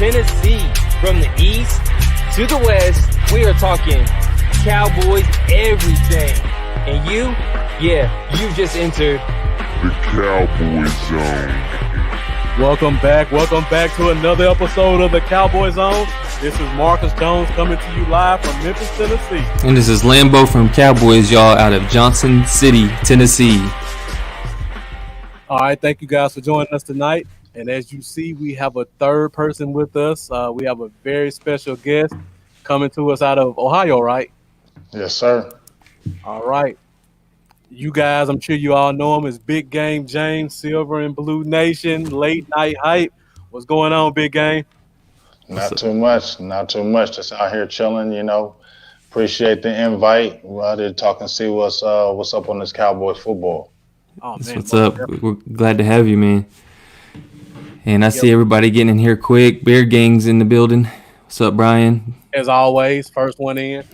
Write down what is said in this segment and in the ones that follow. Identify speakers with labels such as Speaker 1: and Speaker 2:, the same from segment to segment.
Speaker 1: Tennessee. From the east to the west, we are talking Cowboys everything. And you just entered
Speaker 2: the Cowboy Zone.
Speaker 3: Welcome back to another episode of the Cowboy Zone. This is Marcus Jones coming to you live from Memphis, Tennessee.
Speaker 4: And this is Lambo from Cowboys, y'all, out of Johnson City, Tennessee.
Speaker 3: All right, thank you guys for joining us tonight. And as you see, we have a third person with us. We have a very special guest coming to us out of Ohio, right?
Speaker 5: Yes, sir.
Speaker 3: All right. You guys, I'm sure you all know him as Big Game James, Silver and Blue Nation, Late Night Hype. What's going on, Big Game?
Speaker 5: Not too much. Just out here chilling, Appreciate the invite. We're out here talking, see what's up on this Cowboys football.
Speaker 3: Oh, man.
Speaker 4: What's up? We're glad to have you, man. And I see everybody getting in here quick. Bear Gang's in the building. What's up, Brian?
Speaker 3: As always, first one in.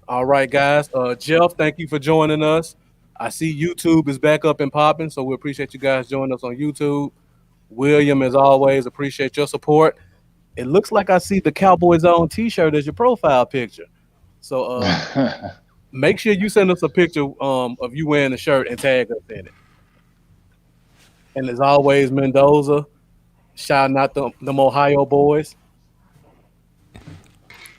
Speaker 3: All right, guys. Jeff, thank you for joining us. I see YouTube is back up and popping, so we appreciate you guys joining us on YouTube. William, as always, appreciate your support. It looks like I see the Cowboys Zone T-shirt as your profile picture. So make sure you send us a picture of you wearing the shirt and tag us in it. And as always, Mendoza, shouting out them Ohio boys.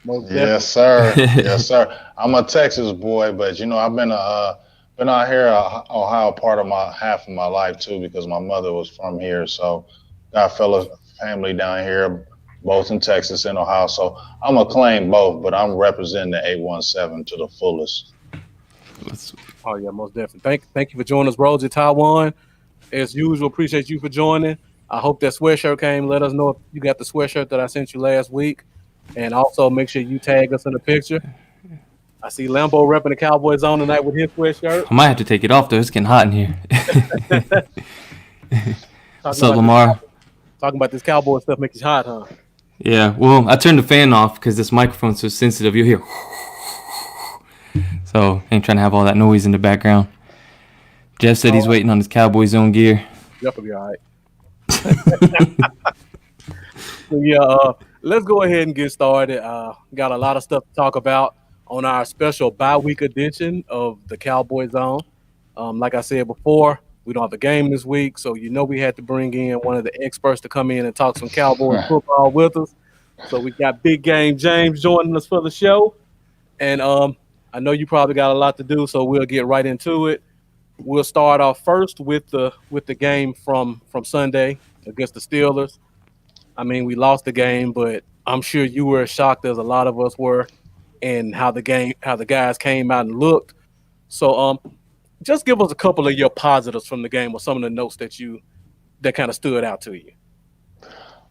Speaker 5: Yes, sir. Yes, sir. I'm a Texas boy, but I've been out here Ohio part of half of my life too, because my mother was from here. So got a fellow family down here, both in Texas and Ohio. So I'm gonna claim both, but I'm representing the 817 to the fullest.
Speaker 3: Oh yeah, most definitely. Thank you for joining us, Roger Taiwan. As usual, appreciate you for joining. I hope that sweatshirt came. Let us know if you got the sweatshirt that I sent you last week. And also make sure you tag us in the picture. I see Lambo repping the Cowboys Zone tonight with his sweatshirt.
Speaker 4: I might have to take it off, though. It's getting hot in here. What's up, Lamar?
Speaker 3: Talking about this Cowboy stuff makes you hot, huh?
Speaker 4: Yeah, well, I turned the fan off because this microphone's so sensitive. You'll hear. So, ain't trying to have all that noise in the background. Jeff said he's waiting on his Cowboy Zone gear.
Speaker 3: Jeff will be all right. Let's go ahead and get started. Got a lot of stuff to talk about on our special bye-week edition of the Cowboy Zone. Like I said before, we don't have a game this week, so we had to bring in one of the experts to come in and talk some Cowboy football with us. So we got Big Game James joining us for the show. And I know you probably got a lot to do, so we'll get right into it. We'll start off first with the game from Sunday against the Steelers. I mean, we lost the game, but I'm sure you were as shocked as a lot of us were in how the guys came out and looked. So just give us a couple of your positives from the game or some of the notes that kind of stood out to you.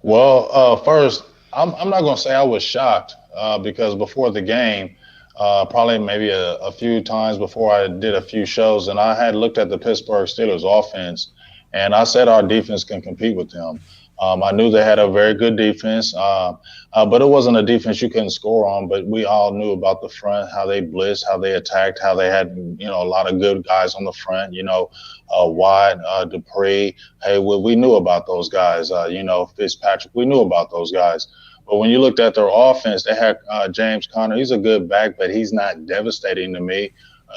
Speaker 5: Well, first, I'm not going to say I was shocked because before the game, probably maybe a few times before I did a few shows, and I had looked at the Pittsburgh Steelers offense, and I said our defense can compete with them. I knew they had a very good defense, but it wasn't a defense you couldn't score on. But we all knew about the front, how they blitzed, how they attacked, how they had a lot of good guys on the front. Watt, Dupree. Hey, we knew about those guys. Fitzpatrick. We knew about those guys. But when you looked at their offense, they had James Conner. He's a good back, but he's not devastating to me.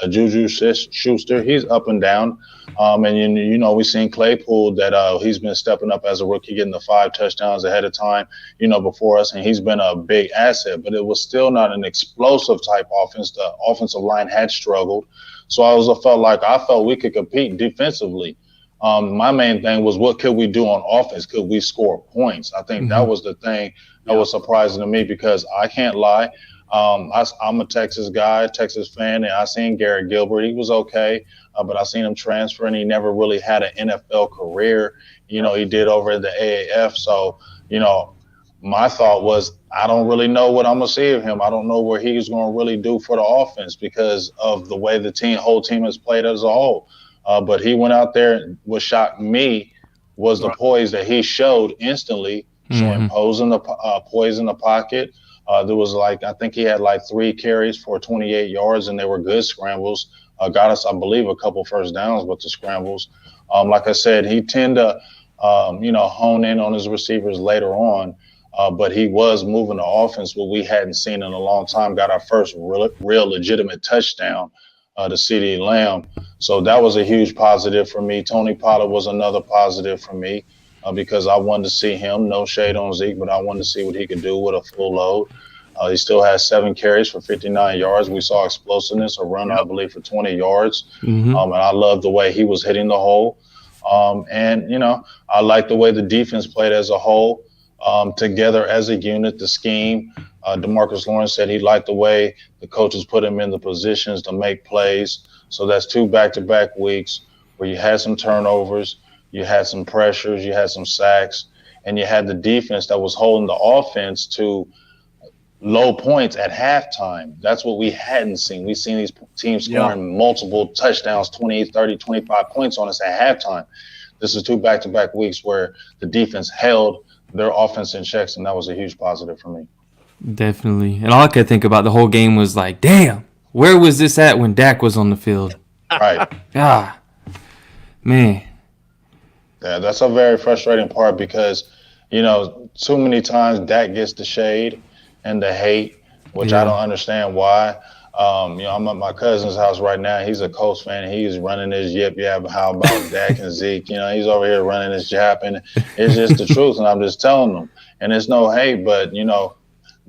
Speaker 5: Juju Schuster, he's up and down. And we've seen Claypool that he's been stepping up as a rookie, getting the 5 touchdowns ahead of time, before us. And he's been a big asset, but it was still not an explosive type offense. The offensive line had struggled. So I felt we could compete defensively. My main thing was, what could we do on offense? Could we score points? I think that was the thing that was surprising to me, because I can't lie. I'm a Texas guy, Texas fan, and I seen Garrett Gilbert. He was okay, but I seen him transfer, and he never really had an NFL career. He did over at the AAF. So, my thought was, I don't really know what I'm going to see of him. I don't know what he's going to really do for the offense because of the way the whole team has played as a whole. But he went out there. What shocked me was the poise that he showed instantly, showing poise in the pocket. There was I think he had 3 carries for 28 yards, and they were good scrambles. Got us, I believe, a couple first downs with the scrambles. Like I said, he tend to hone in on his receivers later on. But he was moving the offense, what we hadn't seen in a long time. Got our first real legitimate touchdown to CD Lamb. So that was a huge positive for me. Tony Pollard was another positive for me because I wanted to see him. No shade on Zeke, but I wanted to see what he could do with a full load. He still has 7 carries for 59 yards. We saw explosiveness, a run, I believe, for 20 yards.
Speaker 4: Mm-hmm.
Speaker 5: And I love the way he was hitting the hole. I like the way the defense played as a whole, together as a unit, the scheme. DeMarcus Lawrence said he liked the way the coaches put him in the positions to make plays. So that's 2 back-to-back weeks where you had some turnovers, you had some pressures, you had some sacks, and you had the defense that was holding the offense to low points at halftime. That's what we hadn't seen. We've seen these teams scoring multiple touchdowns, 20, 30, 25 points on us at halftime. This is 2 back-to-back weeks where the defense held their offense in checks, and that was a huge positive for me.
Speaker 4: Definitely. And all I could think about the whole game was like, damn, where was this at when Dak was on the field?
Speaker 5: Right.
Speaker 4: Man.
Speaker 5: Yeah, that's a very frustrating part because, too many times Dak gets the shade and the hate, which I don't understand why. I'm at my cousin's house right now. He's a Colts fan. He's running his yip yap. How about Dak and Zeke? He's over here running his jap, and it's just the truth. And I'm just telling them. And it's no hate, but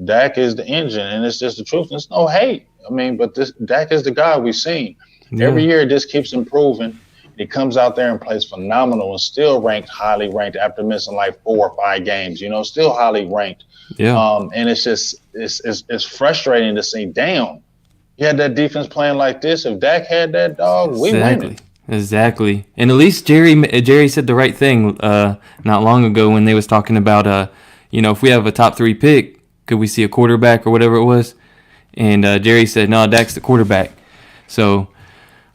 Speaker 5: Dak is the engine, and it's just the truth. And it's no hate. But Dak is the guy we've seen. Yeah. Every year, it just keeps improving. He comes out there and plays phenomenal and still highly ranked after missing like 4 or 5 games. Still highly ranked.
Speaker 4: Yeah.
Speaker 5: And it's just it's frustrating to see. Damn, you had that defense playing like this. If Dak had that dog, we win.
Speaker 4: Exactly. And at least Jerry said the right thing not long ago when they was talking about if we have a top 3 pick, could we see a quarterback or whatever it was? And Jerry said, no, Dak's the quarterback. So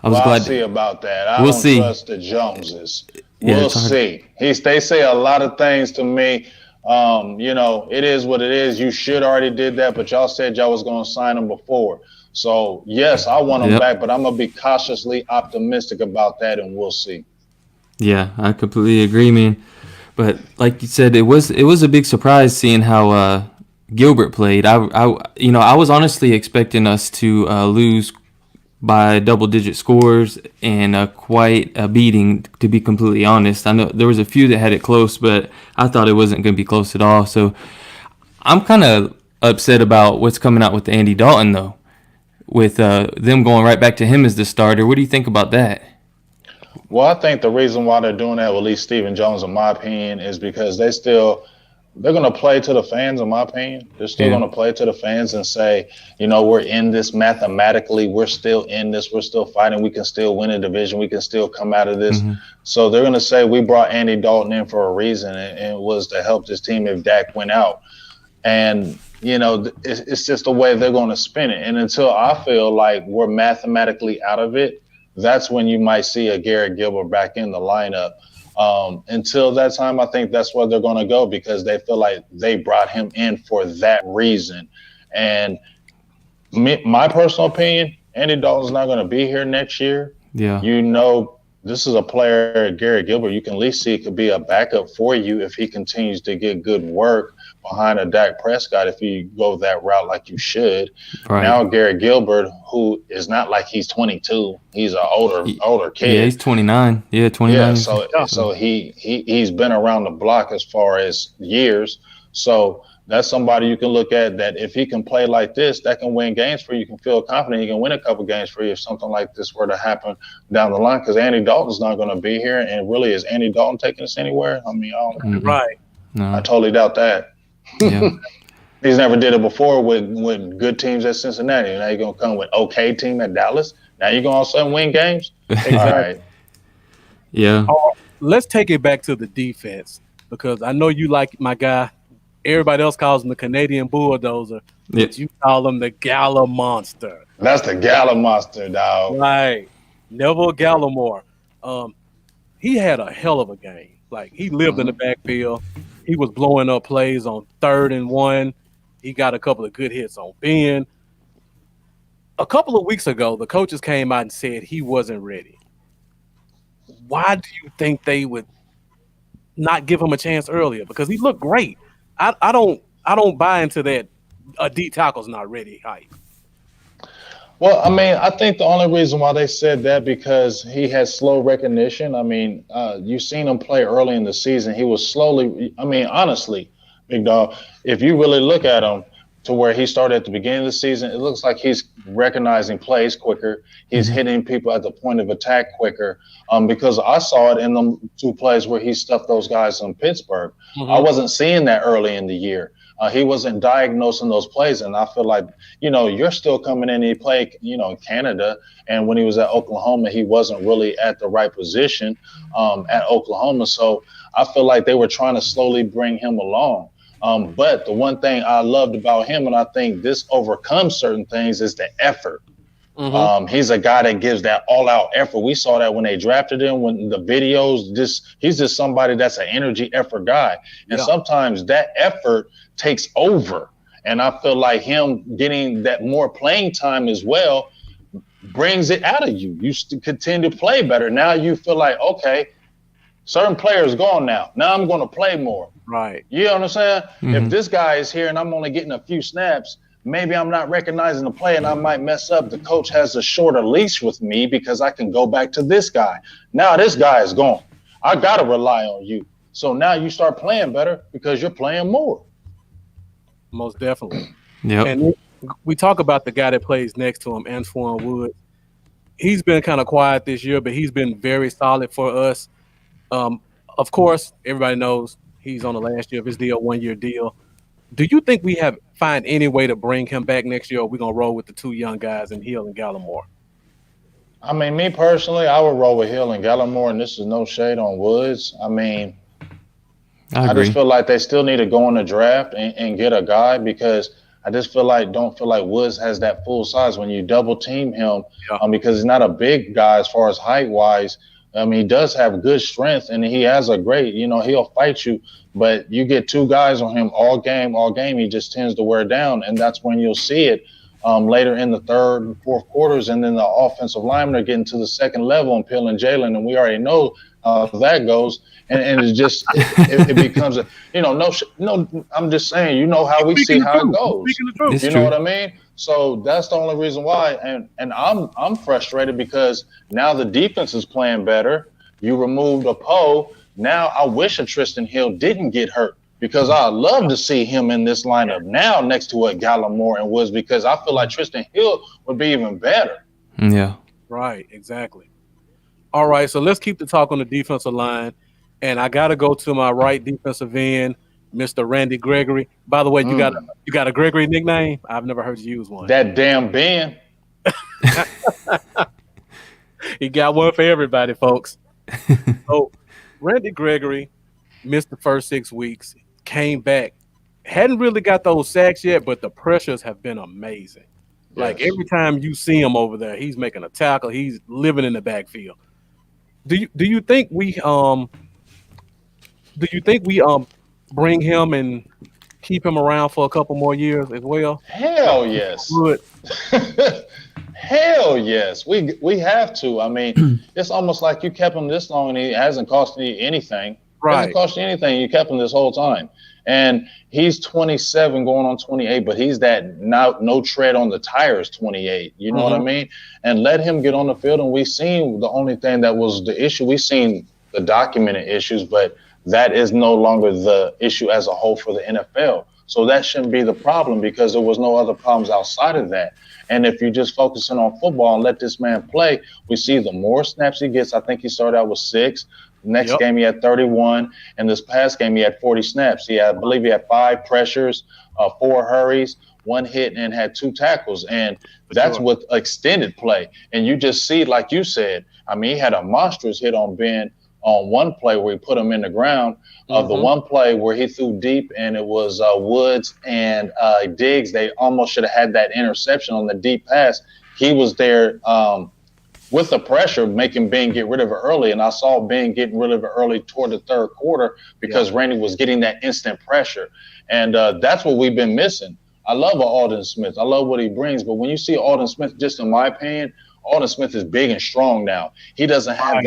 Speaker 4: I was glad.
Speaker 5: I'll see about that. I don't trust the Joneses. We'll see. They say a lot of things to me. It is what it is. You should already did that, but y'all said y'all was going to sign him before. So, yes, I want him back, but I'm going to be cautiously optimistic about that, and we'll see.
Speaker 4: Yeah, I completely agree, man. But like you said, it was a big surprise seeing how Gilbert played. I was honestly expecting us to lose by double-digit scores and quite a beating, to be completely honest. I know there was a few that had it close, but I thought it wasn't going to be close at all. So I'm kind of upset about what's coming out with Andy Dalton, though, with them going right back to him as the starter. What do you think about that?
Speaker 5: Well, I think the reason why they're doing that, well, at least Stephen Jones, in my opinion, is because they're going to play to the fans, in my opinion. They're still going to play to the fans and say, we're in this mathematically. We're still in this. We're still fighting. We can still win a division. We can still come out of this. Mm-hmm. So they're going to say we brought Andy Dalton in for a reason, and it was to help this team if Dak went out. And, it's just the way they're going to spin it. And until I feel like we're mathematically out of it, that's when you might see a Garrett Gilbert back in the lineup. Until that time, I think that's where they're going to go because they feel like they brought him in for that reason. And my personal opinion, Andy Dalton's not going to be here next year.
Speaker 4: Yeah.
Speaker 5: This is a player, Garrett Gilbert, you can at least see it could be a backup for you if he continues to get good work behind a Dak Prescott if you go that route like you should. Right. Now Garrett Gilbert, who is not like he's 22, he's an older kid.
Speaker 4: Yeah, he's 29. Yeah, 29.
Speaker 5: Yeah, so he's been around the block as far as years. So that's somebody you can look at that if he can play like this, that can win games for you. You can feel confident he can win a couple games for you if something like this were to happen down the line because Andy Dalton's not going to be here. And really, is Andy Dalton taking us anywhere? I mean, I don't know.
Speaker 3: Right.
Speaker 4: No.
Speaker 5: I totally doubt that.
Speaker 4: Yeah.
Speaker 5: He's never did it before with good teams at Cincinnati. Now you're going to come with okay team at Dallas. Now you're going to all of a sudden win games? All right.
Speaker 4: Yeah.
Speaker 3: Let's take it back to the defense because I know you like my guy. Everybody else calls him the Canadian Bulldozer, but you call him the Gala Monster.
Speaker 5: That's the Gala Monster, dog.
Speaker 3: Right. Neville Gallimore. He had a hell of a game. Like, he lived in the backfield. He was blowing up plays on 3rd and 1. He got a couple of good hits on Ben. A couple of weeks ago, the coaches came out and said he wasn't ready. Why do you think they would not give him a chance earlier? Because he looked great. I don't buy into that. A D tackle's not ready hype.
Speaker 5: Well, I mean, I think the only reason why they said that because he had slow recognition. I mean, you've seen him play early in the season. He was slowly. I mean, honestly, big dog. If you really look at him to where he started at the beginning of the season, it looks like he's recognizing plays quicker. He's hitting people at the point of attack quicker. Because I saw it in the 2 plays where he stuffed those guys in Pittsburgh. I wasn't seeing that early in the year. He wasn't diagnosing those plays, and I feel like, you're still coming in. He played, in Canada, and when he was at Oklahoma, he wasn't really at the right position at Oklahoma. So I feel like they were trying to slowly bring him along. But the one thing I loved about him, and I think this overcomes certain things, is the effort. He's a guy that gives that all-out effort. We saw that when they drafted him, when the videos, he's just somebody that's an energy effort guy. And sometimes that effort takes over. And I feel like him getting that more playing time as well brings it out of you. You continue to play better. Now you feel like, okay, certain players gone now. Now I'm going to play more.
Speaker 3: Right.
Speaker 5: You know what I'm saying? If this guy is here and I'm only getting a few snaps, maybe I'm not recognizing the play and I might mess up. The coach has a shorter leash with me because I can go back to this guy. Now this guy is gone. I got to rely on you. So now you start playing better because you're playing more.
Speaker 3: Most definitely.
Speaker 4: Yep.
Speaker 3: And we talk about the guy that plays next to him, Antoine Woods. He's been kind of quiet this year, but he's been very solid for us. Of course, everybody knows he's on the last year of his deal, 1-year deal. Do you think we find any way to bring him back next year, or we're going to roll with the 2 young guys in Hill and Gallimore?
Speaker 5: I mean, me personally, I would roll with Hill and Gallimore, and this is no shade on Woods. I mean, I just feel like they still need to go in the draft and get a guy because I just don't feel like Woods has that full size when you double team him because he's not a big guy as far as height wise. I mean, he does have good strength and he has a great, he'll fight you, but you get 2 guys on him all game, he just tends to wear down. And that's when you'll see it later in the 3rd and 4th quarters. And then the offensive linemen are getting to the second level and Pill and Jalen. And we already know how that goes. And it's just, it becomes I'm just saying, how we see how it goes. You know what I mean? So that's the only reason why. And I'm frustrated because now the defense is playing better. You removed a Poe. Now I wish a Tristan Hill didn't get hurt because I'd love to see him in this lineup now next to a Gallimore and Woods because I feel like Tristan Hill would be even better.
Speaker 4: Yeah.
Speaker 3: Right, exactly. All right, so let's keep the talk on the defensive line. And I got to go to my right defensive end, Mr. Randy Gregory. By the way, you got a Gregory nickname? I've never heard you use one.
Speaker 5: That damn Ben.
Speaker 3: He got one for everybody, folks. So Randy Gregory missed the first 6 weeks, came back, hadn't really got those sacks yet, but the pressures have been amazing. Yes. Like every time you see him over there, he's making a tackle, he's living in the backfield. Do you think we bring him and keep him around for a couple more years as well?
Speaker 5: Hell yes. Hell yes. We have to. I mean, it's almost like you kept him this long and he hasn't cost you anything. Right. It hasn't cost you anything. You kept him this whole time. And he's 27 going on 28, but he's that no tread on the tires 28. You know what I mean? And let him get on the field. And we seen the only thing that was the issue. We seen the documented issues, but that is no longer the issue as a whole for the NFL. So that shouldn't be the problem because there was no other problems outside of that. And if you're just focusing on football and let this man play, we see the more snaps he gets. I think he started out with 6. Next game he had 31, and this past game he had 40 snaps. I believe he had 5 pressures, 4 hurries, 1 hit, and had 2 tackles. And that's with extended play. And you just see, like you said, I mean, he had a monstrous hit on Ben on one play where he put him in the ground. The one play where he threw deep, and it was Woods and Diggs. They almost should have had that interception on the deep pass. He was there with the pressure, making Ben get rid of it early. And I saw Ben getting rid of it early toward the 3rd quarter because Randy was getting that instant pressure. And that's what we've been missing. I love Alden Smith. I love what he brings. But when you see Alden Smith, just in my opinion, Alden Smith is big and strong now. He doesn't have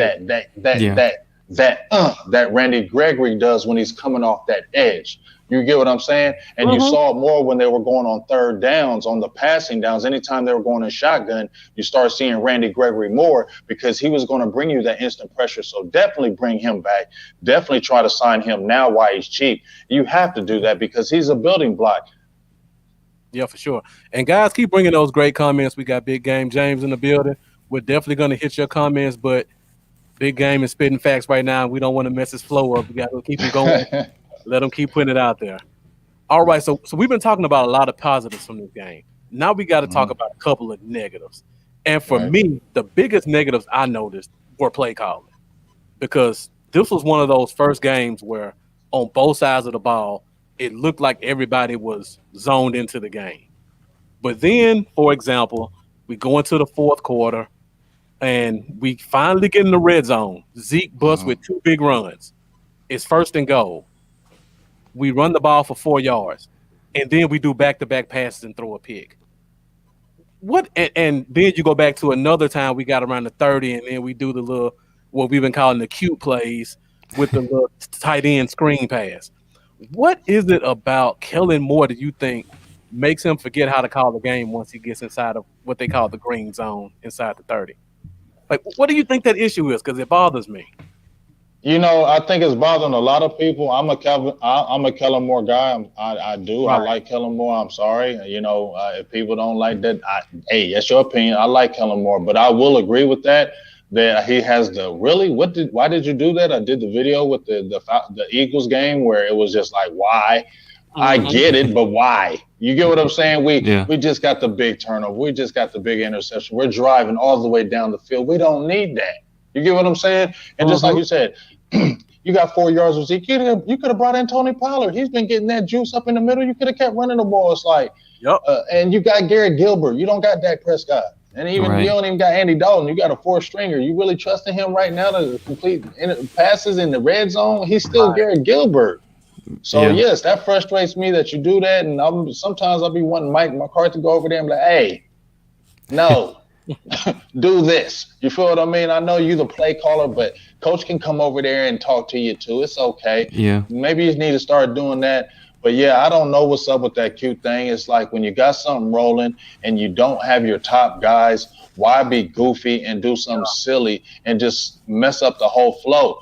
Speaker 5: that Randy Gregory does when he's coming off that edge. You get what I'm saying? And you saw it more when they were going on third downs, on the passing downs. Anytime they were going in shotgun, you start seeing Randy Gregory more because he was going to bring you that instant pressure. So definitely bring him back. Definitely try to sign him now while he's cheap. You have to do that because he's a building block.
Speaker 3: Yeah, for sure. And guys, keep bringing those great comments. We got Big Game James in the building. We're definitely going to hit your comments, but Big Game is spitting facts right now. We don't want to mess his flow up. We got to keep him going. Let them keep putting it out there. All right, so we've been talking about a lot of positives from this game. Now we got to talk about a couple of negatives. And for me, the biggest negatives I noticed were play calling, because this was one of those first games where on both sides of the ball, it looked like everybody was zoned into the game. But then, for example, we go into the fourth quarter and we finally get in the red zone. Zeke busts with 2 big runs. It's 1st and goal. We run the ball for 4 yards, and then we do back-to-back passes and throw a pick. And then you go back to another time we got around the 30, and then we do the little, what we've been calling the cute plays with the little tight end screen pass. What is it about Kellen Moore that you think makes him forget how to call the game once he gets inside of what they call the green zone inside the 30? Like, what do you think that issue is? Because it bothers me.
Speaker 5: You know, I think it's bothering a lot of people. I'm a Kellen Moore guy. I do. Right. I like Kellen Moore. I'm sorry. You know, if people don't like that, hey, that's your opinion. I like Kellen Moore, but I will agree with that he has the really. Why did you do that? I did the video with the Eagles game where it was just like, why? I get it, but why? You get what I'm saying? We just got the big turnover. We just got the big interception. We're driving all the way down the field. We don't need that. You get what I'm saying? And just like you said, you got 4 yards with Zeke. You could have brought in Tony Pollard. He's been getting that juice up in the middle. You could have kept running the ball. It's like, and you got Garrett Gilbert. You don't got Dak Prescott. And you don't even got Andy Dalton. You got a 4th stringer. You really trusting him right now to complete passes in the red zone? He's still Garrett Gilbert. So, yes, that frustrates me that you do that. And sometimes I'll be wanting Mike McCarthy to go over there and be like, hey, no. Do this. You feel what I mean? I know you the play caller, but coach can come over there and talk to you too. It's okay. Yeah. Maybe you need to start doing that. But yeah, I don't know what's up with that cute thing. It's like when you got something rolling and you don't have your top guys, why be goofy and do something silly and just mess up the whole flow?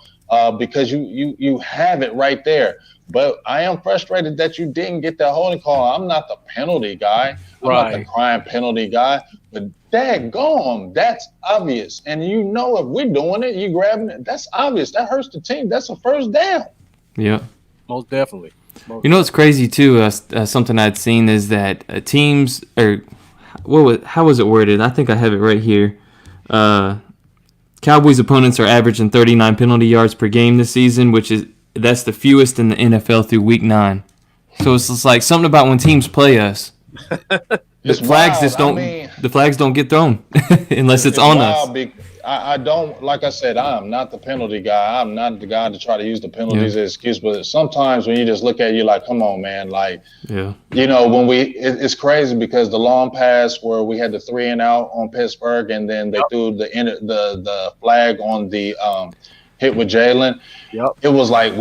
Speaker 5: Because you have it right there. But I am frustrated that you didn't get that holding call. I'm not the penalty guy. I'm not the crime penalty guy. But daggone, that's obvious. And you know if we're doing it, you grabbing it, that's obvious. That hurts the team. That's a first down.
Speaker 4: Yeah.
Speaker 3: Most definitely.
Speaker 4: You know what's crazy, too, something I'd seen is that teams – or how was it worded? I think I have it right here. Cowboys' opponents are averaging 39 penalty yards per game this season, that's the fewest in the NFL through week 9. So it's just like something about when teams play us. The flags don't get thrown unless it's on us.
Speaker 5: I don't, like I said, I'm not the penalty guy. I'm not the guy to try to use the penalties as excuse. But sometimes when you just look at it, you're like, come on, man. Like, you know, when it's crazy because the long pass where we had the 3 and out on Pittsburgh, and then they threw the flag on the hit with Jalen. It was like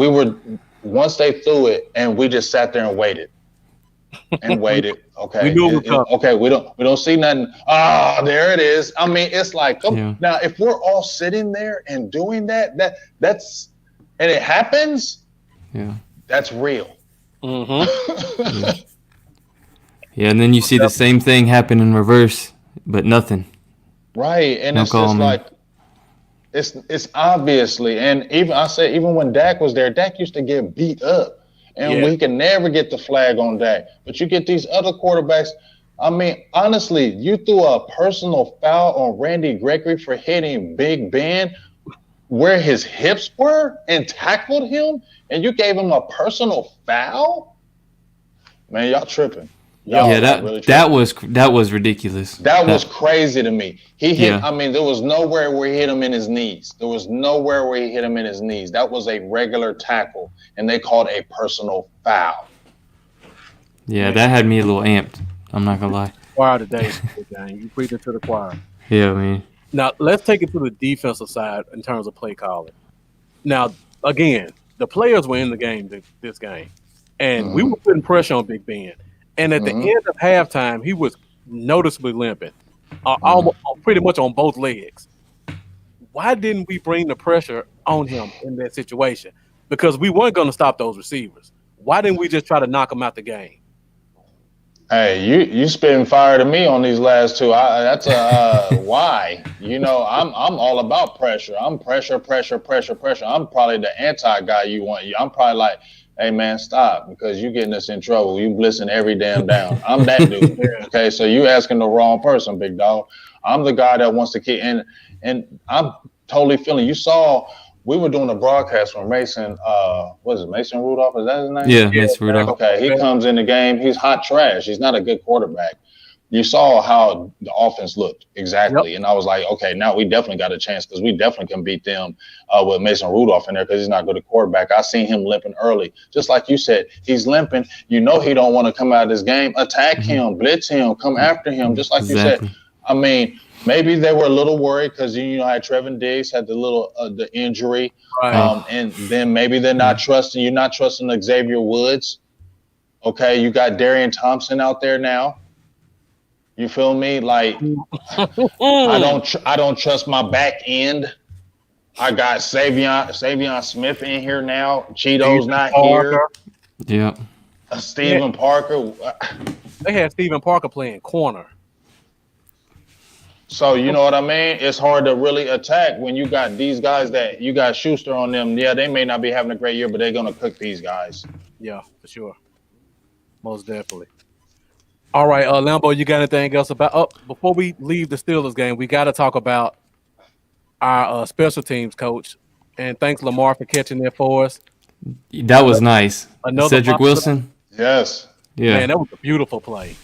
Speaker 5: once they threw it, and we just sat there and waited. Okay. We don't see nothing. There it is. I mean, it's like now if we're all sitting there and doing that's and it happens, that's real.
Speaker 4: Mm-hmm. And then you see the same thing happen in reverse, but nothing.
Speaker 5: Right. And it's just like it's obviously, and even when Dak was there, Dak used to get beat up. And we can never get the flag on Dak. But you get these other quarterbacks. I mean, honestly, you threw a personal foul on Randy Gregory for hitting Big Ben where his hips were and tackled him, and you gave him a personal foul? Man, y'all tripping.
Speaker 4: That was ridiculous.
Speaker 5: That was crazy to me. He hit. I mean, there was nowhere where he hit him in his knees. That was a regular tackle, and they called a personal foul.
Speaker 4: Yeah, that had me a little amped. I'm not gonna lie.
Speaker 3: Choir today, you preaching to the choir.
Speaker 4: Yeah, man.
Speaker 3: Now let's take it to the defensive side in terms of play calling. Now, again, the players were in the game this game, and we were putting pressure on Big Ben. And at the end of halftime, he was noticeably limping, almost pretty much on both legs. Why didn't we bring the pressure on him in that situation? Because we weren't going to stop those receivers. Why didn't we just try to knock him out the game?
Speaker 5: Hey, you spitting fire to me on these last two. That's a why. I'm all about pressure. I'm pressure. I'm probably the anti guy you want. I'm probably like, hey man, stop because you getting us in trouble. You blitzing every damn down. I'm that dude. Okay, so you asking the wrong person, big dog. I'm the guy that wants to keep and I'm totally feeling. You saw. We were doing a broadcast from Mason. What is it, Mason Rudolph? Is that his name?
Speaker 4: Yeah, Mason Rudolph.
Speaker 5: Okay, he comes in the game. He's hot trash. He's not a good quarterback. You saw how the offense looked exactly, and I was like, okay, now we definitely got a chance because we definitely can beat them with Mason Rudolph in there because he's not good at quarterback. I seen him limping early, just like you said. He's limping. You know he don't want to come out of this game. Attack him, blitz him, come after him, just like you said. I mean. Maybe they were a little worried because how Trevin Diggs had the injury,
Speaker 3: Right.
Speaker 5: And then maybe they're not trusting. You're not trusting Xavier Woods. Okay, you got Darian Thompson out there now. You feel me? Like I don't trust my back end. I got Savion Smith in here now. Cheeto's not here.
Speaker 4: Yeah.
Speaker 5: Stephen Parker.
Speaker 3: They had Stephen Parker playing corner.
Speaker 5: So you know what I mean? It's hard to really attack when you got these guys that you got Schuster on them. Yeah, they may not be having a great year, but they're gonna cook these guys.
Speaker 3: Yeah, for sure. Most definitely. All right, Lambo, you got anything else about? Before we leave the Steelers game, we got to talk about our special teams coach. And thanks, Lamar, for catching that for us.
Speaker 4: That was nice. Cedric
Speaker 3: positive.
Speaker 4: Wilson.
Speaker 5: Yes.
Speaker 4: Yeah.
Speaker 3: Man, that was a beautiful play.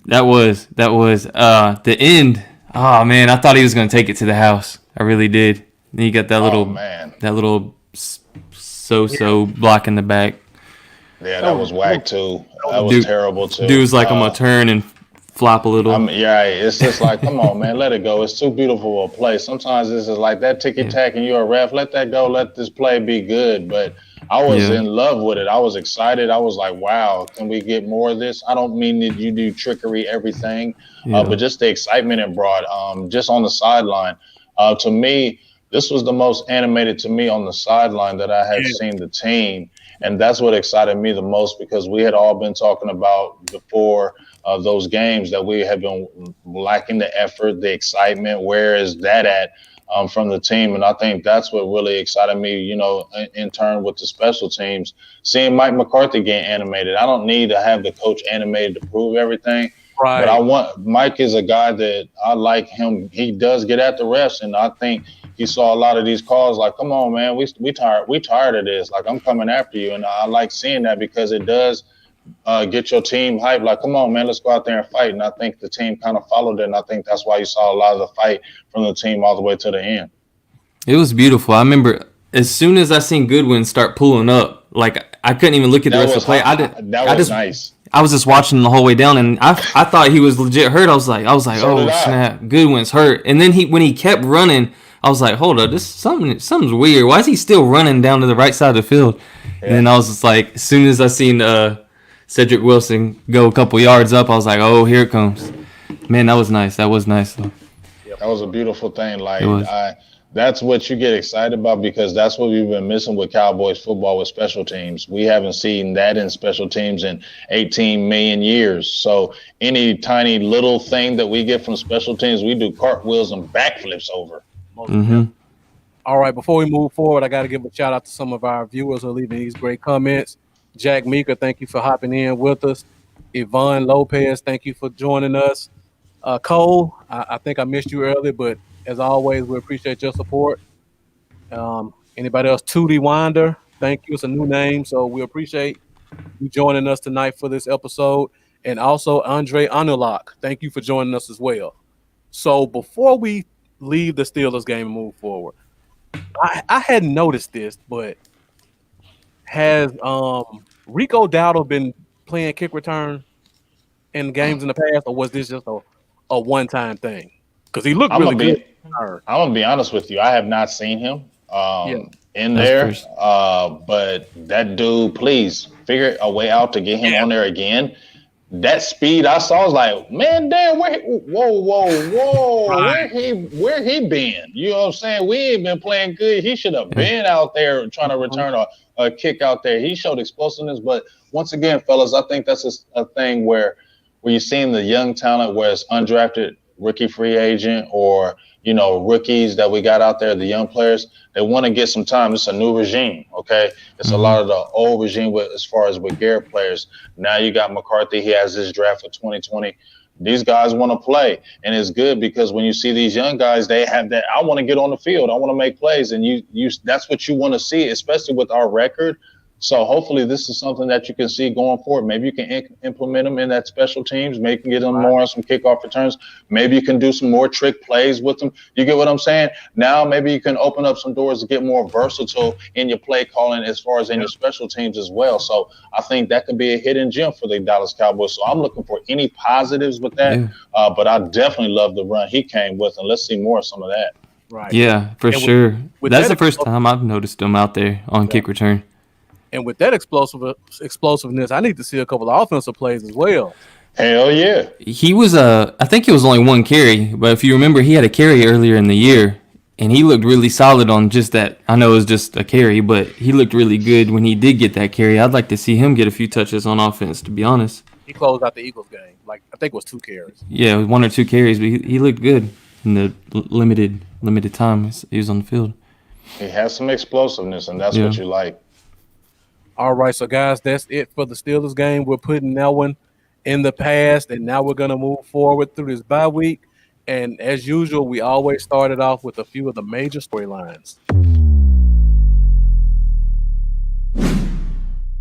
Speaker 4: That was the end. Oh man, I thought he was gonna take it to the house. I really did. Then you got that little so block in the back.
Speaker 5: Yeah, that was whack too. That was terrible too.
Speaker 4: Dude's like, I'm gonna turn and flop a little.
Speaker 5: Yeah, it's just like, come on, man, let it go. It's too beautiful a play. Sometimes this is like that ticky tack, and you're a ref. Let that go. Let this play be good. But I was in love with it. I was excited. I was like, wow, can we get more of this? I don't mean that you do trickery, everything, but just the excitement it brought, just on the sideline. To me, this was the most animated to me on the sideline that I had seen the team. And that's what excited me the most because we had all been talking about before those games that we have been lacking the effort, the excitement. Where is that at? From the team. And I think that's what really excited me, in turn with the special teams, seeing Mike McCarthy get animated. I don't need to have the coach animated to prove everything. Right. But Mike is a guy that I like him. He does get at the refs. And I think he saw a lot of these calls like, come on, man, we tired of this. Like, I'm coming after you. And I like seeing that because it does get your team hyped. Like, come on, man, let's go out there and fight. And I think the team kind of followed it. And I think that's why you saw a lot of the fight from the team all the way to the end.
Speaker 4: It was beautiful. I remember as soon as I seen Goodwin start pulling up, like I couldn't even look at the rest of the play.
Speaker 5: Nice.
Speaker 4: I was just watching the whole way down, and I thought he was legit hurt. I was like, oh snap, Goodwin's hurt. And then when he kept running, I was like, hold up, something's weird. Why is he still running down to the right side of the field? Yeah. And then I was just like, as soon as I seen Cedric Wilson go a couple yards up, I was like, oh, here it comes. Man, that was nice. That was nice though.
Speaker 5: That was a beautiful thing. Like that's what you get excited about because that's what we've been missing with Cowboys football with special teams. We haven't seen that in special teams in 18 million years. So any tiny little thing that we get from special teams, we do cartwheels and backflips over.
Speaker 4: Mm-hmm.
Speaker 3: All right, before we move forward, I got to give a shout out to some of our viewers who are leaving these great comments. Jack Meeker, thank you for hopping in with us. Yvonne Lopez, thank you for joining us. Cole, I think I missed you earlier, but as always, we appreciate your support. Anybody else? Tootie Winder, thank you. It's a new name, so we appreciate you joining us tonight for this episode. And also Andre Anulak, thank you for joining us as well. So before we leave the Steelers game and move forward, I hadn't noticed this, but has Rico Dowdle been playing kick return in games in the past, or was this just a one-time thing? Because he looked really good.
Speaker 5: I'm gonna be honest with you. I have not seen him in
Speaker 4: That's
Speaker 5: there.
Speaker 4: first.
Speaker 5: But that dude, please figure a way out to get him on there again. That speed I saw, I was like, man, damn, whoa,
Speaker 3: Right.
Speaker 5: where he been? You know what I'm saying? We ain't been playing good. He should have been out there trying to return a kick out there. He showed explosiveness, but once again, fellas, I think that's a thing where you're seeing the young talent, where it's undrafted rookie free agent or rookies that we got out there, the young players. They want to get some time. It's a new regime, okay? It's a lot of the old regime as far as with Garrett players. Now you got McCarthy. He has this draft for 2020. These guys want to play, and it's good because when you see these young guys, they have that. I want to get on the field. I want to make plays, and you that's what you want to see, especially with our record. So hopefully this is something that you can see going forward. Maybe you can implement them in that special teams. Maybe you can get them more on some kickoff returns. Maybe you can do some more trick plays with them. You get what I'm saying? Now maybe you can open up some doors to get more versatile in your play calling as far as in your special teams as well. So I think that could be a hidden gem for the Dallas Cowboys. So I'm looking for any positives with that.
Speaker 4: Yeah.
Speaker 5: But I definitely love the run he came with, and let's see more of some of that.
Speaker 3: Right.
Speaker 4: Yeah, for sure. That's the first time I've noticed him out there on kick return.
Speaker 3: And with that explosiveness, I need to see a couple of offensive plays as well.
Speaker 5: Hell yeah.
Speaker 4: He was I think it was only one carry, but if you remember, he had a carry earlier in the year, and he looked really solid on just that. I know it was just a carry, but he looked really good when he did get that carry. I'd like to see him get a few touches on offense, to be honest.
Speaker 3: He closed out the Eagles game. Like, I think it was 2 carries.
Speaker 4: Yeah, it was 1 or 2 carries, but he looked good in the limited time he was on the field.
Speaker 5: He has some explosiveness, and that's what you like.
Speaker 3: All right, so guys, that's it for the Steelers game. We're putting that one in the past, and now we're going to move forward through this bye week. And as usual, we always started off with a few of the major storylines.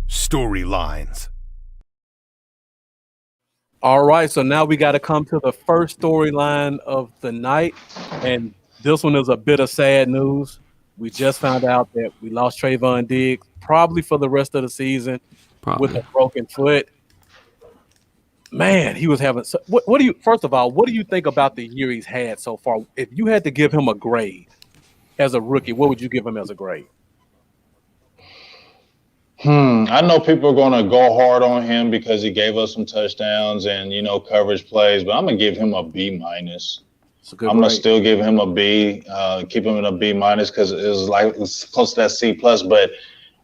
Speaker 6: Storylines.
Speaker 3: All right, so now we got to come to the first storyline of the night, and this one is a bit of sad news. We just found out that we lost Trayvon Diggs, probably for the rest of the season, with a broken foot. Man, he was having. What do you? First of all, what do you think about the year he's had so far? If you had to give him a grade as a rookie, what would you give him as a grade?
Speaker 5: I know people are going to go hard on him because he gave us some touchdowns and coverage plays, but I'm gonna give him a B minus. I'm gonna still give him a B, keep him in a B minus because it's close to that C plus. But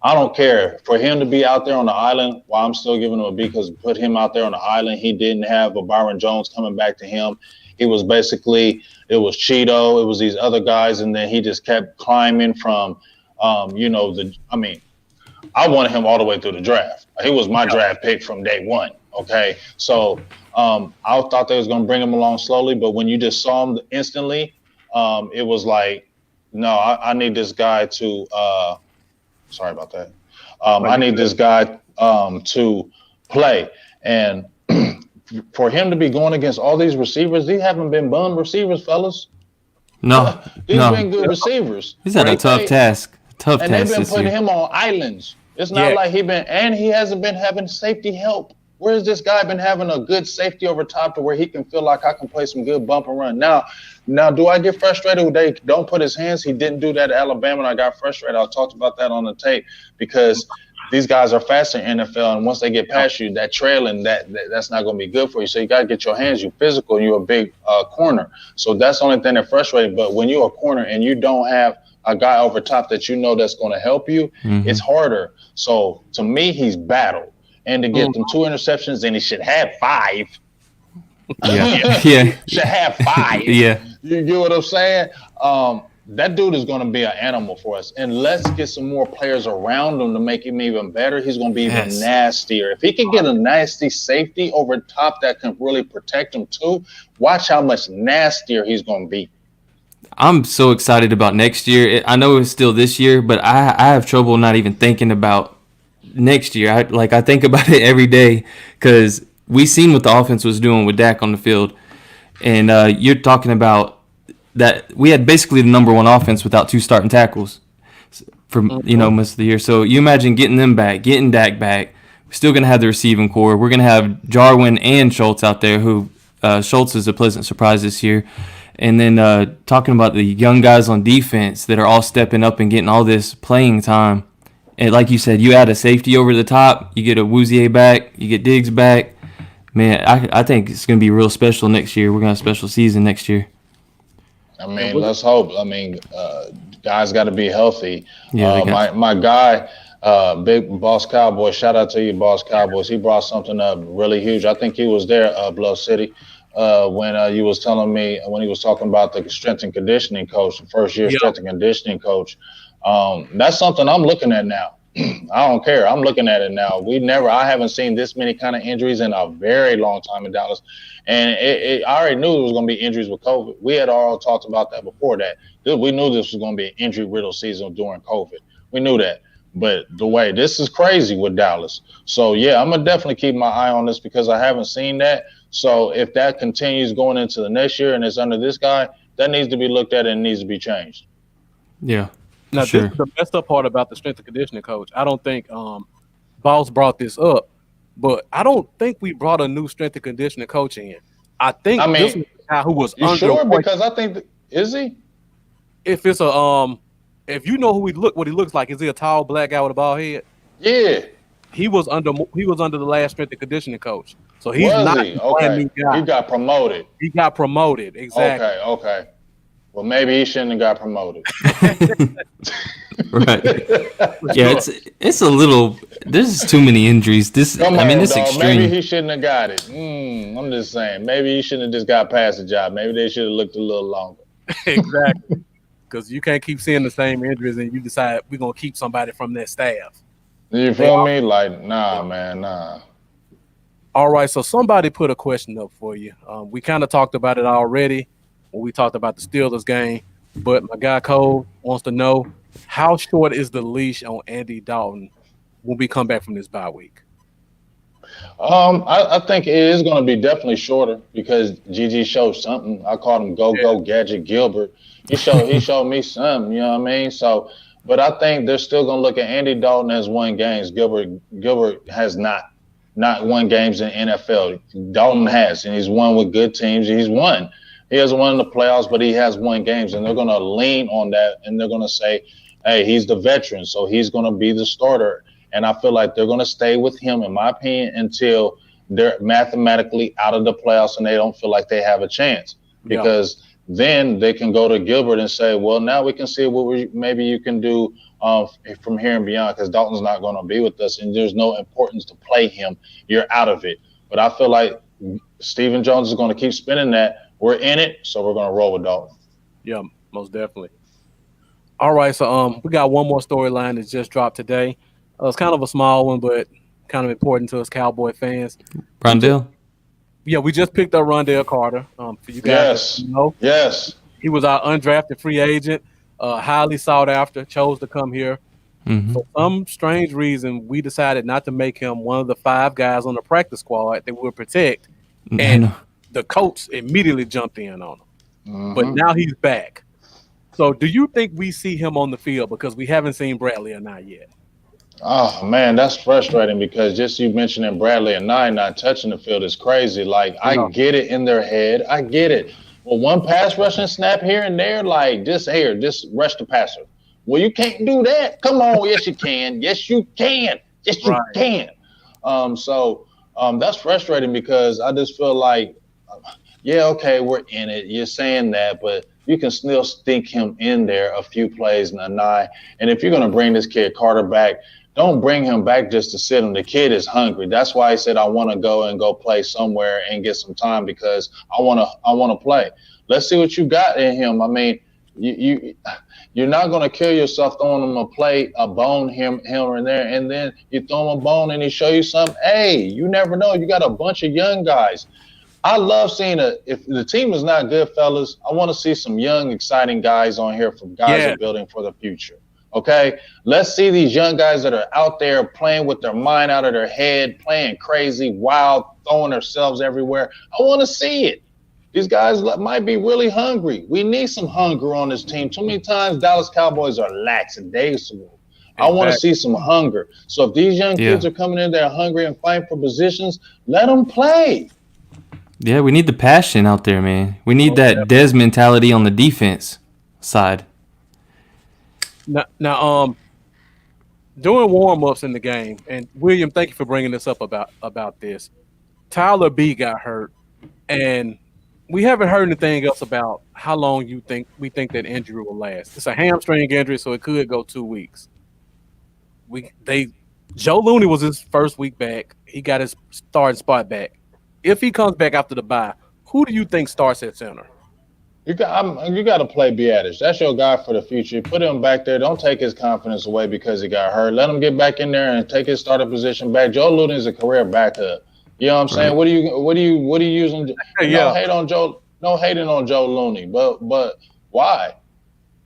Speaker 5: I don't care for him to be out there on the island. Why I'm still giving him a B because put him out there on the island. He didn't have a Byron Jones coming back to him. He was basically it was Cheeto, it was these other guys, and then he just kept climbing from, I wanted him all the way through the draft. He was my draft pick from day one. Okay, so I thought they was gonna bring him along slowly, but when you just saw him instantly, it was like, no, I need this guy to. Sorry about that. I need this guy to play, and for him to be going against all these receivers, these haven't been bum receivers, fellas.
Speaker 4: No,
Speaker 5: these been good receivers.
Speaker 4: He's had a tough task.
Speaker 5: And they've been putting him on islands. It's not like he hasn't been having safety help. Where's this guy been having a good safety over top to where he can feel like I can play some good bump and run? Now, do I get frustrated when they don't put his hands? He didn't do that at Alabama, and I got frustrated. I talked about that on the tape because these guys are faster in NFL, and once they get past you, that trailing, that's not going to be good for you. So you got to get your hands. You're physical, and you're a big corner. So that's the only thing that frustrates. But when you're a corner and you don't have a guy over top that that's going to help you, it's harder. So to me, he's battled. And to get them 2 interceptions, and he should have 5.
Speaker 4: Yeah.
Speaker 5: Should have 5.
Speaker 4: Yeah.
Speaker 5: You get what I'm saying? That dude is going to be an animal for us. And let's get some more players around him to make him even better. He's going to be even nastier. If he can get a nasty safety over top that can really protect him too, watch how much nastier he's going to be.
Speaker 4: I'm so excited about next year. I know it's still this year, but I have trouble not even thinking about next year. I think about it every day because we seen what the offense was doing with Dak on the field, and you're talking about that we had basically the number 1 offense without 2 starting tackles for most of the year. So you imagine getting them back, getting Dak back. We're still gonna have the receiving core. We're gonna have Jarwin and Schultz out there. Who Schultz is a pleasant surprise this year, And then talking about the young guys on defense that are all stepping up and getting all this playing time. And like you said, you add a safety over the top, you get a Wouzier back, you get Diggs back. Man, I think it's going to be real special next year. We're going to have a special season next year.
Speaker 5: I mean, let's hope. I mean, guys got to be healthy.
Speaker 4: Yeah,
Speaker 5: my guy, Big Boss Cowboy, shout out to you, Boss Cowboys. He brought something up really huge. I think he was there, Bluff City, when you was telling me, when he was talking about the strength and conditioning coach, the first year strength and conditioning coach. That's something I'm looking at now. I don't care. I'm looking at it now. I haven't seen this many kind of injuries in a very long time in Dallas. And I already knew there was going to be injuries with COVID. We had all talked about that before that. We knew this was going to be an injury-riddled season during COVID. We knew that. But this is crazy with Dallas. So, yeah, I'm going to definitely keep my eye on this because I haven't seen that. So if that continues going into the next year and it's under this guy, that needs to be looked at and needs to be changed.
Speaker 4: Yeah.
Speaker 3: Now,
Speaker 4: sure.
Speaker 3: This is the messed up part about the strength and conditioning coach. I don't think Boss brought this up, but I don't think we brought a new strength and conditioning coach in. This was a guy who was
Speaker 5: you sure? Because I think is he?
Speaker 3: If it's a if you know what he looks like, is he a tall black guy with a bald head?
Speaker 5: Yeah.
Speaker 3: He was under the last strength and conditioning coach. So he's not
Speaker 5: he?
Speaker 3: a brand new guy.
Speaker 5: He got promoted.
Speaker 3: He got promoted, exactly.
Speaker 5: Okay. Well, maybe he shouldn't have got promoted.
Speaker 4: Right. Yeah, it's a little. There's too many injuries. It's extreme.
Speaker 5: Maybe he shouldn't have got it. I'm just saying. Maybe he shouldn't have just got past the job. Maybe they should have looked a little longer.
Speaker 3: Exactly. Because you can't keep seeing the same injuries and you decide we're going to keep somebody from that staff.
Speaker 5: You feel me? Like, nah, man, nah.
Speaker 3: All right, so somebody put a question up for you. We kind of talked about it already when we talked about the Steelers game, but my guy Cole wants to know, how short is the leash on Andy Dalton when we come back from this bye week?
Speaker 5: I think it is going to be definitely shorter because GG showed something. I called him Go Gadget Gilbert. He showed me something, you know what I mean? So, but I think they're still going to look at Andy Dalton as won games. Gilbert has not won games in NFL. Dalton has, and he's won with good teams. He's won. He hasn't won in the playoffs, but he has won games, and they're going to lean on that, and they're going to say, hey, he's the veteran, so he's going to be the starter. And I feel like they're going to stay with him, in my opinion, until they're mathematically out of the playoffs and they don't feel like they have a chance. Because then they can go to Gilbert and say, well, now we can see what maybe you can do from here and beyond, because Dalton's not going to be with us and there's no importance to play him. You're out of it. But I feel like Stephen Jones is going to keep spinning that. We're in it, so we're going to roll with Dalton.
Speaker 3: Yeah, most definitely. All right, so we got one more storyline that just dropped today. It's kind of a small one, but kind of important to us Cowboy fans.
Speaker 4: Rondell?
Speaker 3: Yeah, we just picked up Rondell Carter. For you guys,
Speaker 5: Yes.
Speaker 3: He was our undrafted free agent, highly sought after, chose to come here.
Speaker 4: Mm-hmm.
Speaker 3: For some strange reason, we decided not to make him one of the 5 guys on the practice squad that we would protect. And the coach immediately jumped in on him.
Speaker 5: Mm-hmm.
Speaker 3: But now he's back. So do you think we see him on the field? Because we haven't seen Bradley or not yet.
Speaker 5: Oh, man, that's frustrating because just you mentioning Bradley and not touching the field is crazy. Like, I get it in their head. I get it. Well, one pass rushing snap here and there, like, just rush the passer. Well, you can't do that. Come on. Yes, you can. Yes, you can. Yes, you can. So that's frustrating because I just feel like, okay, we're in it. You're saying that, but you can still stick him in there a few plays in a 9. And if you're going to bring this kid Carter back, don't bring him back just to sit him. The kid is hungry. That's why I said I want to go play somewhere and get some time because I want to play. Let's see what you got in him. I mean, you're not going to kill yourself throwing him a bone here and there, and then you throw him a bone and he show you something. Hey, you never know. You got a bunch of young guys. I love seeing if the team is not good, fellas, I want to see some young, exciting guys on here for guys who are building for the future. Okay, let's see these young guys that are out there playing with their mind out of their head, playing crazy, wild, throwing themselves everywhere. I want to see it. These guys might be really hungry. We need some hunger on this team. Too many times Dallas Cowboys are lackadaisical. I want to see some hunger. So if these young kids are coming in there hungry and fighting for positions, let them play.
Speaker 4: Yeah, we need the passion out there, man. We need that Des mentality on the defense side.
Speaker 3: Now, during warm-ups in the game, and William, thank you for bringing this up about this. Tyler B got hurt, and we haven't heard anything else about how long we think that injury will last. It's a hamstring injury, so it could go 2 weeks. Joe Looney was his first week back. He got his starting spot back. If he comes back after the bye, who do you think starts at center?
Speaker 5: You got to play Biadish. That's your guy for the future. Put him back there. Don't take his confidence away because he got hurt. Let him get back in there and take his starting position back. Joe Looney is a career backup. You know what I'm saying? Right. What are you using?
Speaker 3: Yeah.
Speaker 5: No hate on Joe. No hating on Joe Looney. But why?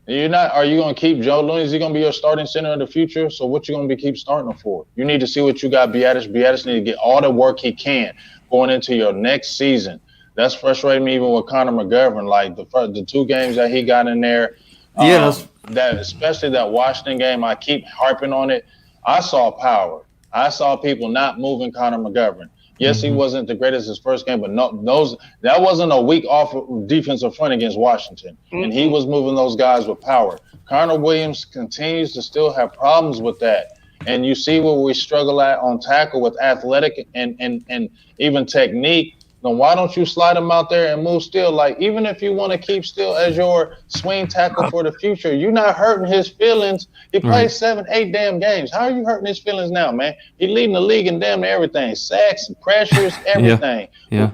Speaker 5: Are you going to keep Joe Looney? Is he going to be your starting center in the future? So what you going to keep starting him for? You need to see what you got Biadish. Biadish need to get all the work he can going into your next season. That's frustrating me even with Connor McGovern. Like the 2 games that he got in there, that especially that Washington game, I keep harping on it. I saw power. I saw people not moving Connor McGovern. Yes, he wasn't the greatest his first game, but that wasn't a weak off defensive front against Washington, and he was moving those guys with power. Connor Williams continues to still have problems with that, and you see where we struggle at on tackle with athletic and even technique. Then why don't you slide him out there and move Steele? Like, even if you want to keep Steele as your swing tackle for the future, you're not hurting his feelings. He played 7, 8 damn games. How are you hurting his feelings now, man? He's leading the league in damn everything. Sacks, pressures, everything.
Speaker 4: Yeah.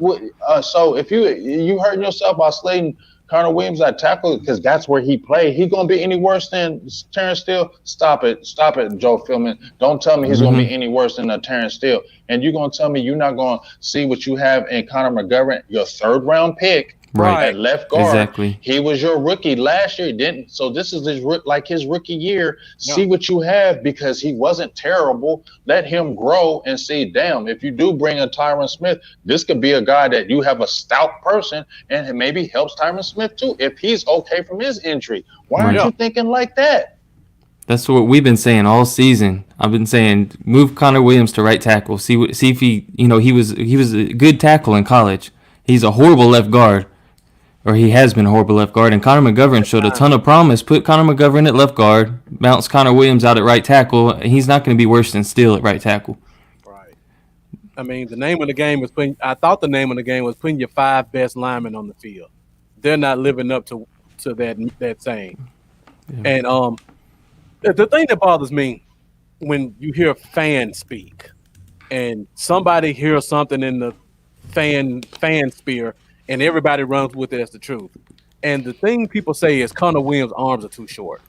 Speaker 5: So if you hurting yourself by slating Connor Williams at tackle because that's where he played, he going to be any worse than Terrence Steele? Stop it, Joe Philman. Don't tell me he's going to be any worse than Terrence Steele. And you're going to tell me you're not going to see what you have in Connor McGovern, your 3rd round pick, at left guard.
Speaker 4: Exactly.
Speaker 5: He was your rookie last year. He didn't. So this is his rookie year. Yeah. See what you have because he wasn't terrible. Let him grow and see, damn, if you do bring a Tyron Smith, this could be a guy that you have a stout person and it maybe helps Tyron Smith too if he's okay from his injury. Why aren't you thinking like that?
Speaker 4: That's what we've been saying all season. I've been saying move Connor Williams to right tackle. See if he was a good tackle in college. He's a horrible left guard. Or he has been a horrible left guard. And Connor McGovern showed a ton of promise. Put Connor McGovern at left guard, bounce Connor Williams out at right tackle, and he's not going to be worse than Steele at right tackle.
Speaker 3: Right. I mean, the name of the game was putting your 5 best linemen on the field. They're not living up to that saying. Yeah. And the thing that bothers me when you hear fans speak and somebody hears something in the fan sphere and everybody runs with it as the truth. And the thing people say is Connor Williams' arms are too short.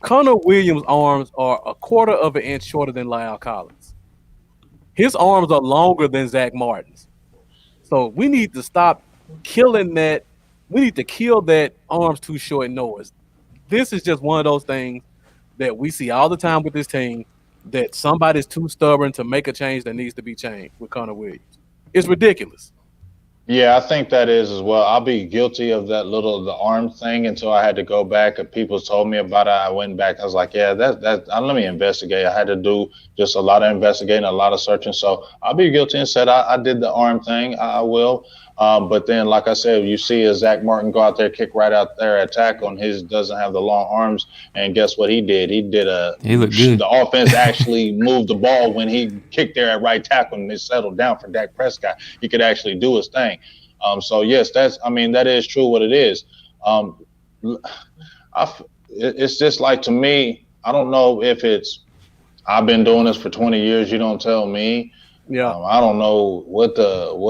Speaker 3: Connor Williams' arms are a 1/4 of an inch shorter than Lyle Collins. His arms are longer than Zach Martin's. So we need to stop killing that. We need to kill that arms too short noise. This is just one of those things that we see all the time with this team, that somebody's too stubborn to make a change that needs to be changed with Connor Williams. It's ridiculous.
Speaker 5: Yeah, I think that is as well. I'll be guilty of the arm thing until I had to go back and people told me about it. I went back. I was like, yeah, let me investigate. I had to do just a lot of investigating, a lot of searching. So I'll be guilty and said I did the arm thing. I will. But then, like I said, you see a Zach Martin go out there, kick right out there at tackle, and his doesn't have the long arms. And guess what he did? He looked good. The offense actually moved the ball when he kicked there at right tackle, and it settled down for Dak Prescott. He could actually do his thing. So yes, that is true. What it is. It's just like, to me, I don't know if it's. I've been doing this for 20 years. You don't tell me.
Speaker 3: Yeah,
Speaker 5: I don't know what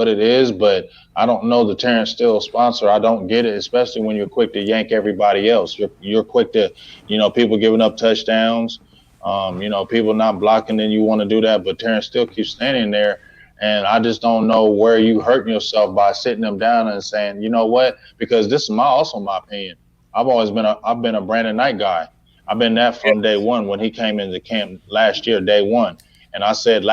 Speaker 5: it is, but I don't know the Terrence Steele sponsor. I don't get it, especially when you're quick to yank everybody else. You're quick to, people giving up touchdowns, people not blocking, and you want to do that, but Terrence Steele keeps standing there, and I just don't know where you hurting yourself by sitting them down and saying, you know what? Because this is also my opinion. I've been a Brandon Knight guy. I've been that from day one when he came into camp last year, day one. And I said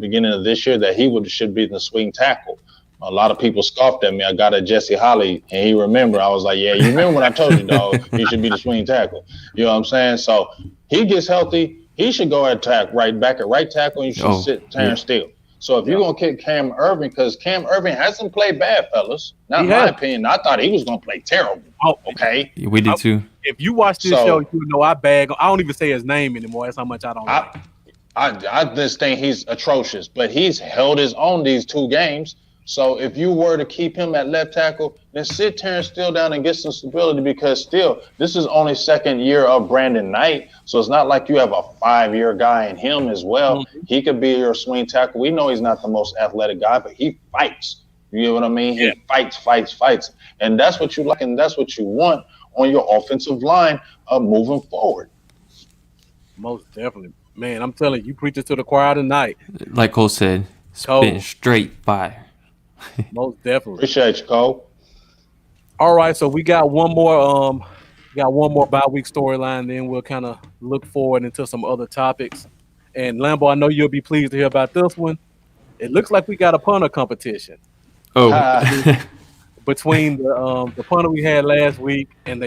Speaker 5: beginning of this year that he should be the swing tackle. A lot of people scoffed at me. I got a Jesse Holly, and he remembered. I was like, yeah, you remember when I told you, dog, he should be the swing tackle. You know what I'm saying? So he gets healthy. He should go back at right tackle, and you should sit Terrence Steele. So if you're gonna kick Cam Irving, because Cam Irving hasn't played bad, fellas. Not in my opinion. I thought he was gonna play terrible. Okay,
Speaker 4: we did too.
Speaker 3: If you watch this show, you know I bag. I don't even say his name anymore. That's how much I don't like.
Speaker 5: I just think he's atrocious, but he's held his own these 2 games. So if you were to keep him at left tackle, then sit Terrence Steele down and get some stability, because still, this is only second year of Brandon Knight. So it's not like you have a 5-year guy in him as well. Mm-hmm. He could be your swing tackle. We know he's not the most athletic guy, but he fights. You know what I mean? Yeah. He fights. And that's what you like, and that's what you want on your offensive line moving forward.
Speaker 3: Most definitely. Man, I'm telling you, preach it to the choir tonight.
Speaker 4: Like Cole said, spitting straight fire.
Speaker 3: Most definitely.
Speaker 5: Appreciate you, Cole.
Speaker 3: All right, so we got one more bye week storyline, then we'll kind of look forward into some other topics. And Lambo, I know you'll be pleased to hear about this one. It looks like we got a punter competition.
Speaker 4: Oh.
Speaker 3: Between the punter we had last week, and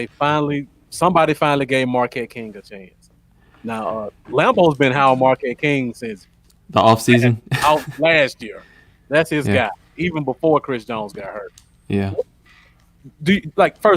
Speaker 3: somebody finally gave Marquette King a chance. Now, Lambo's been howling Marquette King since
Speaker 4: the offseason
Speaker 3: last year. That's his guy, even before Chris Jones got hurt.
Speaker 4: Yeah.
Speaker 3: Do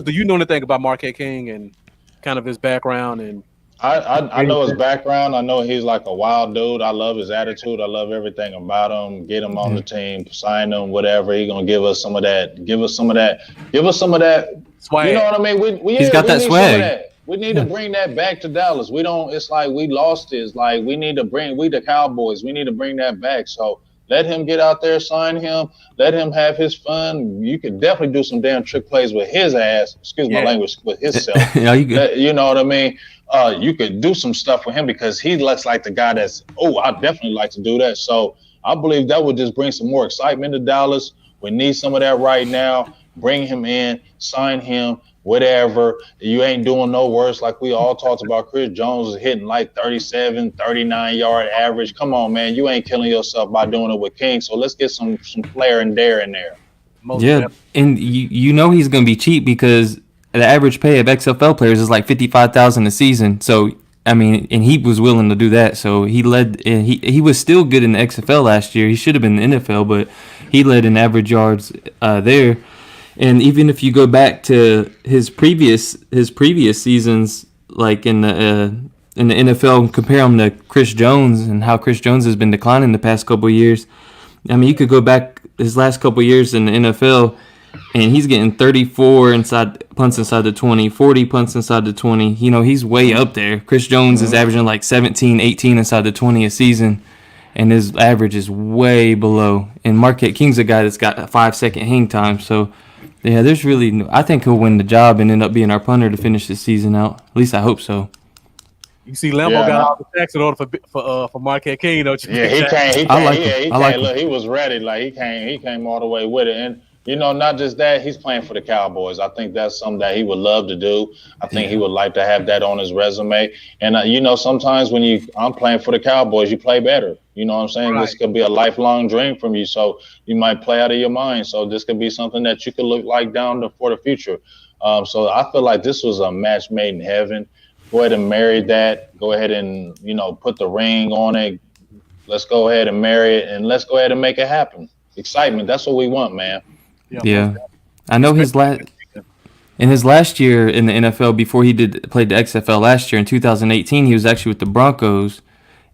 Speaker 3: you know anything about Marquette King and kind of his background? And
Speaker 5: I know his background. I know he's like a wild dude. I love his attitude. I love everything about him. Get him on the team, sign him, whatever. He's gonna give us some of that. Give us some of that swag. You know what I mean?
Speaker 4: He's got that swag.
Speaker 5: We need to bring that back to Dallas. It's like we lost it. It's like we the Cowboys. We need to bring that back. So let him get out there, sign him, let him have his fun. You could definitely do some damn trick plays with his ass. Excuse my language, with himself. You know what I mean? You could do some stuff with him, because he looks like the guy I definitely like to do that. So I believe that would just bring some more excitement to Dallas. We need some of that right now. Bring him in, sign him. Whatever, you ain't doing no worse. Like we all talked about, Chris Jones is hitting like 37, 39-yard average. Come on, man. You ain't killing yourself by doing it with King. So let's get some flair and dare in there.
Speaker 4: And you know he's going to be cheap, because the average pay of XFL players is like $55,000 a season. So, I mean, and he was willing to do that. So he led, and he was still good in the XFL last year. He should have been in the NFL, but he led in average yards there. And even if you go back to his previous seasons, like in the NFL, and compare him to Chris Jones and how Chris Jones has been declining the past couple of years. I mean, you could go back his last couple of years in the NFL, and he's getting 34 punts inside the 20, 40 punts inside the 20. You know, he's way up there. Chris Jones is averaging like 17, 18 inside the 20 a season, and his average is way below. And Marquette King's a guy that's got a 5-second hang time, so. Yeah, I think he'll win the job and end up being our punter to finish the season out. At least I hope so.
Speaker 3: You see, Lambo got all the sacks in order for Marquette King, don't you?
Speaker 5: Yeah, he came.
Speaker 4: I like him.
Speaker 5: Look, he was ready. Like he came all the way with it. And you know, not just that, he's playing for the Cowboys. I think that's something that he would love to do. I think he would like to have that on his resume. And you know, sometimes when I'm playing for the Cowboys, you play better. You know what I'm saying? Right. This could be a lifelong dream from you. So you might play out of your mind. So this could be something that you could look like for the future. So I feel like this was a match made in heaven. Go ahead and marry that. Go ahead and, you know, put the ring on it. Let's go ahead and marry it, and let's go ahead and make it happen. Excitement. That's what we want, man.
Speaker 4: Yeah. I know in his last year in the NFL, before he played the XFL last year in 2018, he was actually with the Broncos.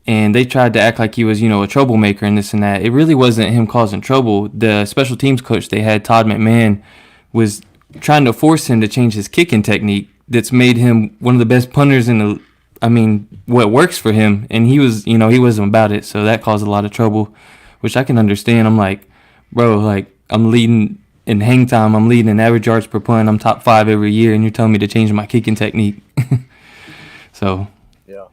Speaker 4: And they tried to act like he was, you know, a troublemaker and this and that. It really wasn't him causing trouble. The special teams coach they had, Todd McMahon, was trying to force him to change his kicking technique. That's made him one of the best punters what works for him. And he wasn't about it. So that caused a lot of trouble, which I can understand. I'm like, bro, like I'm leading in hang time. I'm leading in average yards per punt. I'm top 5 every year. And you're telling me to change my kicking technique. So.
Speaker 3: Yeah.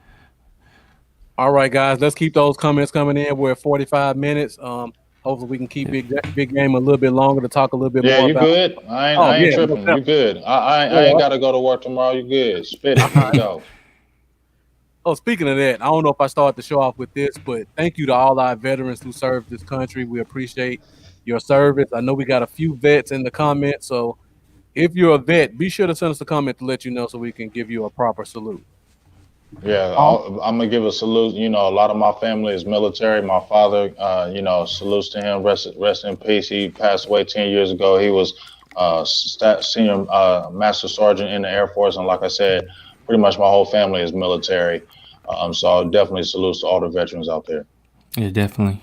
Speaker 3: All right, guys, let's keep those comments coming in. We're at 45 minutes. Hopefully we can keep big game a little bit longer to talk a little bit more about.
Speaker 5: Yeah, you good? I ain't tripping. You good. I ain't got to go to work tomorrow. You good. Spit it. Let's go.
Speaker 3: Oh, speaking of that, I don't know if I start the show off with this, but thank you to all our veterans who served this country. We appreciate your service. I know we got a few vets in the comments, so if you're a vet, be sure to send us a comment to let you know so we can give you a proper salute.
Speaker 5: Yeah,
Speaker 3: Um,
Speaker 5: I'm gonna give a salute. You know, a lot of my family is military. My father, salutes to him. Rest in peace. He passed away 10 years ago. He was senior master sergeant in the Air Force, and like I said, pretty much my whole family is military. So I'll definitely salute to all the veterans out there.
Speaker 4: Yeah, definitely.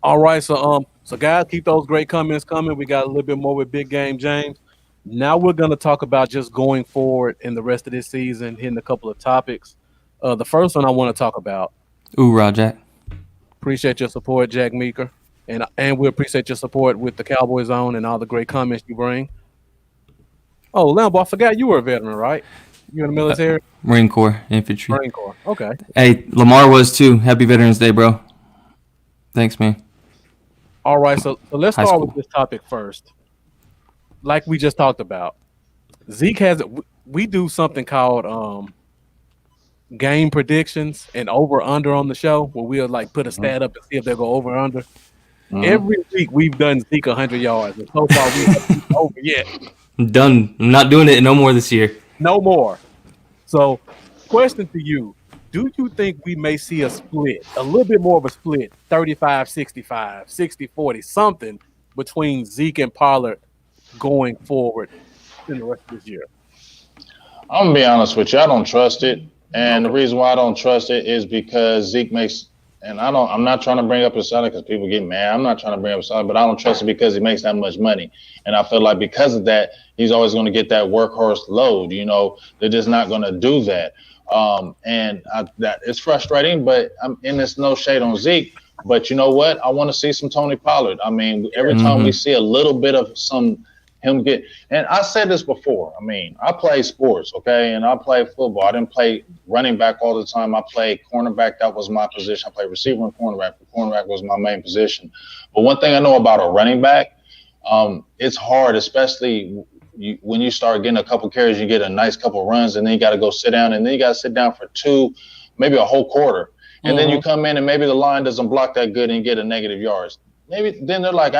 Speaker 3: all right, so guys, keep those great comments coming. We got a little bit more with Big Game James. Now we're gonna talk about just going forward in the rest of this season, hitting a couple of topics. The first one I want to talk about.
Speaker 4: Ooh, Jack.
Speaker 3: Appreciate your support, Jack Meeker, and we appreciate your support with the Cowboy Zone and all the great comments you bring. Oh, Lambo, I forgot you were a veteran, right? You in the military?
Speaker 4: Marine Corps infantry.
Speaker 3: Marine Corps. Okay.
Speaker 4: Hey, Lamar was too. Happy Veterans Day, bro. Thanks, man.
Speaker 3: All right, so let's
Speaker 4: High
Speaker 3: start
Speaker 4: school.
Speaker 3: with this topic first. Like we just talked about, Zeke has we do something called game predictions and over under on the show where we'll like put a stat up and see if they go over or under. Every week we've done Zeke 100 yards, and so far we haven't over yet.
Speaker 4: I'm done. I'm not doing it no more this year.
Speaker 3: No more. So, question to you. Do you think we may see a split, a little bit more of a split, 35-65, 60-40, something between Zeke and Pollard going forward in the rest of this year?
Speaker 5: I'm gonna be honest with you. I don't trust it, and the reason why I don't trust it is because Zeke makes. And I'm not trying to bring up his salary because people get mad. I'm not trying to bring up his salary, but I don't trust it because he makes that much money. And I feel like because of that, he's always going to get that workhorse load. You know, they're just not going to do that. That it's frustrating, but and it's no shade on Zeke. But you know what? I want to see some Tony Pollard. I mean, every time we see a little bit of him get, and I said this before. I mean, I play sports, okay, and I play football. I didn't play running back all the time. I played cornerback. That was my position. I played receiver and cornerback. But cornerback was my main position. But one thing I know about a running back, it's hard, especially when you start getting a couple carries, you get a nice couple runs, and then you got to go sit down, and then you got to sit down for two, maybe a whole quarter, and then you come in and maybe the line doesn't block that good and you get a negative yards. Maybe then they're like,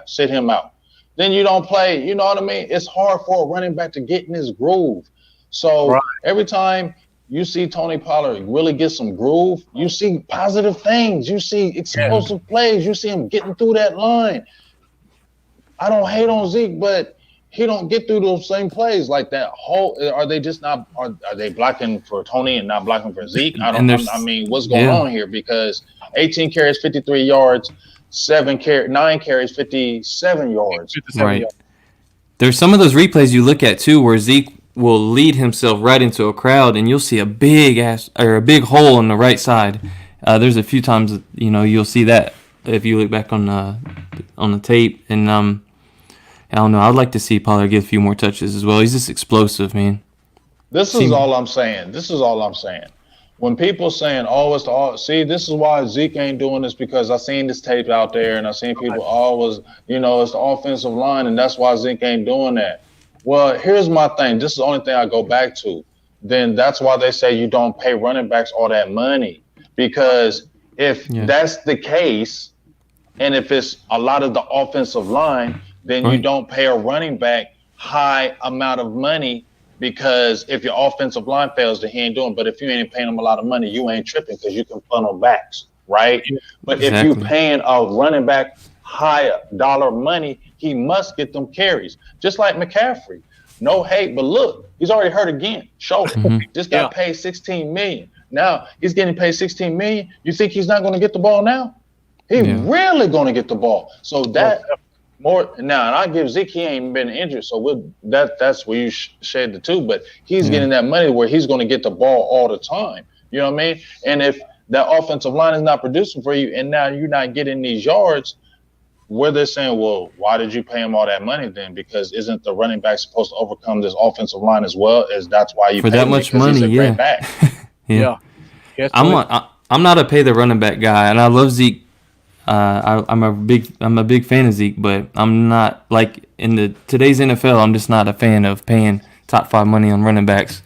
Speaker 5: sit him out. Then you don't play. You know what I mean? It's hard for a running back to get in his groove. So every time you see Tony Pollard really get some groove, you see positive things. You see explosive plays. You see him getting through that line. I don't hate on Zeke, but he don't get through those same plays like that. Are they just not? Are they blocking for Tony and not blocking for Zeke? I mean, what's going on here? Because 18 carries, 53 yards. 9 carries, 57 yards.
Speaker 4: Right. There's some of those replays you look at too, where Zeke will lead himself right into a crowd, and you'll see a big hole on the right side. There's a few times you'll see that if you look back on the tape, and I don't know. I'd like to see Pollard get a few more touches as well. He's just explosive, man.
Speaker 5: This is all I'm saying. When people saying, this is why Zeke ain't doing this, because I seen this tape out there and I seen people always, it's the offensive line and that's why Zeke ain't doing that. Well, here's my thing. This is the only thing I go back to. Then that's why they say you don't pay running backs all that money, because if that's the case, and if it's a lot of the offensive line, then you don't pay a running back high amount of money. Because if your offensive line fails, then he ain't doing. But if you ain't paying him a lot of money, you ain't tripping because you can funnel backs, right? But if you paying a running back high dollar money, he must get them carries. Just like McCaffrey. No hate, but look, he's already hurt again. Shoulder. Just got paid $16 million. Now he's getting paid $16 million. You think he's not going to get the ball now? He's really going to get the ball. So that. More now, and I give Zeke, he ain't been injured, so that's where you shade the two. But he's getting that money where he's going to get the ball all the time. You know what I mean? And if that offensive line is not producing for you, and now you're not getting these yards, where they're saying, well, why did you pay him all that money then? Because isn't the running back supposed to overcome this offensive line as well? As that's why you
Speaker 4: for
Speaker 5: pay
Speaker 4: that
Speaker 5: him,
Speaker 4: much
Speaker 5: money? He's a great back.
Speaker 4: I'm not a pay the running back guy, and I love Zeke. I'm a big fan of Zeke, but I'm not like in today's NFL. I'm just not a fan of paying top 5 money on running backs.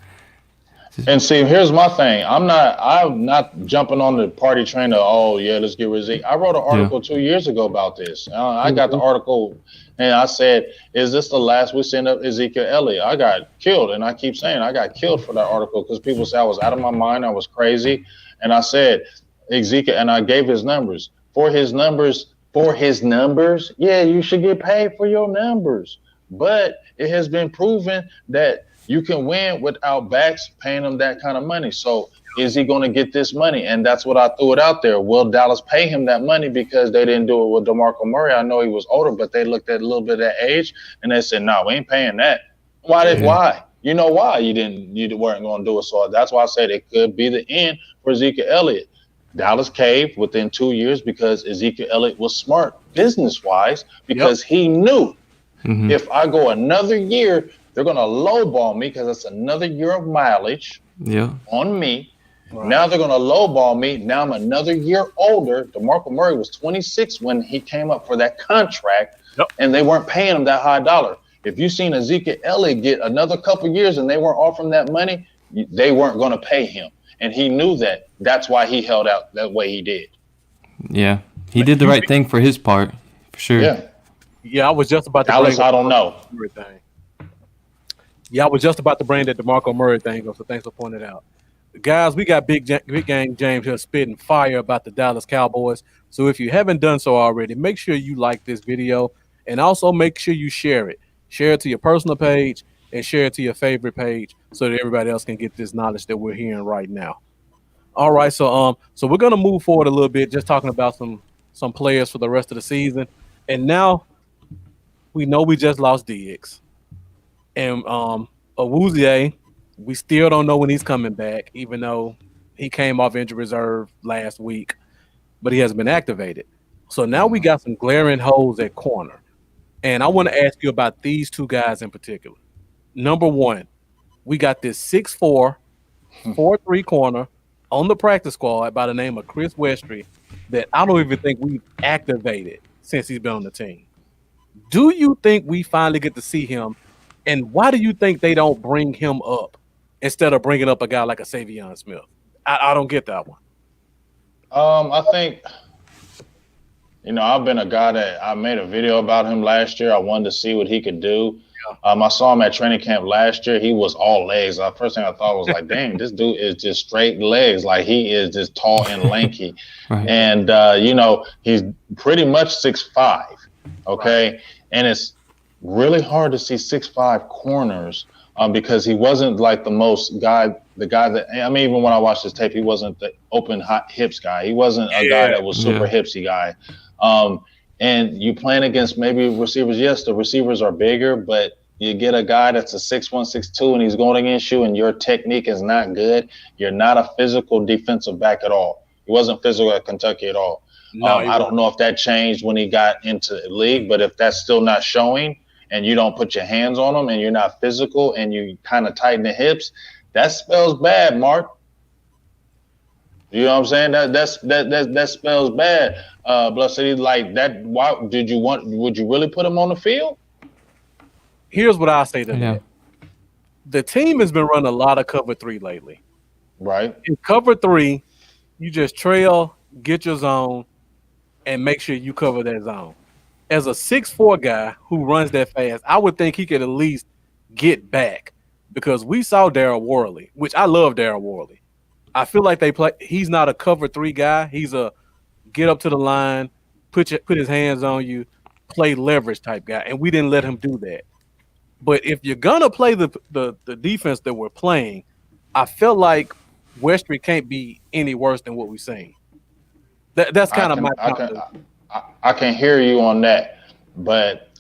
Speaker 5: And see, here's my thing. I'm not jumping on the party train of, oh yeah, let's get rid of Zeke. I wrote an article 2 years ago about this. I got the article and I said, is this the last we send up Ezekiel Elliott? I got killed, and I keep saying I got killed for that article because people say I was out of my mind, I was crazy, and I said Ezekiel, and I gave his numbers. For his numbers, yeah, you should get paid for your numbers. But it has been proven that you can win without backs paying him that kind of money. So is he going to get this money? And that's what I threw it out there. Will Dallas pay him that money because they didn't do it with DeMarco Murray? I know he was older, but they looked at a little bit of that age and they said, no, we ain't paying that. Why? You know why you weren't going to do it. So that's why I said it could be the end for Ezekiel Elliott. Dallas caved within 2 years because Ezekiel Elliott was smart business-wise because he knew if I go another year, they're going to lowball me because it's another year of mileage on me. Right. Now they're going to lowball me. Now I'm another year older. DeMarco Murray was 26 when he came up for that contract, and they weren't paying him that high dollar. If you seen Ezekiel Elliott get another couple years and they weren't offering that money, they weren't going to pay him. And he knew that. That's why he held out that way he did.
Speaker 4: Yeah. He did the right thing for his part, for sure.
Speaker 3: Yeah, I was just about to
Speaker 5: Dallas, I don't know.
Speaker 3: Yeah, I was just about to bring that DeMarco Murray thing up, so thanks for pointing it out. Guys, we got Big Gang James here spitting fire about the Dallas Cowboys. So if you haven't done so already, make sure you like this video and also make sure you share it. Share it to your personal page and share it to your favorite page so that everybody else can get this knowledge that we're hearing right now. All right, so we're gonna move forward a little bit, just talking about some players for the rest of the season. And now we know we just lost Diggs. And Awuzie, we still don't know when he's coming back, even though he came off injury reserve last week, but he hasn't been activated. So now we got some glaring holes at corner. And I want to ask you about these two guys in particular. Number one, we got this 6'4", 4'3" corner on the practice squad by the name of Chris Westry that I don't even think we've activated since he's been on the team. Do you think we finally get to see him? And why do you think they don't bring him up instead of bringing up a guy like a Savion Smith? I don't get that one.
Speaker 5: I think, I've been a guy that I made a video about him last year. I wanted to see what he could do. I saw him at training camp last year. He was all legs. The first thing I thought was like, dang, this dude is just straight legs. Like he is just tall and lanky. Right. And, he's pretty much 6'5", okay? Right. And it's really hard to see 6'5" corners because he wasn't like the guy that, even when I watched his tape, he wasn't the open hot hips guy. He wasn't a guy that was super hipsy guy. And you playing against maybe receivers. Yes, the receivers are bigger, but you get a guy that's a 6'1", 6'2", and he's going against you and your technique is not good. You're not a physical defensive back at all. He wasn't physical at Kentucky at all. No, I don't know if that changed when he got into the league, but if that's still not showing and you don't put your hands on him and you're not physical and you kind of tighten the hips, that spells bad, Mark. You know what I'm saying? That spells bad. Blood City, like that. Why would you really put him on the field?
Speaker 3: Here's what I say to that. The team has been running a lot of cover 3 lately.
Speaker 5: Right.
Speaker 3: In cover 3, you just trail, get your zone, and make sure you cover that zone. As a 6'4" guy who runs that fast, I would think he could at least get back because we saw Darryl Worley, which I love Darryl Worley. I feel like he's not a cover 3 guy. He's a get up to the line, put his hands on you, play leverage type guy, and we didn't let him do that. But if you're gonna play the defense that we're playing, I feel like Westry can't be any worse than what we've seen. That's kind of my.
Speaker 5: I can hear you on that, but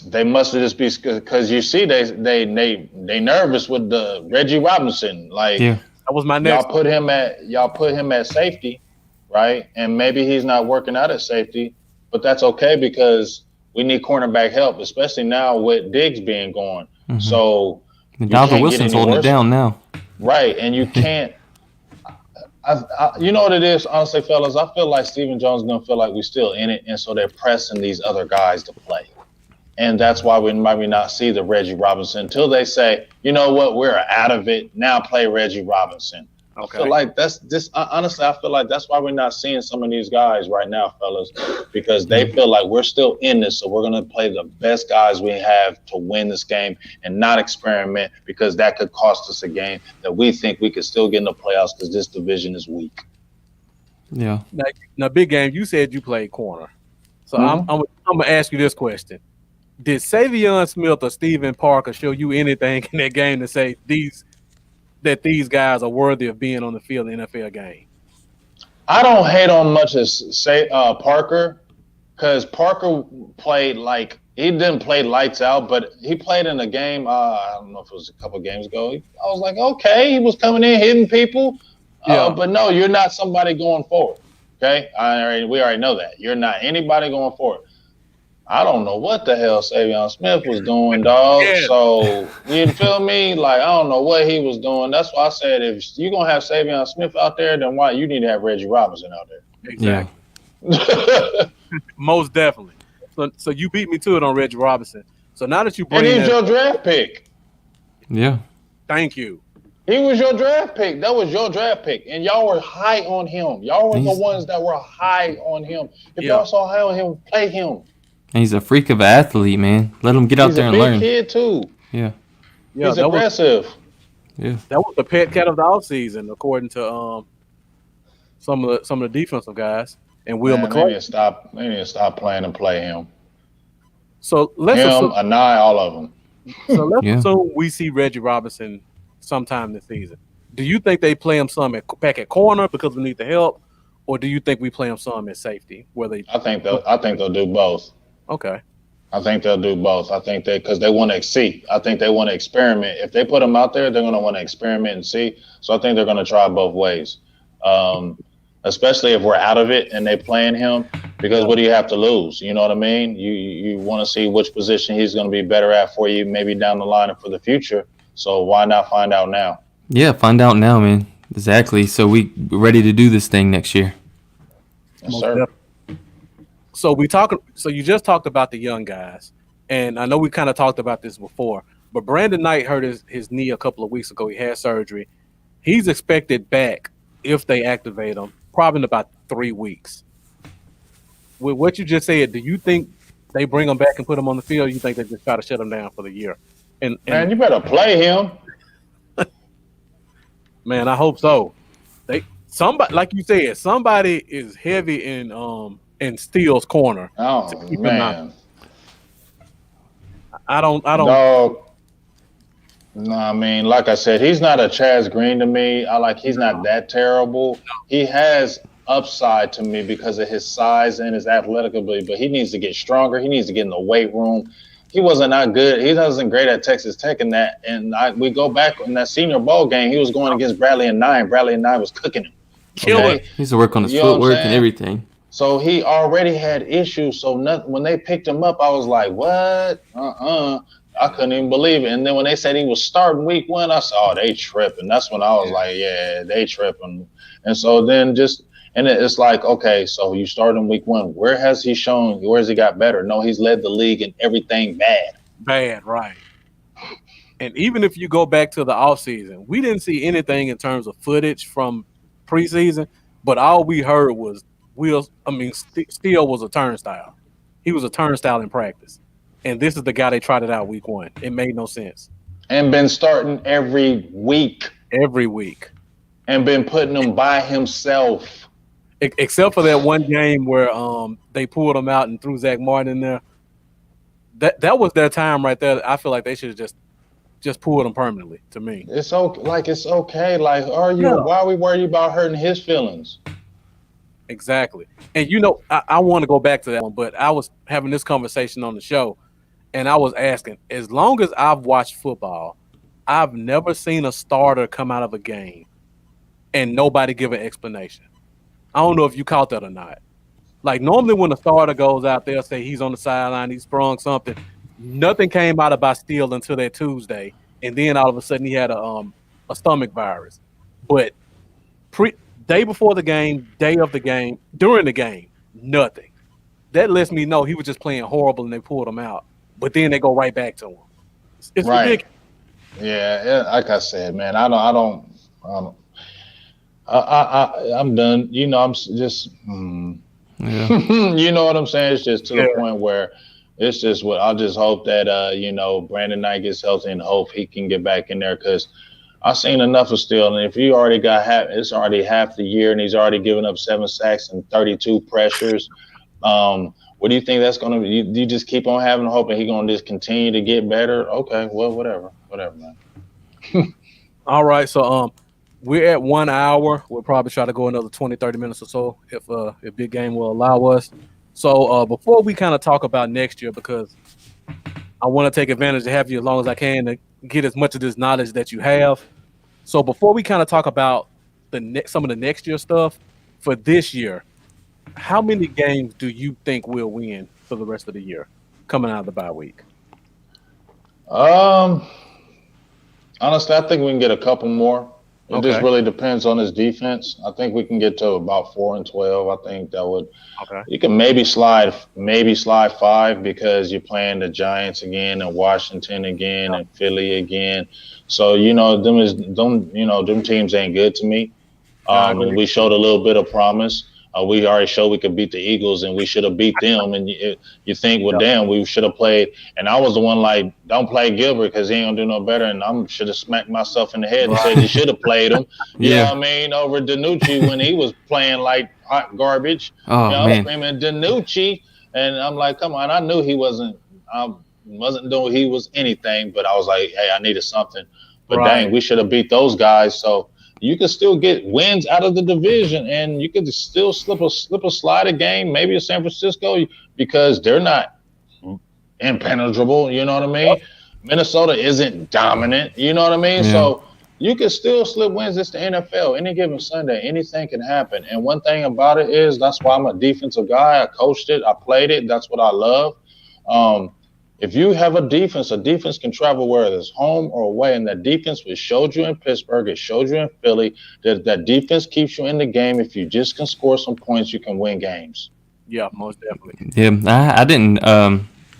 Speaker 5: they must have just be because you see they nervous with the Reggie Robinson. Like that
Speaker 3: was my next.
Speaker 5: Y'all put him at safety, right? And maybe he's not working out at safety, but that's okay because we need cornerback help, especially now with Diggs being gone. Mm-hmm. So
Speaker 4: Dalvin Wilson's holding it down now,
Speaker 5: right? And you can't. You know what it is, honestly, fellas? I feel like Stephen Jones is going to feel like we're still in it, and so they're pressing these other guys to play. And that's why we might not see the Reggie Robinson until they say, you know what, we're out of it. Now play Reggie Robinson.
Speaker 3: Okay.
Speaker 5: I feel like that's this. Honestly, I feel like that's why we're not seeing some of these guys right now, fellas, because they feel like we're still in this. So we're going to play the best guys we have to win this game and not experiment, because that could cost us a game that we think we could still get in the playoffs because this division is weak.
Speaker 4: Yeah.
Speaker 3: Now, Big Game, you said you played corner. So I'm going to ask you this question. Did Savion Smith or Steven Parker show you anything in that game to say these guys are worthy of being on the field in the NFL game?
Speaker 5: I don't hate on much as Parker, because Parker played like he didn't play lights out, but he played in a game. I don't know if it was a couple games ago. I was like, okay, he was coming in hitting people, but no, you're not somebody going forward. Okay, we already know that you're not anybody going forward. I don't know what the hell Savion Smith was doing, dog. Yeah. So, you feel me? Like, I don't know what he was doing. That's why I said, if you're going to have Savion Smith out there, then why you need to have Reggie Robinson out there?
Speaker 3: Exactly. Yeah. Most definitely. So you beat me to it on Reggie Robinson. So now that you bring
Speaker 5: and he's your draft pick.
Speaker 4: Yeah.
Speaker 3: Thank you.
Speaker 5: He was your draft pick. That was your draft pick. And y'all were high on him. Y'all were the ones that were high on him. If y'all saw high on him, play him.
Speaker 4: And he's a freak of an athlete, man. Let him get out there and learn.
Speaker 5: He's a big kid too.
Speaker 4: Yeah.
Speaker 5: He's aggressive.
Speaker 4: Yeah.
Speaker 3: That was the pet cat of the offseason, according to some of the defensive guys and Will McClay.
Speaker 5: They need to stop playing and play him.
Speaker 3: So let's assume,
Speaker 5: Anai, all of them.
Speaker 3: So let's assume we see Reggie Robinson sometime this season. Do you think they play him some back at corner because we need the help, or do you think we play him some at safety? I think
Speaker 5: they'll do both.
Speaker 3: Okay.
Speaker 5: I think they'll do both. I think because they want to see. I think they want to experiment. If they put them out there, they're going to want to experiment and see. So I think they're going to try both ways, especially if we're out of it and they playing him. Because what do you have to lose? You know what I mean? You want to see which position he's going to be better at for you, maybe down the line and for the future. So why not find out now?
Speaker 4: Yeah, find out now, man. Exactly. So we're ready to do this thing next year.
Speaker 5: Yes, sir.
Speaker 3: So you just talked about the young guys, and I know we kind of talked about this before, but Brandon Knight hurt his knee a couple of weeks ago. He had surgery. He's expected back, if they activate him, probably in about 3 weeks. With what you just said, do you think they bring him back and put him on the field, or you think they just try to shut him down for the year? And
Speaker 5: man, you better play him.
Speaker 3: Man, I hope so. Somebody, like you said, somebody is heavy in Steele's corner.
Speaker 5: Oh man,
Speaker 3: I don't.
Speaker 5: Dog. No, I mean, like I said, he's not a Chaz Green to me. He's not that terrible. He has upside to me because of his size and his athletic ability, but he needs to get stronger. He needs to get in the weight room. He wasn't that good. He wasn't great at Texas Tech in that. And we go back in that Senior Bowl game, he was going against Bradley and Nine. Bradley and Nine was cooking him.
Speaker 3: Okay?
Speaker 4: He needs to work on his footwork and everything.
Speaker 5: So he already had issues. So when they picked him up, I was like, what? I couldn't even believe it. And then when they said he was starting week 1, I said, oh, they tripping. That's when I was like, yeah, they tripping. And so then it's like, okay, so you start in week 1. Where has he shown? Where has he got better? No, he's led the league in everything bad.
Speaker 3: Bad, right. And even if you go back to the offseason, we didn't see anything in terms of footage from preseason, but all we heard was Steele was a turnstile. He was a turnstile in practice. And this is the guy they tried it out week 1. It made no sense.
Speaker 5: And been starting every week.
Speaker 3: Every week.
Speaker 5: And been putting him by himself.
Speaker 3: Except for that one game where they pulled him out and threw Zach Martin in there. That was their time right there. I feel like they should have just pulled him permanently, to me.
Speaker 5: It's okay. Like, why are we worried about hurting his feelings?
Speaker 3: Exactly. And I want to go back to that one, but I was having this conversation on the show, and I was asking, as long as I've watched football, I've never seen a starter come out of a game and nobody give an explanation. I don't know if you caught that or not. Like, normally when a starter goes out there, say he's on the sideline, he sprung something, nothing came out about Steele until that Tuesday, and then all of a sudden he had a stomach virus. But day before the game, day of the game, during the game, nothing. That lets me know he was just playing horrible and they pulled him out. but then they go right back to them. It's
Speaker 5: Right.
Speaker 3: ridiculous.
Speaker 5: Yeah, like I said, man, I'm done. You know,
Speaker 4: Yeah.
Speaker 5: you know what I'm saying? It's just to the
Speaker 3: Yeah.
Speaker 5: point where it's just what I just hope that Brandon Knight gets healthy and hope he can get back in there because I've seen enough of Steele. And if you already got it's already half the year and he's already given up 7 sacks and 32 pressures. What do you think that's going to be? You just keep on having hope and he's going to just continue to get better? Okay, well, whatever, man.
Speaker 3: All right, so we're at 1 hour. We'll probably try to go another 20, 30 minutes or so if Big Game will allow us. So before we kind of talk about next year, because I want to take advantage of having you as long as I can to get as much of this knowledge that you have. So before we kind of talk about some of the next year stuff for this year, how many games do you think we'll win for the rest of the year coming out of the bye week?
Speaker 5: Honestly, I think we can get a couple more. It just
Speaker 3: Okay.
Speaker 5: really depends on his defense. I think we can get to about 4-12. I think that would.
Speaker 3: Okay.
Speaker 5: You can maybe slide 5 because you're playing the Giants again and Washington again and Philly again. So them teams ain't good to me. And we showed a little bit of promise. We already showed we could beat the Eagles, and we should have beat them. And you think, well, damn, we should have played. And I was the one like, don't play Gilbert because he ain't gonna do no better. And I should have smacked myself in the head and said you should have played him. You know what I mean? Over Danucci when he was playing like hot garbage.
Speaker 4: Oh, man.
Speaker 5: Screaming Danucci, and I'm like, come on. I knew he wasn't doing. He was anything, but I was like, hey, I needed something. But dang, we should have beat those guys. So. You can still get wins out of the division, and you could still slip a slide a game, maybe a San Francisco, because they're not impenetrable. You know what I mean? Minnesota isn't dominant. You know what I mean?
Speaker 4: Yeah.
Speaker 5: So you can still slip wins. It's the NFL. Any given Sunday, anything can happen. And one thing about it is that's why I'm a defensive guy. I coached it. I played it. That's what I love. If you have a defense can travel whether it's home or away. And that defense, it showed you in Pittsburgh, it showed you in Philly, that defense keeps you in the game. If you just can score some points, you can win games.
Speaker 3: Yeah, most definitely.
Speaker 4: Yeah, I didn't.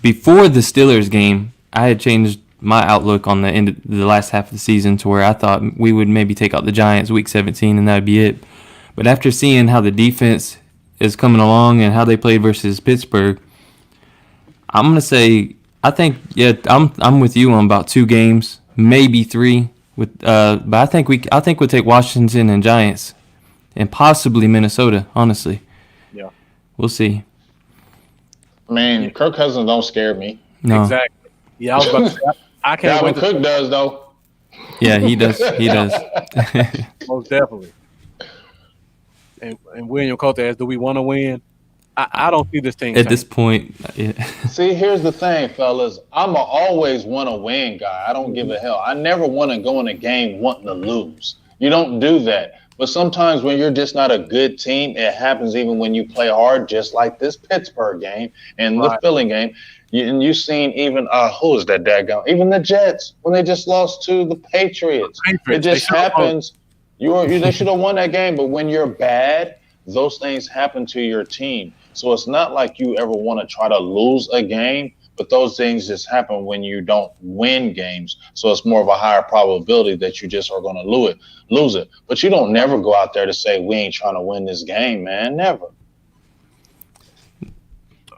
Speaker 4: Before the Steelers game, I had changed my outlook on the end of the last half of the season to where I thought we would maybe take out the Giants week 17 and that'd be it. But after seeing how the defense is coming along and how they played versus Pittsburgh, I'm gonna say. I think I'm with you on about 2 games, maybe 3. But I think we'll take Washington and Giants, and possibly Minnesota. Honestly,
Speaker 3: Yeah,
Speaker 4: we'll see.
Speaker 5: I mean, Kirk Cousins don't scare me.
Speaker 4: No,
Speaker 3: exactly. Yeah, I was about to say, I can't
Speaker 5: Dalvin
Speaker 3: wait.
Speaker 5: Cook does though.
Speaker 4: yeah, he does. He does.
Speaker 3: Most definitely. And William Coulter asks, do we want to win? I don't see this thing
Speaker 4: At this point, yeah.
Speaker 5: See, here's the thing, fellas. I'm a always want to win guy. I don't give a hell. I never want to go in a game wanting to lose. You don't do that. But sometimes when you're just not a good team, it happens even when you play hard, just like this Pittsburgh game and the Philly game. You've seen even who is that daggone? Even the Jets when they just lost to the Patriots. It just happens. They should have won that game. But when you're bad, those things happen to your team. So it's not like you ever want to try to lose a game, but those things just happen when you don't win games. So it's more of a higher probability that you just are going to lose it. But you don't never go out there to say, we ain't trying to win this game, man. Never.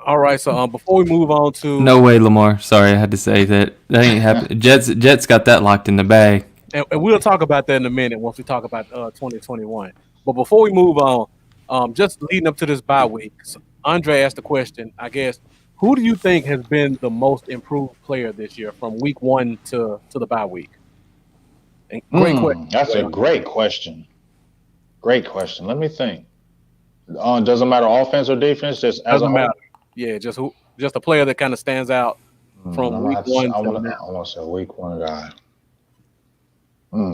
Speaker 3: All right, so before we move on to
Speaker 4: No way, Lamar. Sorry, I had to say that ain't happening. Jets got that locked in the bag.
Speaker 3: and we'll talk about that in a minute once we talk about 2021. But before we move on, just leading up to this bye week, Andre asked the question, I guess, who do you think has been the most improved player this year from week 1 to the bye week? And great question.
Speaker 5: That's a great question. Great question. Let me think. Doesn't matter offense or defense, just as a
Speaker 3: Doesn't
Speaker 5: whole.
Speaker 3: matter. Yeah, just a player that kind of stands out from week 1
Speaker 5: I
Speaker 3: to
Speaker 5: want
Speaker 3: now.
Speaker 5: to say a week 1 guy.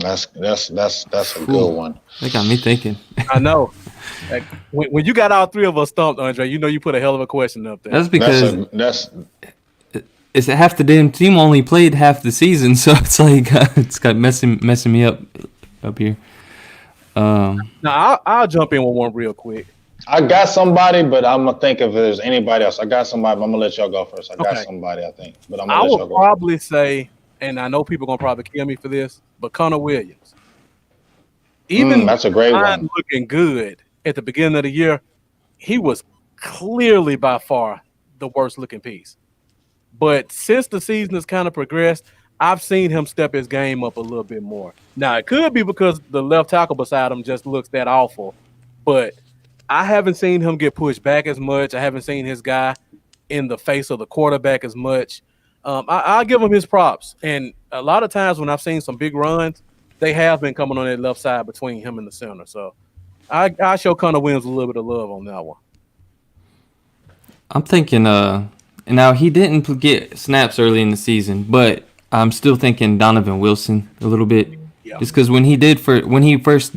Speaker 5: That's a good one.
Speaker 4: That got me thinking.
Speaker 3: I know. Like, when you got all 3 of us stumped, Andre, you know you put a hell of a question up there.
Speaker 4: That's because
Speaker 5: That's
Speaker 4: it's half the damn team only played half the season, so it's like it's got messing me up here.
Speaker 3: Now I'll jump in with one real quick.
Speaker 5: I got somebody, but I'm gonna think if there's anybody else. I got somebody, but I'm gonna let y'all go first. I got
Speaker 3: Okay.
Speaker 5: somebody, I think, but I'm gonna
Speaker 3: I
Speaker 5: let
Speaker 3: would
Speaker 5: y'all go first.
Speaker 3: probably say, and I know people gonna probably kill me for this, but Connor Williams. Even with
Speaker 5: That's a great
Speaker 3: the
Speaker 5: one.
Speaker 3: line looking good at the beginning of the year, he was clearly by far the worst looking piece. But since the season has kind of progressed, I've seen him step his game up a little bit more. Now, it could be because the left tackle beside him just looks that awful, but I haven't seen him get pushed back as much. I haven't seen his guy in the face of the quarterback as much. I'll give him his props. And a lot of times when I've seen some big runs, they have been coming on that left side between him and the center. So I show Connor Williams a little bit of love on that one.
Speaker 4: I'm thinking, now he didn't get snaps early in the season, but I'm still thinking Donovan Wilson a little bit.
Speaker 3: Yeah.
Speaker 4: Just because when he first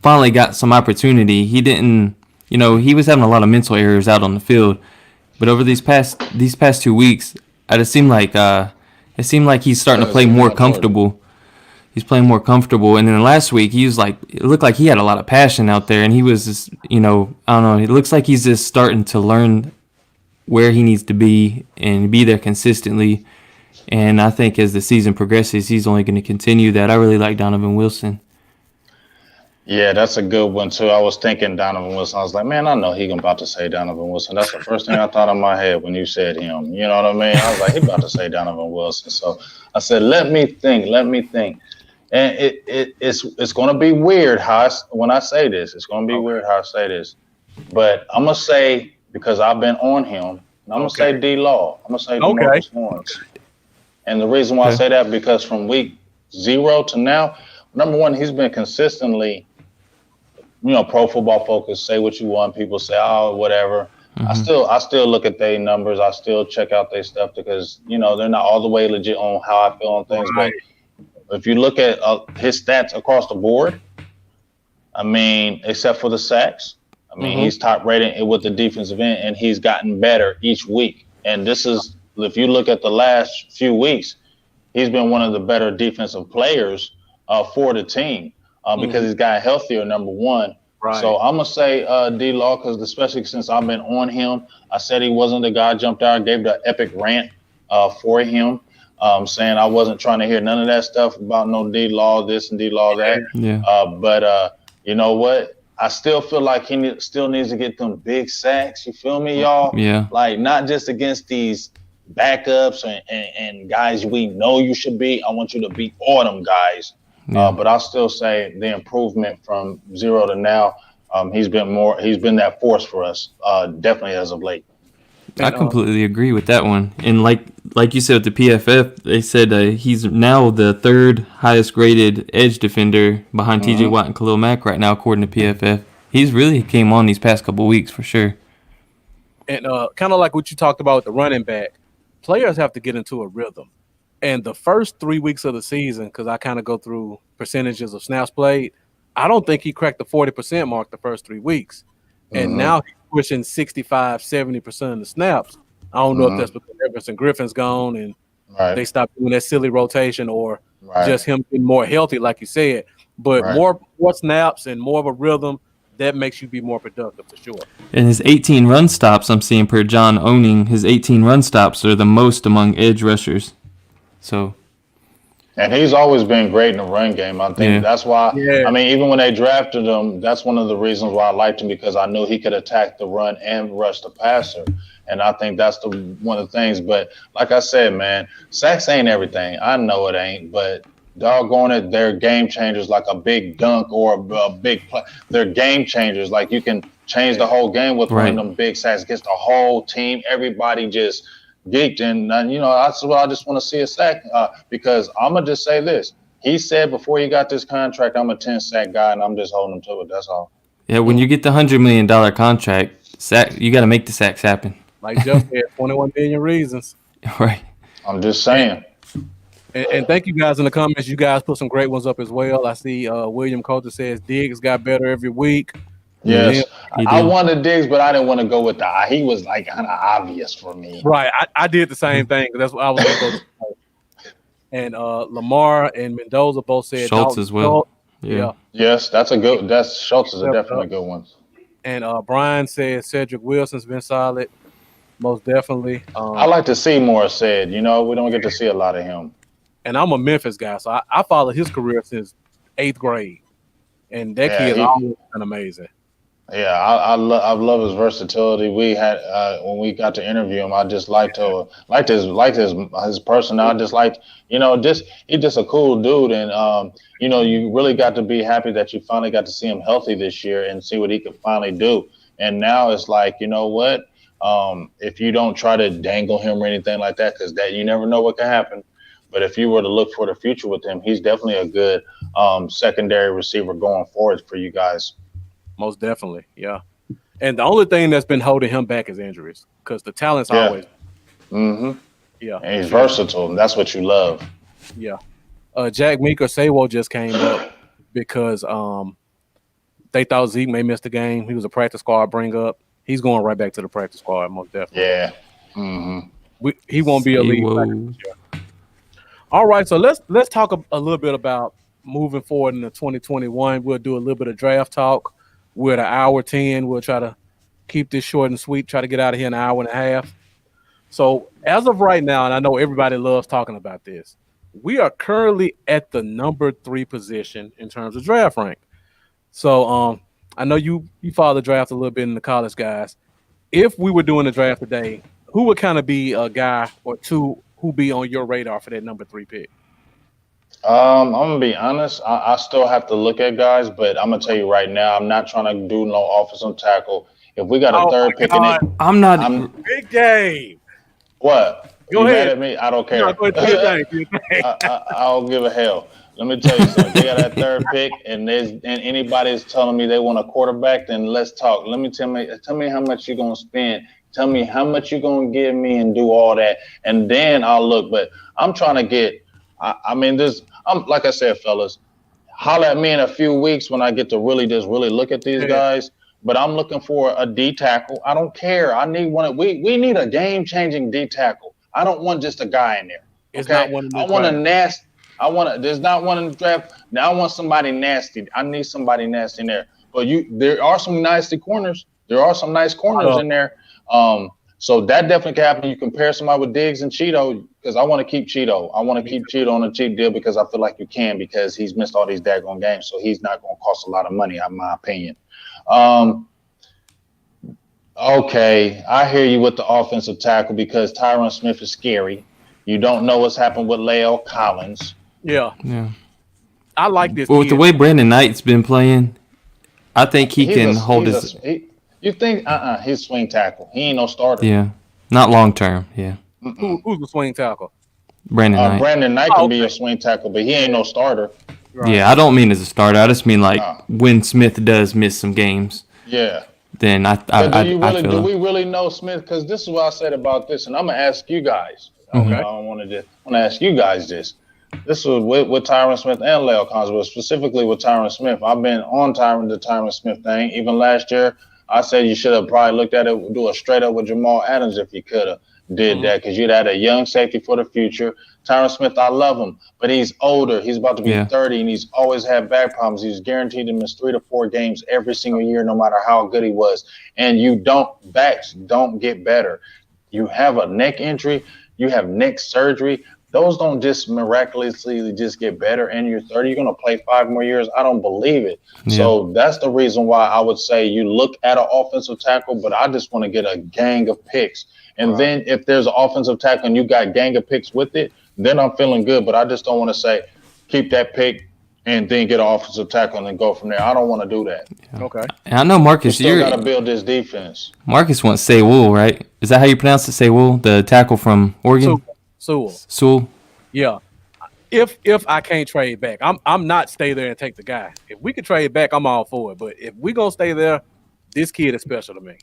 Speaker 4: finally got some opportunity, he didn't, he was having a lot of mental errors out on the field. But over these past 2 weeks, it seemed like he's starting to play more comfortable. He's playing more comfortable, and then last week it looked like he had a lot of passion out there, and he was just, I don't know, it looks like he's just starting to learn where he needs to be and be there consistently. And I think as the season progresses, he's only going to continue that. I really like Donovan Wilson.
Speaker 5: Yeah, that's a good one too. I was thinking Donovan Wilson. I was like, man, I know he about to say Donovan Wilson. That's the first thing I thought in my head when you said him. You know what I mean? I was like, he about to say Donovan Wilson. So I said, let me think. And it's going to be weird when I say this. It's going to be weird how I say this. But I'm going to say, because I've been on him, I'm going to say D-Law. I'm going to say DeMarcus Lawrence. And the reason why I say that, because from week 0 to now, number one, he's been consistently, Pro Football Focus, say what you want. People say, oh, whatever. Mm-hmm. I still look at their numbers. I still check out their stuff because, they're not all the way legit on how I feel on things. Right. But if you look at his stats across the board, I mean, except for the sacks, he's top rated with the defensive end, and he's gotten better each week. And this is, if you look at the last few weeks, he's been one of the better defensive players for the team because he's gotten healthier, number one. Right. So I'm going to say D-Law, because especially since I've been on him, I said he wasn't the guy, jumped out, gave the epic rant for him, saying I wasn't trying to hear none of that stuff about no D-Law this and D-Law that. Yeah. But you know what? I still feel like he still needs to get them big sacks. You feel me, y'all? Yeah. Like, not just against these backups and guys we know you should beat. I want you to beat all them guys. Yeah. But I'll still say the improvement from 0 to now, he's been that force for us, definitely as of late.
Speaker 4: I completely agree with that one. And like you said with the PFF, they said he's now the 3rd highest graded edge defender behind TJ Watt and Khalil Mack right now, according to PFF. He's really came on these past couple weeks for sure.
Speaker 3: And kind of like what you talked about with the running back, players have to get into a rhythm. And the first 3 weeks of the season, because I kind of go through percentages of snaps played, I don't think he cracked the 40% mark the first 3 weeks. And now he's pushing 65, 70% of the snaps. I don't know if that's because Everson Griffin's gone and they stopped doing that silly rotation or just him being more healthy, like you said. But more snaps and more of a rhythm, that makes you be more productive for sure.
Speaker 4: And his 18 run stops, I'm seeing per John owning, his 18 run stops are the most among edge rushers. So,
Speaker 5: and he's always been great in the run game. I think that's why. Yeah. I mean, even when they drafted him, that's one of the reasons why I liked him, because I knew he could attack the run and rush the passer. And I think that's one of the things. But like I said, man, sacks ain't everything. I know it ain't, but doggone it, they're game changers. Like a big dunk or a big play, they're game changers. Like, you can change the whole game with one of them big sacks. Gets the whole team, everybody just geeked. And that's what I just want to see a sack, because I'm gonna just say this. He said before he got this contract, I'm a 10-sack guy, and I'm just holding him to it. That's all.
Speaker 4: Yeah, when you get the $100 million contract, you got to make the sacks happen.
Speaker 3: Like Jeff said, 21 million reasons.
Speaker 4: Right.
Speaker 5: I'm just saying.
Speaker 3: And thank you guys in the comments. You guys put some great ones up as well. I see William Coulter says Diggs got better every week.
Speaker 5: Yes, I wanted Diggs, but I didn't want to go with he was like kind of obvious for me.
Speaker 3: Right, I did the same thing. That's what I was going to go to. And Lamar and Mendoza both said
Speaker 4: Schultz as well.
Speaker 3: Yeah.
Speaker 5: Yes, Schultz is definitely a good one.
Speaker 3: And Brian says Cedric Wilson's been solid, most definitely.
Speaker 5: I like to see more said. You know, we don't get to see a lot of him.
Speaker 3: And I'm a Memphis guy, so I followed his career since 8th grade, and that
Speaker 5: Yeah,
Speaker 3: kid's always been amazing.
Speaker 5: Yeah, I love his versatility. We had when we got to interview him, I just liked his personality. I just liked, he's just a cool dude, and you really got to be happy that you finally got to see him healthy this year and see what he could finally do. And now it's like, you know what? If you don't try to dangle him or anything like that, because that you never know what can happen. But if you were to look for the future with him, he's definitely a good secondary receiver going forward for you guys.
Speaker 3: Most definitely, yeah. And the only thing that's been holding him back is injuries, because the talent's always.
Speaker 5: Mm-hmm.
Speaker 3: Yeah.
Speaker 5: And he's versatile, and that's what you love.
Speaker 3: Yeah. Jack Meeker Sawo just came up because they thought Zeke may miss the game. He was a practice squad bring up. He's going right back to the practice squad, most definitely.
Speaker 5: Yeah. Mm-hmm.
Speaker 3: He won't be a lead. All right, so let's talk a little bit about moving forward into 2021. We'll do a little bit of draft talk. We're at 1:10. We'll try to keep this short and sweet, try to get out of here in an hour and a half. So as of right now, and I know everybody loves talking about this, we are currently at the number 3 position in terms of draft rank. So I know you follow the draft a little bit in the college guys. If we were doing the draft today, who would kind of be a guy or two who be on your radar for that number 3 pick?
Speaker 5: I'm gonna be honest. I still have to look at guys, but I'm gonna tell you right now, I'm not trying to do no offensive tackle. If we got a third pick in it,
Speaker 4: I'm not.
Speaker 3: Big game.
Speaker 5: What?
Speaker 3: Go
Speaker 5: you
Speaker 3: ahead.
Speaker 5: Mad at me? I don't care.
Speaker 3: No, go ahead,
Speaker 5: I don't give a hell. Let me tell you something. They got that third pick, and anybody is telling me they want a quarterback, then let's talk. Tell me how much you're gonna spend. Tell me how much you're gonna give me, and do all that, and then I'll look. But I'm trying to get. I'm like I said, fellas, holler at me in a few weeks when I get to really look at these guys. But I'm looking for a D tackle. I don't care. I need one. We need a game changing D tackle. I don't want just a guy in there.
Speaker 3: It's
Speaker 5: Okay?
Speaker 3: not one in the
Speaker 5: I want a
Speaker 3: draft.
Speaker 5: nasty. There's not one in the draft. Now I want somebody nasty. I need somebody nasty in there. But there are some nasty corners. There are some nice corners in there. So that definitely can happen. You compare somebody with Diggs and Cheeto, because I want to keep Cheeto. I want to keep Cheeto on a cheap deal because I feel like you can, because he's missed all these daggone games. So he's not going to cost a lot of money, in my opinion. Okay, I hear you with the offensive tackle because Tyron Smith is scary. You don't know what's happened with La'el Collins.
Speaker 3: Yeah.
Speaker 4: Yeah.
Speaker 3: I like this.
Speaker 4: Well, with the way Brandon Knight's been playing, I think he can hold his.
Speaker 5: You think? He's swing tackle. He ain't no starter.
Speaker 4: Yeah, not long term. Yeah.
Speaker 3: Who's the swing tackle?
Speaker 4: Brandon Knight.
Speaker 5: Brandon Knight can be a swing tackle, but he ain't no starter.
Speaker 3: Right.
Speaker 4: Yeah, I don't mean as a starter. I just mean like when Smith does miss some games.
Speaker 5: Yeah.
Speaker 4: Then I
Speaker 5: do we really know Smith? Because this is what I said about this, and I'm gonna ask you guys.
Speaker 3: Okay.
Speaker 5: I want to ask you guys this. This was with Tyron Smith and La'el Collins, but specifically with Tyron Smith. I've been on the Tyron Smith thing. Even last year, I said you should have probably looked at it, do a straight up with Jamal Adams if you could have did that, because you'd had a young safety for the future. Tyron Smith, I love him, but he's older. He's about to be 30, and he's always had back problems. He's guaranteed to miss 3 to 4 games every single year, no matter how good he was. And backs don't get better. You have a neck injury, you have neck surgery. Those don't just miraculously just get better, and you're 30. You're going to play 5 more years. I don't believe it. Yeah. So that's the reason why I would say you look at an offensive tackle, but I just want to get a gang of picks. And then if there's an offensive tackle and you got gang of picks with it, then I'm feeling good. But I just don't want to say keep that pick and then get an offensive tackle and then go from there. I don't want to do that.
Speaker 3: Yeah. Okay.
Speaker 4: And I know Marcus,
Speaker 5: you got to build this defense.
Speaker 4: Marcus wants Sewell, right? Is that how you pronounce it, Sewell, the tackle from Oregon?
Speaker 3: Sewell. Yeah. If I can't trade back, I'm not stay there and take the guy. If we can trade back, I'm all for it. But if we're gonna stay there, this kid is special to me.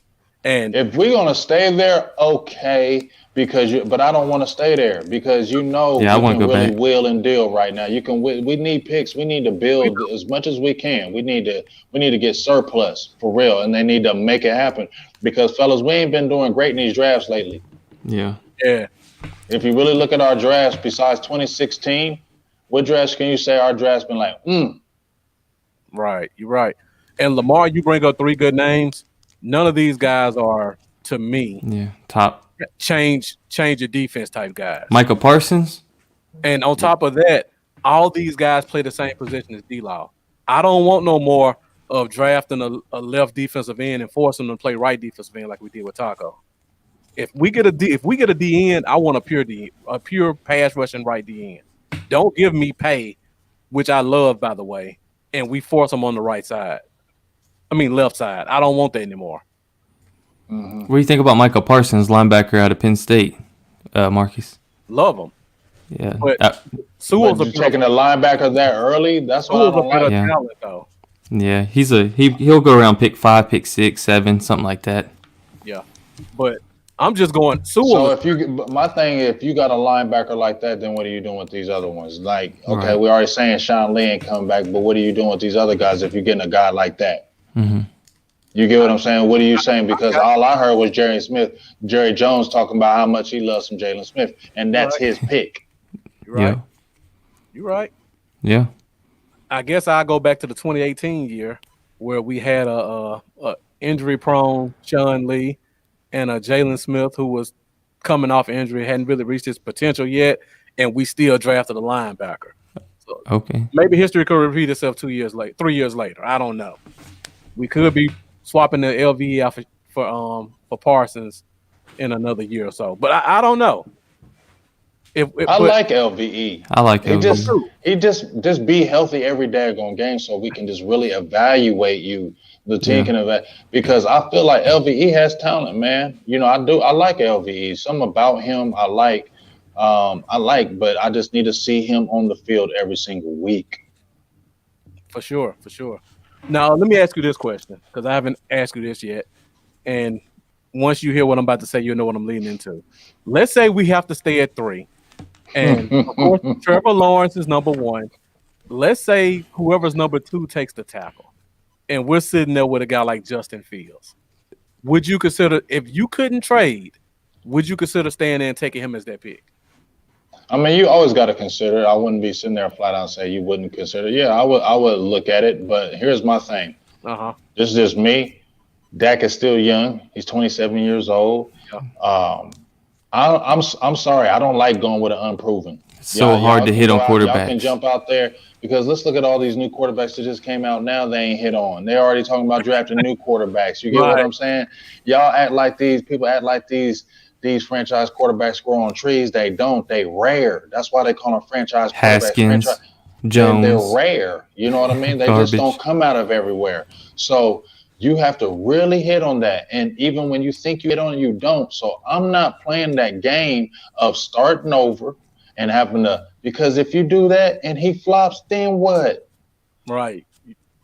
Speaker 3: And
Speaker 5: if we're gonna stay there, okay, but I don't want to stay there because we
Speaker 4: I
Speaker 5: can really
Speaker 4: back.
Speaker 5: Wheel and deal right now. We need picks. We need to build as much as we can. We need to get surplus for real, and they need to make it happen because fellas, we ain't been doing great in these drafts lately.
Speaker 4: Yeah.
Speaker 5: If you really look at our drafts, besides 2016, what drafts can you say our draft's been like?
Speaker 3: Right, you're right. And Lamar, you bring up 3 good names. None of these guys are, to me,
Speaker 4: Yeah, top.
Speaker 3: change your defense type guys.
Speaker 4: Micah Parsons.
Speaker 3: And on top of that, all these guys play the same position as D-Law. I don't want no more of drafting a left defensive end and forcing them to play right defensive end like we did with Taco. If we get a D end, I want a pure pass rushing right D end. Don't give me pay, which I love, by the way, and we force them on the right side. I mean left side. I don't want that anymore.
Speaker 4: What do you think about Micah Parsons, linebacker out of Penn State, Marcus?
Speaker 3: Love them.
Speaker 4: Yeah.
Speaker 3: But Sewell's
Speaker 5: But you taking a linebacker that early? That's what I don't like.
Speaker 4: Yeah.
Speaker 3: talent, though.
Speaker 4: Yeah, he'll go around pick 5, pick 6, 7, something like that.
Speaker 3: Yeah, but I'm just going
Speaker 5: So
Speaker 3: Sewell.
Speaker 5: my thing, if you got a linebacker like that, then what are you doing with these other ones? Like, okay,
Speaker 4: Right.
Speaker 5: we're already saying Sean Lee ain't coming back, but what are you doing with these other guys if you're getting a guy like that?
Speaker 4: Mm-hmm.
Speaker 5: You get what I'm saying? What are you saying? Because all I heard was Jerry Jones talking about how much he loves some Jalen Smith, and that's his pick.
Speaker 3: You're right.
Speaker 4: Yeah.
Speaker 3: You're right.
Speaker 4: Yeah.
Speaker 3: I guess I'll go back to the 2018 year where we had a injury-prone Sean Lee and a Jalen Smith who was coming off injury, hadn't really reached his potential yet, and we still drafted a linebacker. So
Speaker 4: Okay.
Speaker 3: maybe history could repeat itself 3 years later. I don't know. We could be swapping the LVE out for Parsons in another year or so, but I don't know.
Speaker 5: I like LVE.
Speaker 4: I like
Speaker 5: He
Speaker 4: LVE.
Speaker 5: just be healthy every daggone game so we can just really evaluate you. The team can evaluate, because I feel like LVE has talent, man. You know, I like LVE. Something about him I like, but I just need to see him on the field every single week.
Speaker 3: For sure. Now, let me ask you this question, because I haven't asked you this yet. And once you hear what I'm about to say, you'll know what I'm leading into. Let's say we have to stay at 3. And, of course, Trevor Lawrence is number 1. Let's say whoever's number 2 takes the tackle. And we're sitting there with a guy like Justin Fields. Would you consider, if you couldn't trade, would you consider staying there and taking him as that pick?
Speaker 5: I mean, you always got to consider it. I wouldn't be sitting there flat out and say you wouldn't consider it. Yeah, I would look at it, but here's my thing. This is just me. Dak is still young. He's 27 years old.
Speaker 3: Yeah.
Speaker 5: I'm sorry. I don't like going with an unproven.
Speaker 4: It's so hard to hit on quarterbacks.
Speaker 5: Y'all can jump out there, because let's look at all these new quarterbacks that just came out now. They ain't hit on. They're already talking about drafting new quarterbacks. You get what I'm saying? Y'all act like people act like these franchise quarterbacks grow on trees. They don't. They rare. That's why they call them franchise quarterbacks.
Speaker 4: Haskins, Jones.
Speaker 5: They're rare. You know what I mean? They just don't come out of everywhere. So you have to really hit on that. And even when you think you hit on it, you don't. So I'm not playing that game of starting over and having to, because if you do that and he flops, then what?
Speaker 3: Right.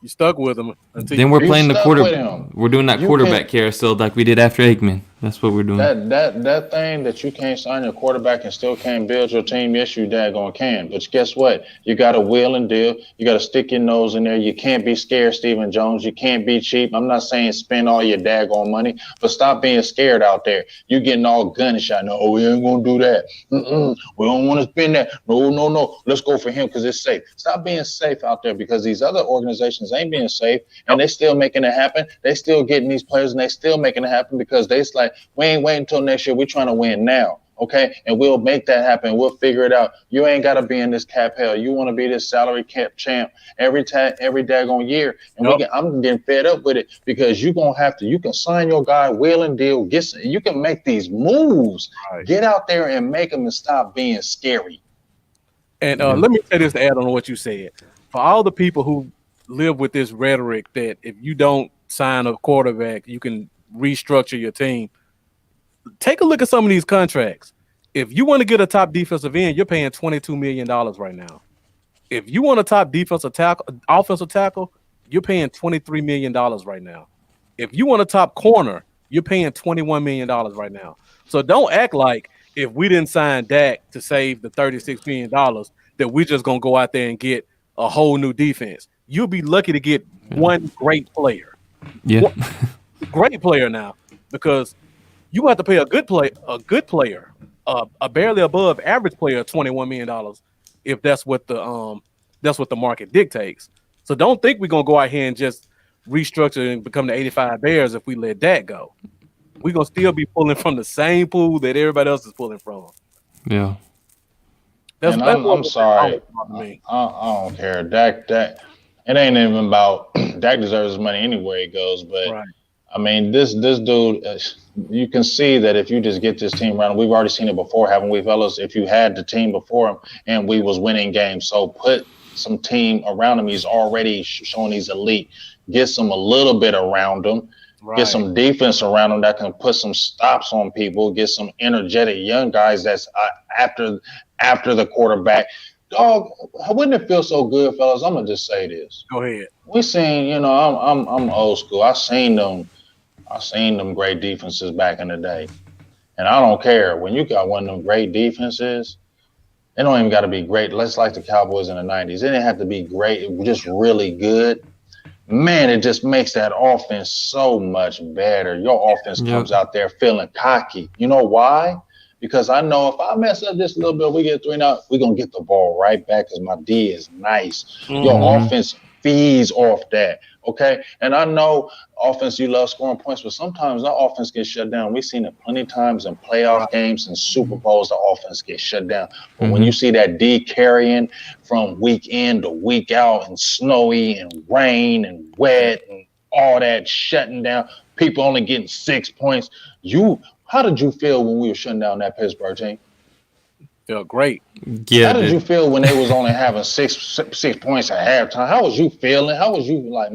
Speaker 3: You stuck with him until
Speaker 4: then we're playing the
Speaker 5: stuck
Speaker 4: quarter.
Speaker 5: with him.
Speaker 4: We're doing that
Speaker 5: You
Speaker 4: quarterback carousel like we did after Aikman. That's what we're doing.
Speaker 5: That thing that you can't sign your quarterback and still can't build your team, yes, you daggone can. But guess what? You got to wheel and deal. You got to stick your nose in there. You can't be scared, Stephen Jones. You can't be cheap. I'm not saying spend all your daggone money, but stop being scared out there. You getting all gunnish. I know, oh, we ain't going to do that. We don't want to spend that. No. Let's go for him because it's safe. Stop being safe out there, because these other organizations ain't being safe, and they still making it happen. They still getting these players, and they still making it happen because they's like, we ain't waiting until next year. We're trying to win now, okay? And we'll make that happen. We'll figure it out. You ain't got to be in this cap hell. You want to be this salary cap champ every daggone year. And I'm getting fed up with it, because you can sign your guy, wheel and deal, you can make these moves. Right. Get out there and make them, and stop being scary.
Speaker 3: And let me say this to add on what you said. For all the people who live with this rhetoric that if you don't sign a quarterback, you can restructure your team. Take a look at some of these contracts. If you want to get a top defensive end, you're paying $22 million right now. If you want a top offensive tackle, you're paying $23 million right now. If you want a top corner, you're paying $21 million right now. So don't act like if we didn't sign Dak to save the $36 million, that we're just going to go out there and get a whole new defense. You'll be lucky to get one great player.
Speaker 4: Yeah.
Speaker 3: Great player now, because you have to pay a good player, a barely above average player, $21 million, if that's what the market dictates. So don't think we're gonna go out here and just restructure and become the 85 Bears if we let that go. We're gonna still be pulling from the same pool that everybody else is pulling from.
Speaker 4: Yeah.
Speaker 3: That's
Speaker 5: And
Speaker 3: what
Speaker 5: I'm sorry.
Speaker 3: to me.
Speaker 5: I don't care. Dak, it ain't even about Dak deserves his money anywhere he goes. But
Speaker 3: Right.
Speaker 5: I mean, this dude, you can see that if you just get this team running, we've already seen it before, haven't we, fellas? If you had the team before him and we was winning games, so put some team around him. He's already showing he's elite. Get some a little bit around him.
Speaker 3: Right.
Speaker 5: Get some defense around him that can put some stops on people. Get some energetic young guys that's after the quarterback. Dog, wouldn't it feel so good, fellas? I'm gonna just say this.
Speaker 3: Go ahead.
Speaker 5: We seen, I'm old school. I seen them great defenses back in the day, and I don't care when you got one of them great defenses. It don't even got to be great. Let's like the Cowboys in the '90s. It didn't have to be great. It was just really good. Man, it just makes that offense so much better. Your offense comes out there feeling cocky. You know why? Because I know if I mess up just a little bit, we get 3 now, we're going to get the ball right back because my D is nice.
Speaker 3: Mm-hmm.
Speaker 5: Your offense feeds off that, okay? And I know offense, you love scoring points, but sometimes the offense gets shut down. We've seen it plenty of times in playoff games and Super Bowls, the offense gets shut down. But when you see that D carrying from week in to week out and snowy and rain and wet and all that shutting down, people only getting 6 points, how did you feel when we were shutting down that Pittsburgh team?
Speaker 3: Felt great.
Speaker 4: Yeah.
Speaker 5: How did you feel when they was only having six points at halftime? How was you feeling? How was you like,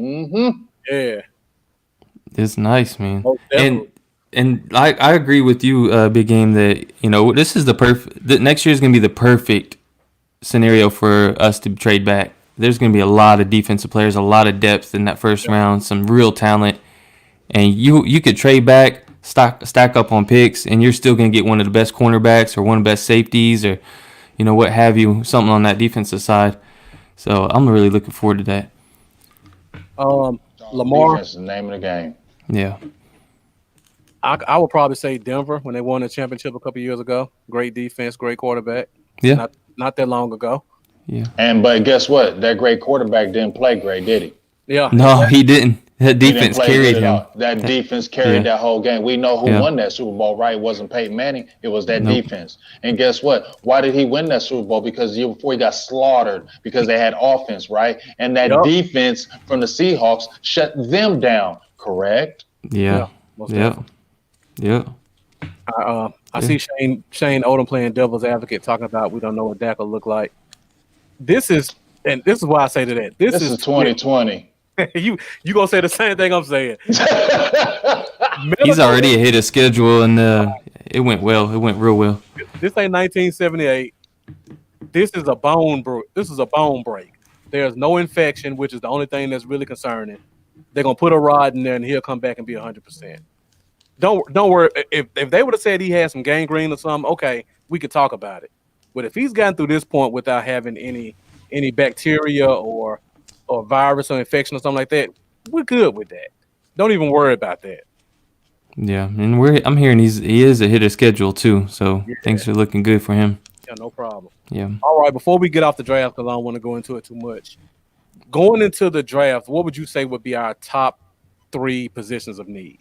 Speaker 3: Yeah.
Speaker 4: It's nice, man.
Speaker 3: Most definitely.
Speaker 4: And I agree with you, Big Game, that this is the next year is gonna be the perfect scenario for us to trade back. There's gonna be a lot of defensive players, a lot of depth in that first round, some real talent, and you could trade back, stack up on picks, and you're still going to get one of the best cornerbacks or one of the best safeties or, what have you, something on that defensive side. So I'm really looking forward to that.
Speaker 3: Lamar.
Speaker 5: Defense is the name of the game.
Speaker 4: Yeah.
Speaker 3: I would probably say Denver when they won the championship a couple years ago. Great defense, great quarterback.
Speaker 4: Yeah.
Speaker 3: Not that long ago.
Speaker 4: Yeah.
Speaker 5: But guess what? That great quarterback didn't play great, did he?
Speaker 3: Yeah.
Speaker 4: No, he didn't. That defense carried him.
Speaker 5: That defense carried that whole game. We know who won that Super Bowl, right? It wasn't Peyton Manning. It was that defense. And guess what? Why did he win that Super Bowl? Because the year before he got slaughtered because they had offense, right? And that defense from the Seahawks shut them down, correct?
Speaker 4: Yeah. Yeah.
Speaker 3: I see Shane Odom playing devil's advocate talking about we don't know what Dak will look like. This is why I say to that. This is
Speaker 5: 2020.
Speaker 3: you gonna say the same thing I'm saying.
Speaker 4: He's already ahead of schedule, and it went well. It went real well.
Speaker 3: This ain't 1978. This is a bone break. There's no infection, which is the only thing that's really concerning. They're gonna put a rod in there, and he'll come back and be 100%. Don't worry. If they would have said he had some gangrene or something, okay, we could talk about it. But if he's gotten through this point without having any bacteria or virus or infection or something like that, we're good with that. Don't even worry about that.
Speaker 4: Yeah, and I'm hearing he is ahead of schedule too, so things are looking good for him.
Speaker 3: Yeah, no problem.
Speaker 4: Yeah.
Speaker 3: All right, before we get off the draft, because I don't want to go into it too much. Going into the draft, what would you say would be our top 3 positions of need?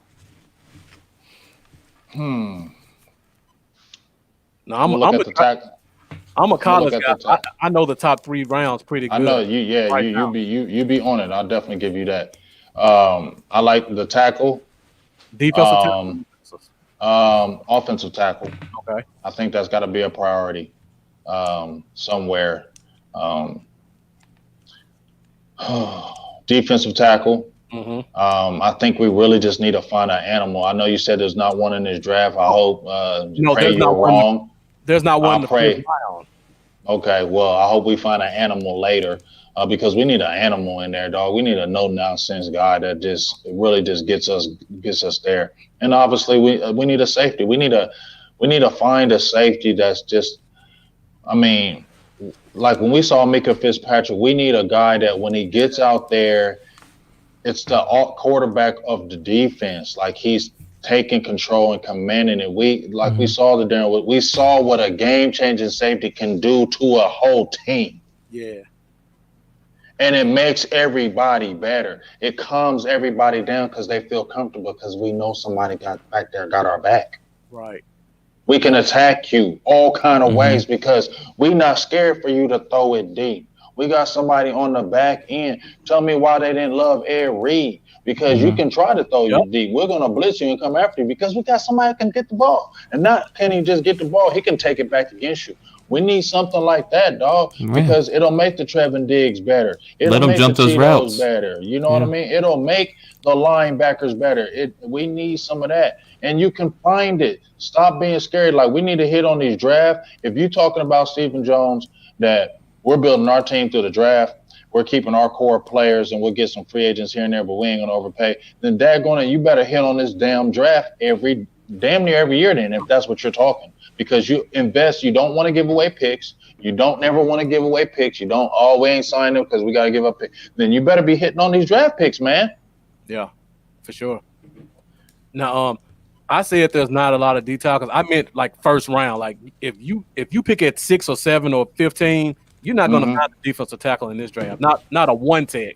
Speaker 5: Now
Speaker 3: I'm a college guy. I know the top 3 rounds pretty good.
Speaker 5: I know you. Yeah, you be on it. I'll definitely give you that. I like the tackle.
Speaker 3: Defensive tackle.
Speaker 5: Offensive tackle.
Speaker 3: Okay.
Speaker 5: I think that's got to be a priority somewhere. Defensive tackle. I think we really just need to find an animal. I know you said there's not one in this draft. I hope pray you're wrong.
Speaker 3: There's not one
Speaker 5: to pray. Okay, well, I hope we find an animal later because we need an animal in there, dog. We need a no-nonsense guy that really gets us there. And obviously, we need a safety. We need to find a safety that's just. I mean, like when we saw Micah Fitzpatrick, we need a guy that when he gets out there, it's the quarterback of the defense. Like he's taking control and commanding it. We saw what a game-changing safety can do to a whole team.
Speaker 3: Yeah.
Speaker 5: And it makes everybody better. It calms everybody down because they feel comfortable because we know somebody got back there, got our back.
Speaker 3: Right.
Speaker 5: We can attack you all kind of
Speaker 4: Mm-hmm.
Speaker 5: ways because we not scared for you to throw it deep. We got somebody on the back end. Tell me why they didn't love Ed Reed. Because you
Speaker 4: Mm-hmm.
Speaker 5: can try to throw
Speaker 3: Yep.
Speaker 5: you deep. We're gonna blitz you and come after you because we got somebody that can get the ball. And not can he just get the ball, he can take it back against you. We need something like that, dog,
Speaker 4: Yeah.
Speaker 5: because it'll make the Trevin Diggs better. It'll
Speaker 4: Let 'em
Speaker 5: make
Speaker 4: jump
Speaker 5: the
Speaker 4: those
Speaker 5: Tito's
Speaker 4: routes.
Speaker 5: better. You know what I
Speaker 4: Yeah.
Speaker 5: mean? It'll make the linebackers better. We need some of that. And you can find it. Stop being scared. Like, we need to hit on these draft. If you're talking about Stephen Jones, that we're building our team through the draft, we're keeping our core players, and we'll get some free agents here and there, but we ain't gonna overpay. Then you better hit on this damn draft damn near every year. Then, if that's what you're talking, because you invest, you don't want to give away picks. You don't never want to give away picks. You don't. Oh, we ain't signing them because we got to give up picks. Then you better be hitting on these draft picks, man.
Speaker 3: Yeah, for sure. Now, I said there's not a lot of detail because I meant like first round. Like if you pick at 6 or 7 or 15, you're not going to find a defensive tackle in this draft. Not a one tech,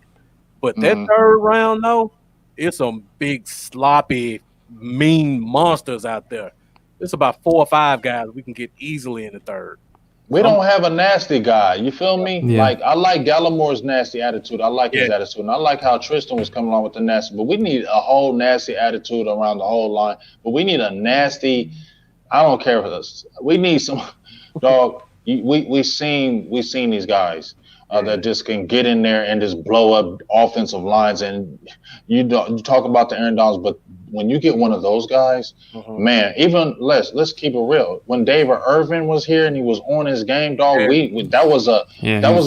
Speaker 3: but that third round though, it's some big sloppy, mean monsters out there. It's about 4 or 5 guys we can get easily in the third.
Speaker 5: We don't have a nasty guy. You feel me?
Speaker 4: Yeah.
Speaker 5: Like, I like Gallamore's nasty attitude. I like his attitude. And I like how Tristan was coming along with the nasty. But we need a whole nasty attitude around the whole line. But we need a nasty. I don't care for this. We need some dog. We seen these guys that just can get in there and just blow up offensive lines. And you talk about the Aaron Donalds, but when you get one of those guys, man, even let's keep it real. When David Irvin was here and he was on his game, dog, that was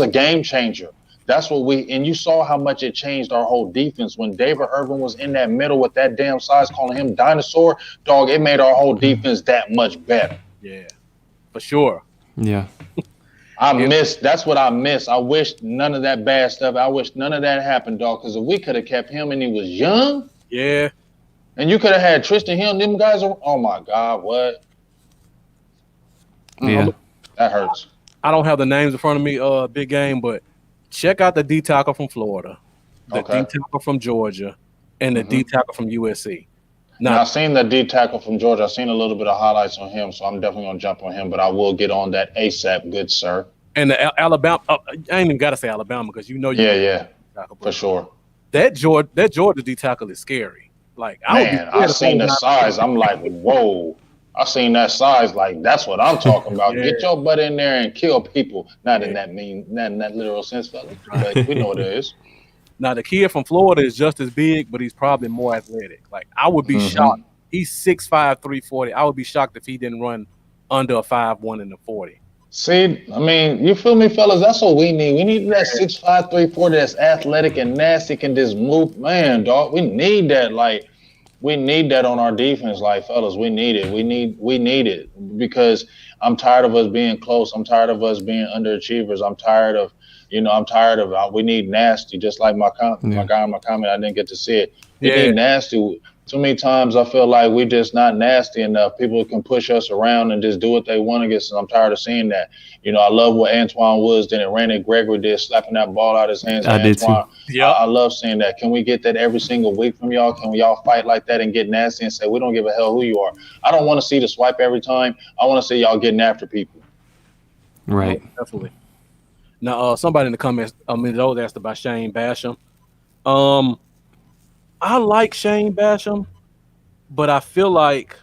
Speaker 5: a game changer. That's what and you saw how much it changed our whole defense when David Irvin was in that middle with that damn size, calling him dinosaur, dog. It made our whole defense that much better.
Speaker 3: Yeah, for sure.
Speaker 4: Yeah.
Speaker 5: That's what I miss. I wish none of that bad stuff. I wish none of that happened, dog. Because if we could have kept him and he was young,
Speaker 3: yeah,
Speaker 5: and you could have had Tristan Hill, them guys are. Oh my God, what?
Speaker 4: Yeah.
Speaker 5: That hurts.
Speaker 3: I don't have the names in front of me, big game, but check out the D tackle from Florida, the D tackle from Georgia, and the D tackle from USC.
Speaker 5: Now, I've seen the D tackle from Georgia. I've seen a little bit of highlights on him, so I'm definitely gonna jump on him. But I will get on that ASAP, good sir.
Speaker 3: And the Alabama, I ain't even gotta say Alabama because you know you.
Speaker 5: Yeah, for sure.
Speaker 3: That Georgia D tackle is scary. Like,
Speaker 5: I seen the size. I'm like, whoa. I seen that size. Like, that's what I'm talking about. Get your butt in there and kill people. Not in that literal sense, fellas. But we know what it is.
Speaker 3: Now, the kid from Florida is just as big, but he's probably more athletic. Like, I would be shocked. He's 6'5", 340. I would be shocked if he didn't run under a 5'1" in the 40.
Speaker 5: See, I mean, you feel me, fellas? That's what we need. We need that 6'5", 340 that's athletic and nasty, can just move. Man, dog, we need that. Like, we need that on our defense. Like, fellas, we need it. We need it because I'm tired of us being close. I'm tired of us being underachievers. I'm tired of we need nasty. Just like my guy in my comment, I didn't get to see it. We need nasty. Too many times I feel like we're just not nasty enough. People can push us around and just do what they want against us. I'm tired of seeing that. You know, I love what Antoine Woods did and Randy Gregory did, slapping that ball out of his hands.
Speaker 4: I did too.
Speaker 3: Yeah,
Speaker 5: I love seeing that. Can we get that every single week from y'all? Can we all fight like that and get nasty and say, we don't give a hell who you are? I don't want to see the swipe every time. I want to see y'all getting after people.
Speaker 4: Right.
Speaker 3: Definitely. Now, somebody in the comments, those asked about Shane Basham. I like Shane Basham, but I feel like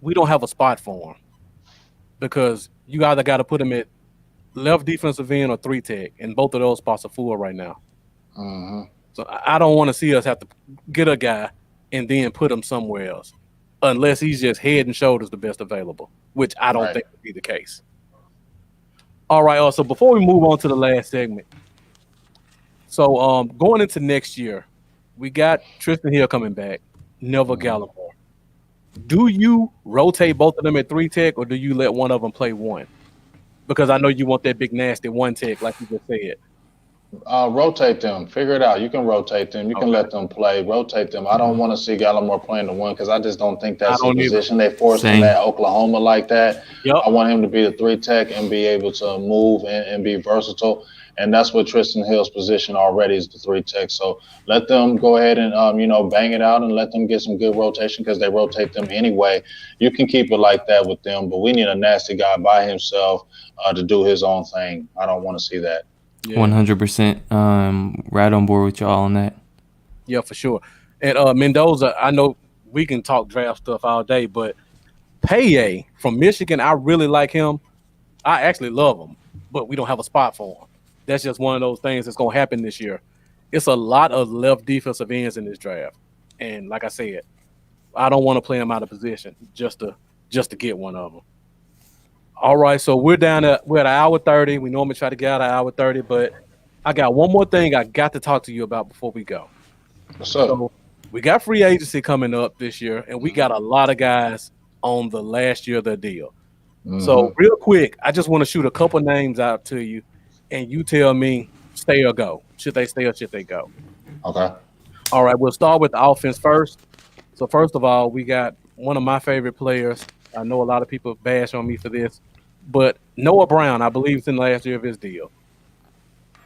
Speaker 3: we don't have a spot for him because you either got to put him at left defensive end or 3 tech, and both of those spots are full right now. So I don't want to see us have to get a guy and then put him somewhere else unless he's just head and shoulders the best available, which I don't think would be the case. All right, so before we move on to the last segment, so going into next year, we got Tristan Hill coming back, Neville Gallimore. Do you rotate both of them at 3 tech, or do you let one of them play one? Because I know you want that big nasty 1 tech, like you just said.
Speaker 5: Rotate them. Figure it out. You can rotate them. You can let them play. Rotate them. I don't want to see Gallimore playing the 1 because I just don't think that's the position they forced him at Oklahoma like that.
Speaker 3: Yep.
Speaker 5: I want him to be the 3 tech and be able to move and be versatile. And that's what Tristan Hill's position already is, the 3 tech. So let them go ahead and bang it out and let them get some good rotation because they rotate them anyway. You can keep it like that with them, but we need a nasty guy by himself to do his own thing. I don't want to see that.
Speaker 4: 100%. Right on board with y'all on that.
Speaker 3: Yeah, for sure. And Mendoza, I know we can talk draft stuff all day, but Paye from Michigan, I really like him. I actually love him, but we don't have a spot for him. That's just one of those things that's going to happen this year. It's a lot of left defensive ends in this draft. And like I said, I don't want to play him out of position just to get one of them. All right, so we're at an hour 30. We normally try to get out an hour 30, but I got one more thing I got to talk to you about before we go.
Speaker 5: What's up?
Speaker 3: So we got free agency coming up this year, and we got a lot of guys on the last year of their deal. So real quick, I just want to shoot a couple names out to you, and you tell me stay or go. Should they stay or should they go?
Speaker 5: Okay.
Speaker 3: All right, we'll start with the offense first. So first of all, we got one of my favorite players. I know a lot of people bash on me for this, but Noah Brown, I believe, is in the last year of his deal.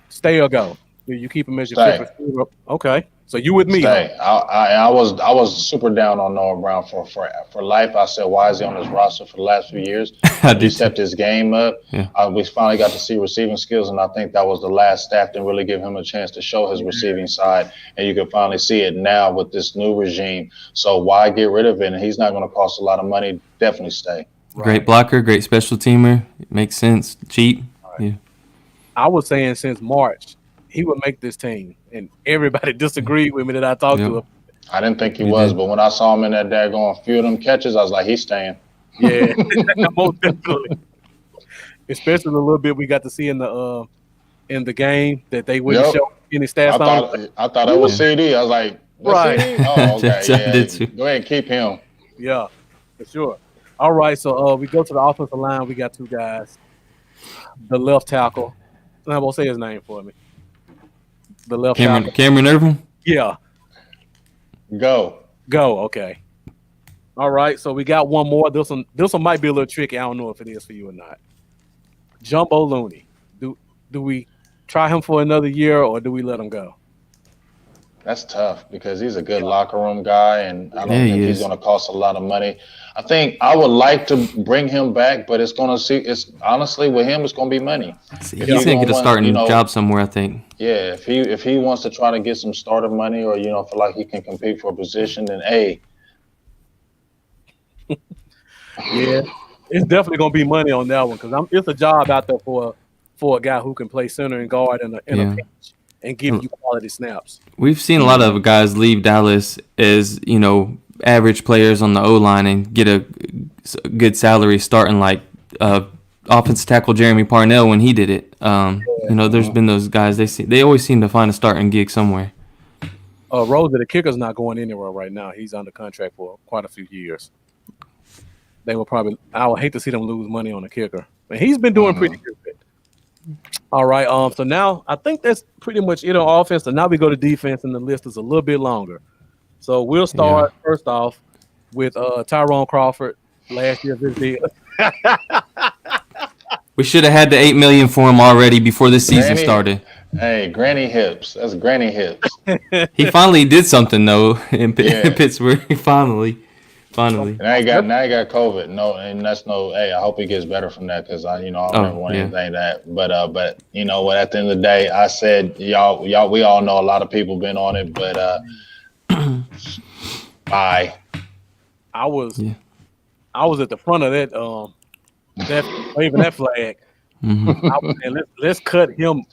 Speaker 3: Stay or go? Do you keep him as your
Speaker 5: Stay.
Speaker 3: fifth receiver? Okay, so you with me?
Speaker 5: Stay. I was super down on Noah Brown for life. I said, why is he on this roster for the last few years? He stepped his game up.
Speaker 4: Yeah.
Speaker 5: We finally got to see receiving skills, and I think that was the last staff to really give him a chance to show his receiving side. And you can finally see it now with this new regime. So why get rid of it? And he's not going to cost a lot of money. Definitely stay.
Speaker 4: Great blocker, great special teamer. It makes sense. Cheap. Yeah.
Speaker 3: I was saying since March he would make this team, and everybody disagreed with me that I talked to him.
Speaker 5: I didn't think he was, but when I saw him in that daggone few of them catches, I was like, he's staying.
Speaker 3: Yeah, most definitely. Especially the little bit we got to see in the game that they wouldn't show any stats on.
Speaker 5: I thought that was CD. I was like,
Speaker 3: right.
Speaker 5: CD? Oh, okay.
Speaker 4: I did too.
Speaker 5: Go ahead and keep him.
Speaker 3: Yeah, for sure. All right, so we go to the offensive line. We got two guys. The left tackle. I won't say his name for me. The left tackle.
Speaker 4: Cameron Irvin?
Speaker 3: Yeah.
Speaker 5: Go.
Speaker 3: Okay. All right, so we got one more. This one might be a little tricky. I don't know if it is for you or not. Jumbo Looney. Do we try him for another year or do we let him go?
Speaker 5: That's tough because he's a good locker room guy, and I don't think he's going to cost a lot of money. I think I would like to bring him back, but it's honestly with him, it's going to be money.
Speaker 4: He's going to get a starting job somewhere, I think.
Speaker 5: Yeah, if he wants to try to get some starter money or feel like he can compete for a position, then hey.
Speaker 3: Yeah, it's definitely going to be money on that one because it's a job out there for a guy who can play center and guard in a pinch and give you quality snaps.
Speaker 4: We've seen a lot of guys leave Dallas as, average players on the O-line and get a good salary starting like offensive tackle Jeremy Parnell when he did it. There's been those guys, they always seem to find a starting gig somewhere.
Speaker 3: Rosa, the kicker's not going anywhere right now. He's under contract for quite a few years. I would hate to see them lose money on the kicker. But he's been doing pretty good. All right, so now I think that's pretty much it on offense. So now we go to defense, and the list is a little bit longer. So we'll start first off with Tyrone Crawford, last year of his deal.
Speaker 4: We should have had the $8 million for him already before this season started.
Speaker 5: Hey, granny hips. That's granny hips.
Speaker 4: He finally did something though in Pittsburgh. Finally.
Speaker 5: Now he got COVID. No, and that's no. Hey, I hope he gets better from that because I don't want anything that. But you know what? At the end of the day, I said y'all. We all know a lot of people been on it, but bye.
Speaker 3: I was at the front of that waving that flag. Mm-hmm. Let's cut him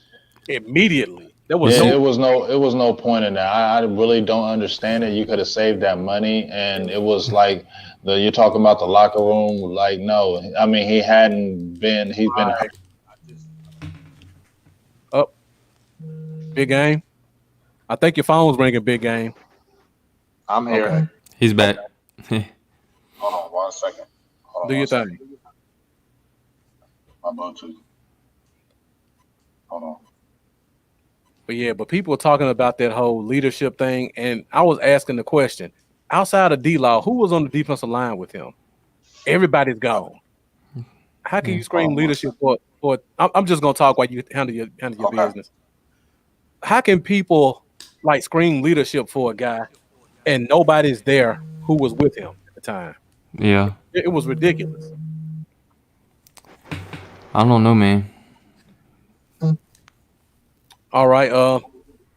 Speaker 3: immediately. It
Speaker 5: was no point in that. I really don't understand it. You could have saved that money, and it was like you're talking about the locker room. Like, no, I mean he's been.
Speaker 3: Up, big game. I think your phone's ringing. Big game.
Speaker 5: I'm here.
Speaker 3: Okay.
Speaker 4: He's back.
Speaker 5: Hold on 1 second.
Speaker 3: Do your thing.
Speaker 5: My Bluetooth. Hold on.
Speaker 3: But people were talking about that whole leadership thing, and I was asking the question: outside of D-Law, who was on the defensive line with him? Everybody's gone. How can you
Speaker 4: Yeah.
Speaker 3: scream leadership for? I'm just gonna talk while you handle your
Speaker 5: Okay.
Speaker 3: business. How can people like scream leadership for a guy and nobody's there who was with him at the time?
Speaker 4: Yeah.
Speaker 3: It was ridiculous.
Speaker 4: I don't know, man.
Speaker 3: All right,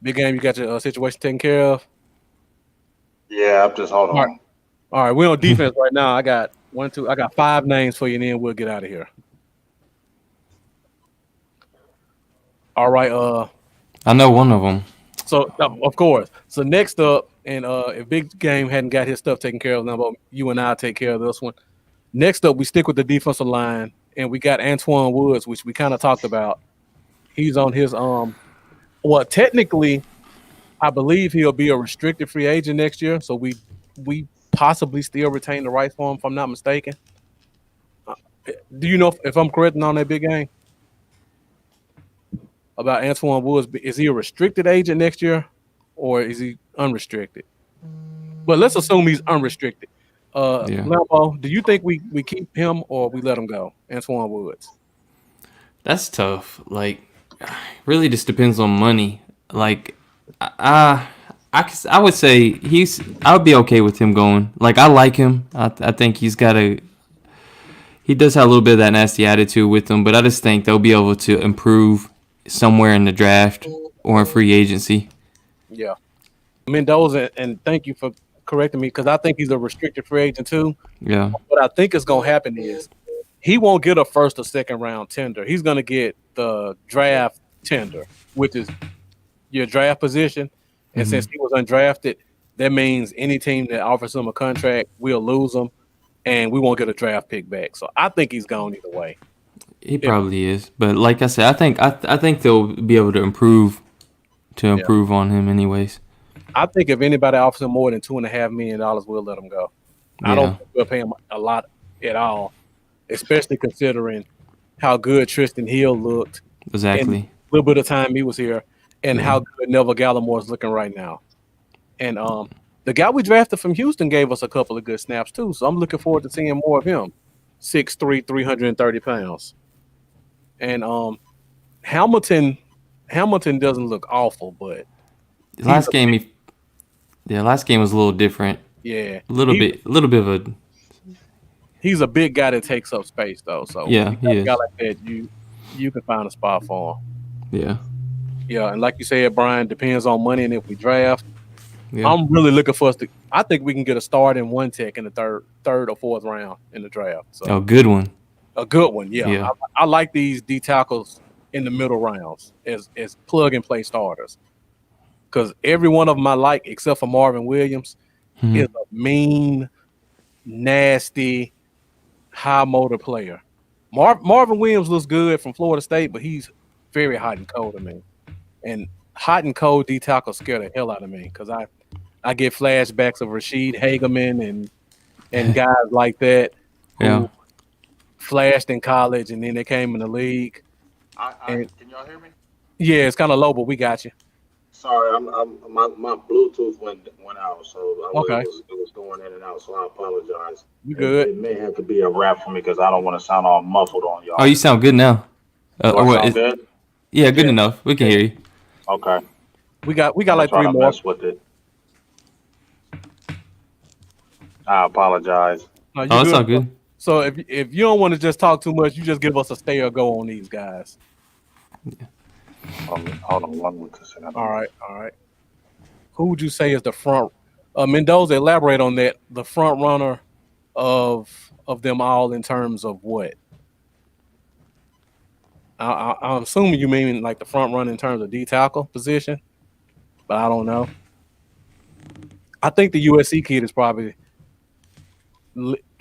Speaker 3: big game, you got your situation taken care of.
Speaker 5: Yeah, I'm just hold
Speaker 3: All right,
Speaker 5: on.
Speaker 3: all right, we're on defense right now. I got one, two, I got 5 names for you, and then we'll get out of here. All right,
Speaker 4: I know one of them.
Speaker 3: so of course. So next up, and if Big Game hadn't got his stuff taken care of, now but you and I take care of this one. Next up, we stick with the defensive line, and we got Antoine Woods, which we kind of talked about. He's on his well, technically, I believe he'll be a restricted free agent next year. So we possibly still retain the rights for him, if I'm not mistaken. Do you know if I'm correct on that, Big Game, about Antoine Woods? Is he a restricted agent next year, or is he unrestricted? But let's assume he's unrestricted.
Speaker 4: Yeah.
Speaker 3: Lambo, do you think we keep him or we let him go, Antoine Woods?
Speaker 4: That's tough. Like, really just depends on money. Like, I would say I would be okay with him going. Like, I like him. I think he does have a little bit of that nasty attitude with him, but I just think they'll be able to improve somewhere in the draft or in free agency.
Speaker 3: Yeah. Mendoza, and thank you for correcting me because I think he's a restricted free agent too.
Speaker 4: Yeah.
Speaker 3: What I think is going to happen is he won't get a first or second round tender. He's going to get the draft tender, which is your draft position. And since he was undrafted, that means any team that offers him a contract, we'll lose him, and we won't get a draft pick back. So I think he's gone either way.
Speaker 4: He probably is, but like I said, I think they'll be able to improve on him anyways.
Speaker 3: I think if anybody offers him more than $2.5 million, we'll let him go. I don't think we'll pay him a lot at all, especially considering how good Tristan Hill looked.
Speaker 4: Exactly.
Speaker 3: In a little bit of time he was here, and how good Neville Gallimore is looking right now. And the guy we drafted from Houston gave us a couple of good snaps too, so I'm looking forward to seeing more of him. 6'3", 330 pounds. And Hamilton doesn't look awful, but
Speaker 4: Last game was a little different.
Speaker 3: Yeah,
Speaker 4: A little bit of a
Speaker 3: he's a big guy that takes up space though. So
Speaker 4: Yeah,
Speaker 3: when you got
Speaker 4: he
Speaker 3: a guy
Speaker 4: is.
Speaker 3: like that, you can find a spot for him.
Speaker 4: yeah.
Speaker 3: Yeah, and like you said, Brian, depends on money and if we draft.
Speaker 4: Yeah.
Speaker 3: I'm really looking for us to. I think we can get a start in one tech in the third or fourth round in the draft. So
Speaker 4: Oh, good one.
Speaker 3: a good one. Yeah,
Speaker 4: Yeah.
Speaker 3: I like these D tackles in the middle rounds as plug and play starters because every one of them I like except for Marvin Williams is a mean, nasty, high motor player. Marvin Williams looks good from Florida State, but he's very hot and cold to me. And hot and cold D tackles scare the hell out of me because I get flashbacks of Rashid Hageman and guys like that who
Speaker 4: Yeah.
Speaker 3: flashed in college and then they came in the league.
Speaker 5: Can y'all hear me?
Speaker 3: Yeah, it's kind of low, but we got you.
Speaker 5: Sorry, my Bluetooth went out, so
Speaker 3: Okay.
Speaker 5: it was going in and out. So I apologize.
Speaker 3: You good?
Speaker 5: It may have to be a wrap for me because I don't want to sound all muffled on y'all.
Speaker 4: Oh, you sound good now.
Speaker 5: Do I
Speaker 4: or what,
Speaker 5: sound good?
Speaker 4: Yeah, good enough. We can hear you.
Speaker 5: Okay.
Speaker 3: We got
Speaker 5: I'll
Speaker 3: like
Speaker 5: try
Speaker 3: 3
Speaker 5: to
Speaker 3: more.
Speaker 5: mess with it. I apologize.
Speaker 3: No, you
Speaker 4: Oh, it's all good.
Speaker 3: So if you don't want to just talk too much, you just give us a stay or go on these guys.
Speaker 5: Hold on 1 second.
Speaker 3: All right. Who would you say is the front? Mendoza, elaborate on that. The front runner of them all in terms of what? I'm assuming you mean like the front runner in terms of D tackle position, but I don't know. I think the USC kid is probably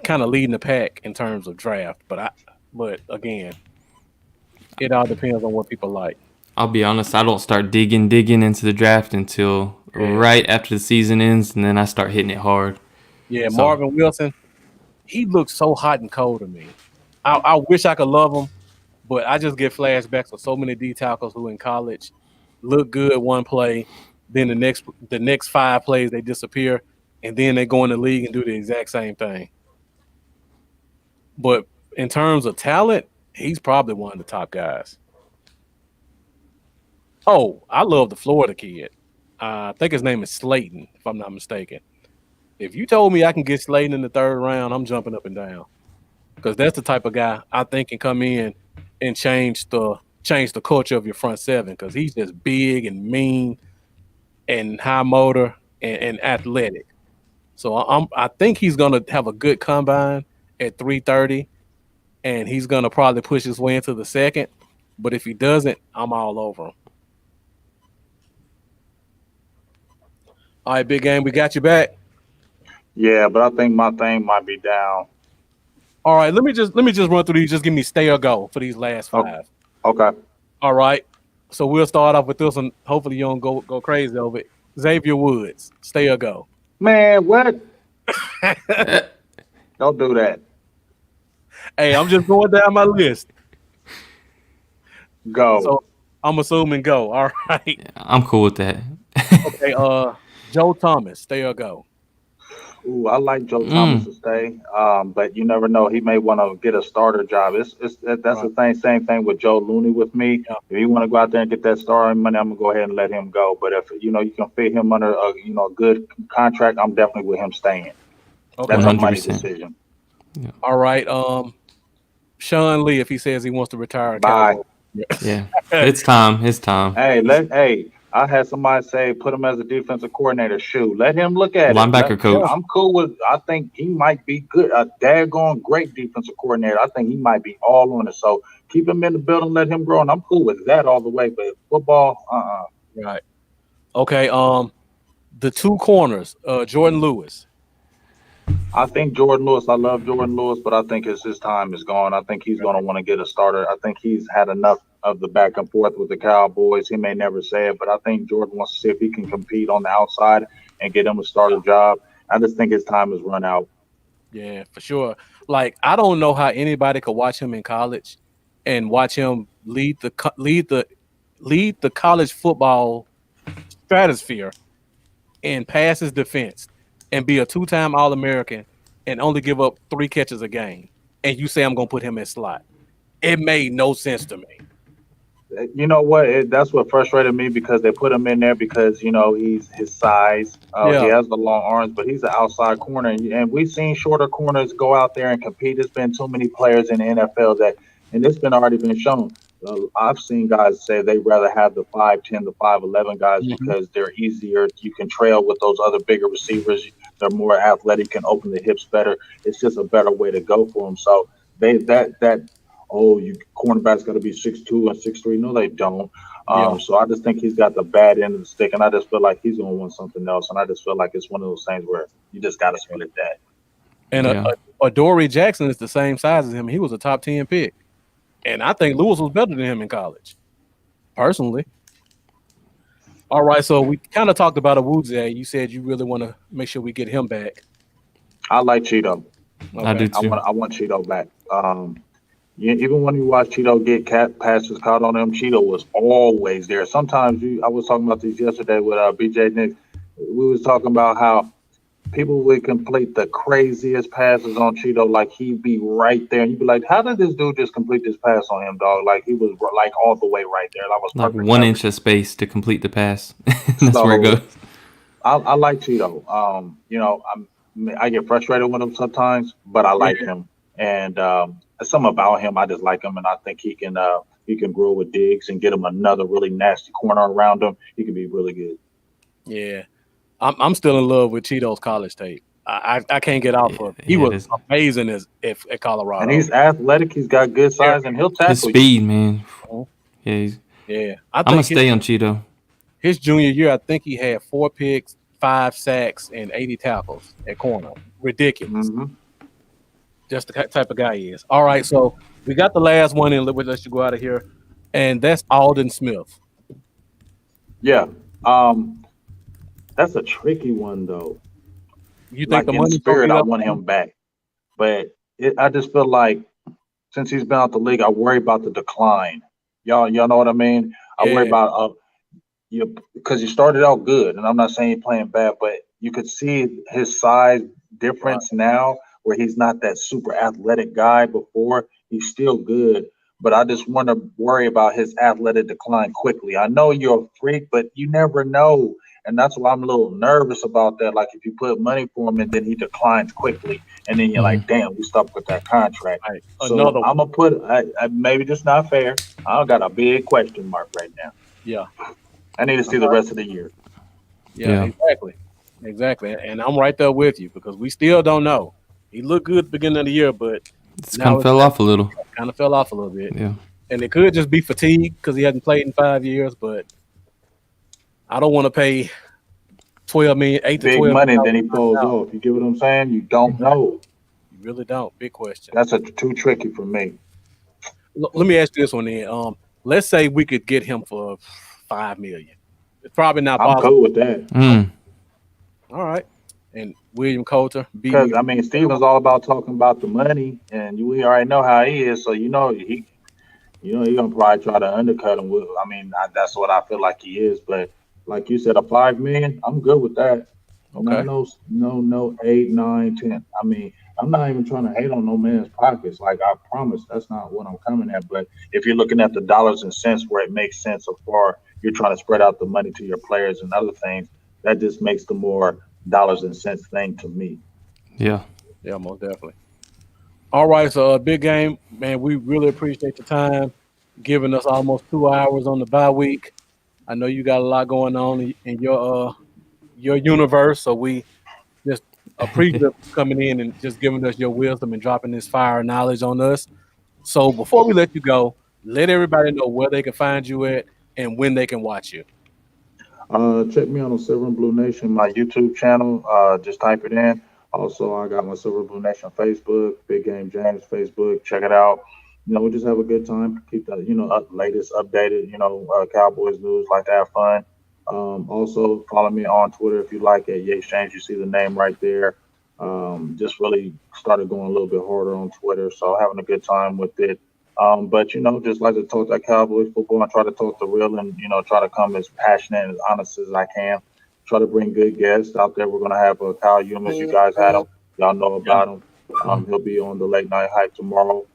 Speaker 3: kind of leading the pack in terms of draft, but again, it all depends on what people like.
Speaker 4: I'll be honest, I don't start digging into the draft until right after the season ends, and then I start hitting it hard.
Speaker 3: Yeah,
Speaker 4: So-
Speaker 3: Marvin Wilson, he looks so hot and cold to me. I wish I could love him, but I just get flashbacks of so many D tackles who in college look good one play, then the next 5 plays they disappear, and then they go in the league and do the exact same thing. But in terms of talent, he's probably one of the top guys. Oh, I love the Florida kid. I think his name is Slayton, if I'm not mistaken. If you told me I can get Slayton in the third round, I'm jumping up and down because that's the type of guy I think can come in and change the culture of your front seven because he's just big and mean and high motor and athletic. So I think he's gonna have a good combine at 330, and he's gonna probably push his way into the second. But if he doesn't, I'm all over him. All right, big game, we got you back.
Speaker 7: Yeah, but I think my thing might be down.
Speaker 3: All right, let me just run through these. Just give me stay or go for these last five.
Speaker 7: Okay.
Speaker 3: All right. So we'll start off with this one. Hopefully you don't go crazy over it. Xavier Woods, stay or go.
Speaker 7: Man, what? Don't do that.
Speaker 3: Hey, I'm just going down my list.
Speaker 7: Go.
Speaker 3: So I'm assuming go. All right.
Speaker 4: I'm cool with that.
Speaker 3: Okay. Joe Thomas, stay or go.
Speaker 7: Ooh, I like Joe Thomas to stay, but you never know. He may want to get a starter job. That's the same thing with Joe Looney with me.
Speaker 3: Yeah.
Speaker 7: If you want to go out there and get that starting money, I'm gonna go ahead and let him go. But if you can fit him under a good contract, I'm definitely with him staying.
Speaker 3: Okay.
Speaker 7: That's a money
Speaker 4: 100%.
Speaker 7: decision.
Speaker 3: All right. Sean Lee, if he says he wants to retire,
Speaker 7: Bye.
Speaker 3: Cowboy.
Speaker 4: Yeah, it's time. It's time.
Speaker 7: Hey, I had somebody say put him as a defensive coordinator. Shoot, let him look at
Speaker 4: Linebacker
Speaker 7: it.
Speaker 4: coach.
Speaker 7: I'm cool with. I think he might be good. A daggone great defensive coordinator. I think he might be all on it. So keep him in the building, let him grow, and I'm cool with that all the way. But football,
Speaker 3: Right. Okay. The two corners, Jordan Lewis.
Speaker 7: I think Jordan Lewis. I love Jordan Lewis, but I think his time is gone. I think he's going to want to get a starter. I think he's had enough of the back and forth with the Cowboys. He may never say it, but I think Jordan wants to see if he can compete on the outside and get him a starter job. I just think his time has run out.
Speaker 3: Yeah, for sure. Like I don't know how anybody could watch him in college and watch him lead the college football stratosphere and pass his defense and be a two-time All-American and only give up 3 catches a game. And you say I'm gonna put him in slot. It made no sense to me.
Speaker 7: You know what? That's what frustrated me because they put him in there because he's his size. He has the long arms, but he's an outside corner, and we've seen shorter corners go out there and compete. There's been too many players in the NFL and it's already been shown. I've seen guys say they'd rather have the 5'10", the 5'11" guys because they're easier. You can trail with those other bigger receivers. They're more athletic, can open the hips better. It's just a better way to go for them. So you cornerbacks got to be 6'2" and 6'3". No, they don't. So I just think he's got the bad end of the stick, and I just feel like he's going to want something else. And I just feel like it's one of those things where you just got to split that.
Speaker 3: And Adoree Jackson is the same size as him. He was a top 10 pick. And I think Lewis was better than him in college, personally. All right, so we kind of talked about Awuzie. You said you really want to make sure we get him back.
Speaker 7: I like Cheeto.
Speaker 3: Okay.
Speaker 4: I do too.
Speaker 7: I want Cheeto back. Even when you watch Cheeto get passes caught on him, Cheeto was always there. Sometimes I was talking about this yesterday with BJ Nick. We was talking about how people would complete the craziest passes on Cheeto, like he'd be right there, and you'd be like, "How did this dude just complete this pass on him, dog? Like he was like all the way right there. That was
Speaker 4: Like
Speaker 7: perfect
Speaker 4: 1 inch of space to complete the pass. That's where it goes.
Speaker 7: I like Cheeto. I get frustrated with him sometimes, but I like him, and something about him. I just like him, and I think he can grow with Diggs and get him another really nasty corner around him. He can be really good.
Speaker 3: Yeah. I'm still in love with Cheeto's college tape. I can't get off of it. He was amazing at Colorado.
Speaker 7: And he's athletic. He's got good size, and he'll tackle
Speaker 4: His speed, man. Yeah, I'm going to stay on Cheeto.
Speaker 3: His junior year, I think he had 4 picks, 5 sacks, and 80 tackles at corner. Ridiculous.
Speaker 7: Mm-hmm.
Speaker 3: Just the type of guy he is. All right, so we got the last one, and we'll let you go out of here. And that's Aldon Smith.
Speaker 7: Yeah. That's a tricky one, though.
Speaker 3: You think the money
Speaker 7: spirit, I want him back, but I just feel like since he's been out the league, I worry about the decline. Y'all know what I mean? I worry about because he started out good, and I'm not saying he's playing bad, but you could see his size difference now. where he's not that super athletic guy before. He's still good, but I just want to worry about his athletic decline quickly. I know you're a freak, but you never know. And that's why I'm a little nervous about that. Like if you put money for him and then he declines quickly, and then you're like, damn, we stuck with that contract.
Speaker 3: Right.
Speaker 7: So
Speaker 3: Another
Speaker 7: I'm gonna put maybe just not fair. I got a big question mark right now.
Speaker 3: yeah.
Speaker 7: I need to see the rest of the year.
Speaker 3: Yeah, exactly. And I'm right there with you because we still don't know. He looked good at the beginning of the year, but
Speaker 4: It's kind of fell off a little.
Speaker 3: kind of fell off a little bit.
Speaker 4: Yeah.
Speaker 3: And it could just be fatigue because he hasn't played in 5 years. But I don't want to pay 12 million, 8 to
Speaker 7: Big
Speaker 3: 12
Speaker 7: money,
Speaker 3: million
Speaker 7: then he falls
Speaker 3: out.
Speaker 7: off. You get what I'm saying? You don't know.
Speaker 3: You really don't. Big question.
Speaker 7: That's too tricky for me.
Speaker 3: Let me ask you this one then. Let's say we could get him for 5 million. It's probably not
Speaker 7: I'm
Speaker 3: possible.
Speaker 7: cool with that.
Speaker 3: All right. And William Coulter,
Speaker 7: Because I mean, Steven's all about talking about the money, and we already know how he is. So he gonna probably try to undercut him. That's what I feel like he is. But like you said, a 5 million, I'm good with that.
Speaker 3: Okay.
Speaker 7: No 8, 9, 10. I mean, I'm not even trying to hate on no man's pockets. Like I promise, that's not what I'm coming at. But if you're looking at the dollars and cents where it makes sense, so far you're trying to spread out the money to your players and other things, that just makes the more dollars and cents thing to me.
Speaker 3: Yeah, most definitely. All right, so big game, man. We really appreciate your time, giving us almost 2 hours on the bye week. I know you got a lot going on in your universe, so we just appreciate you coming in and just giving us your wisdom and dropping this fire knowledge on us. So before we let you go, let everybody know where they can find you at and when they can watch you.
Speaker 7: Check me out on Silver and Blue Nation, my YouTube channel. Just type it in. Also, I got my Silver and Blue Nation Facebook, Big Game James Facebook. Check it out. We just have a good time. Keep the latest updated. Cowboys news. Like to have fun. Also, follow me on Twitter if you like it. Ye Exchange. You see the name right there. Just really started going a little bit harder on Twitter, so having a good time with it. But just like to talk that Cowboys football and try to talk the real and try to come as passionate and as honest as I can. Try to bring good guests out there. We're gonna have Kyle Humans. You guys had him. Y'all know about him. He'll be on the late night hype tomorrow.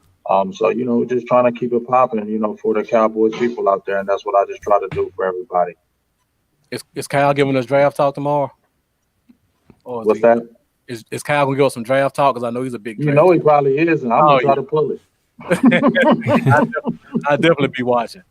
Speaker 7: So just trying to keep it popping. For the Cowboys people out there, and that's what I just try to do for everybody.
Speaker 3: Is Kyle giving us draft talk tomorrow? Or
Speaker 7: What's that?
Speaker 3: Is Kyle gonna give us some draft talk? Because I know he's a big.
Speaker 7: He probably is, and I'm gonna try to pull it.
Speaker 3: I definitely be watching.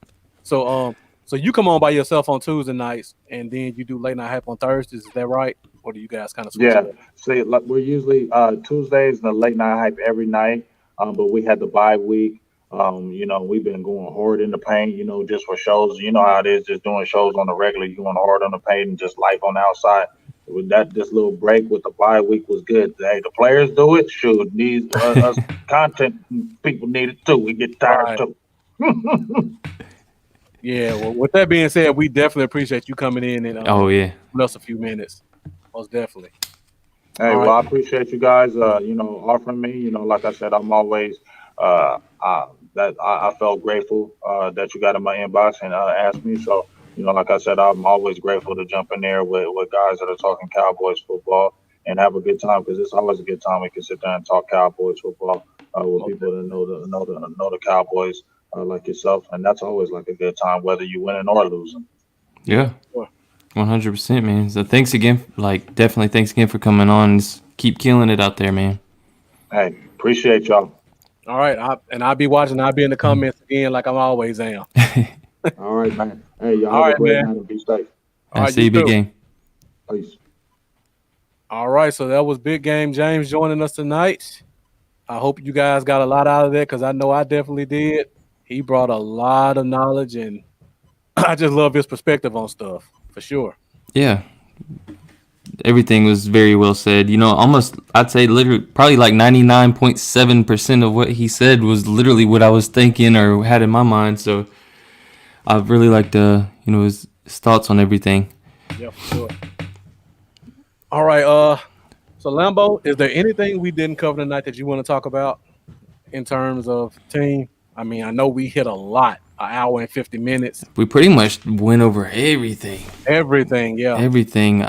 Speaker 3: So you come on by yourself on Tuesday nights, and then you do late night hype on Thursdays. Is that right? Or do you guys kind of switch?
Speaker 7: Yeah. See, like we're usually Tuesdays the late night hype every night. But we had the bye week. We've been going hard in the paint. Just for shows. You know how it is, just doing shows on the regular. You going hard on the paint and just life on the outside. With this little break with the bye week was good. Hey, the players do it. Shoot, these us content people need it too. We get tired too.
Speaker 3: Yeah. Well, with that being said, we definitely appreciate you coming in and giving us a few minutes. Most definitely.
Speaker 7: Hey, well, I appreciate you guys. Offering me. Like I said, I'm always that I felt grateful that you got in my inbox and asked me. So. Like I said, I'm always grateful to jump in there with guys that are talking Cowboys football and have a good time because it's always a good time we can sit down and talk Cowboys football with people that know the Cowboys like yourself, and that's always like a good time whether you winning or losing.
Speaker 4: Yeah, 100%, man. So thanks again. Definitely thanks again for coming on. Just keep killing it out there, man.
Speaker 7: Hey, appreciate y'all.
Speaker 3: All right, I'll be watching. I'll be in the comments again, like I'm always am.
Speaker 7: All right, man. Hey, y'all have a great night and be safe.
Speaker 4: All right, see you, Big Game.
Speaker 7: Peace.
Speaker 3: All right, so that was Big Game James joining us tonight. I hope you guys got a lot out of that because I know I definitely did. He brought a lot of knowledge, and I just love his perspective on stuff, for sure.
Speaker 4: Yeah. Everything was very well said. Almost, I'd say literally probably like 99.7% of what he said was literally what I was thinking or had in my mind. So I really liked his thoughts on everything.
Speaker 3: Yeah, for sure. All right, so Lambo, is there anything we didn't cover tonight that you want to talk about in terms of team? I mean, I know we hit a lot, an hour and 50 minutes.
Speaker 4: We pretty much went over everything.
Speaker 3: Everything, yeah.
Speaker 4: Everything.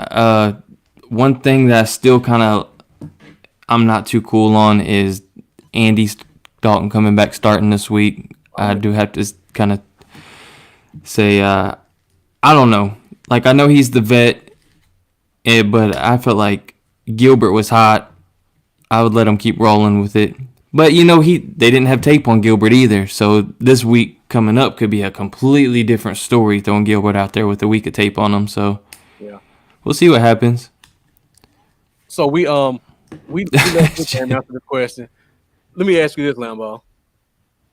Speaker 4: One thing that I still kind of, I'm not too cool on is Andy Dalton coming back starting this week. I do have to kind of say, I don't know. Like, I know he's the vet, but I felt like Gilbert was hot. I would let him keep rolling with it. But, they didn't have tape on Gilbert either. So this week coming up could be a completely different story throwing Gilbert out there with a week of tape on him. So
Speaker 3: yeah,
Speaker 4: we'll see what happens.
Speaker 3: So we let this man answer the question. Let me ask you this, Lambo.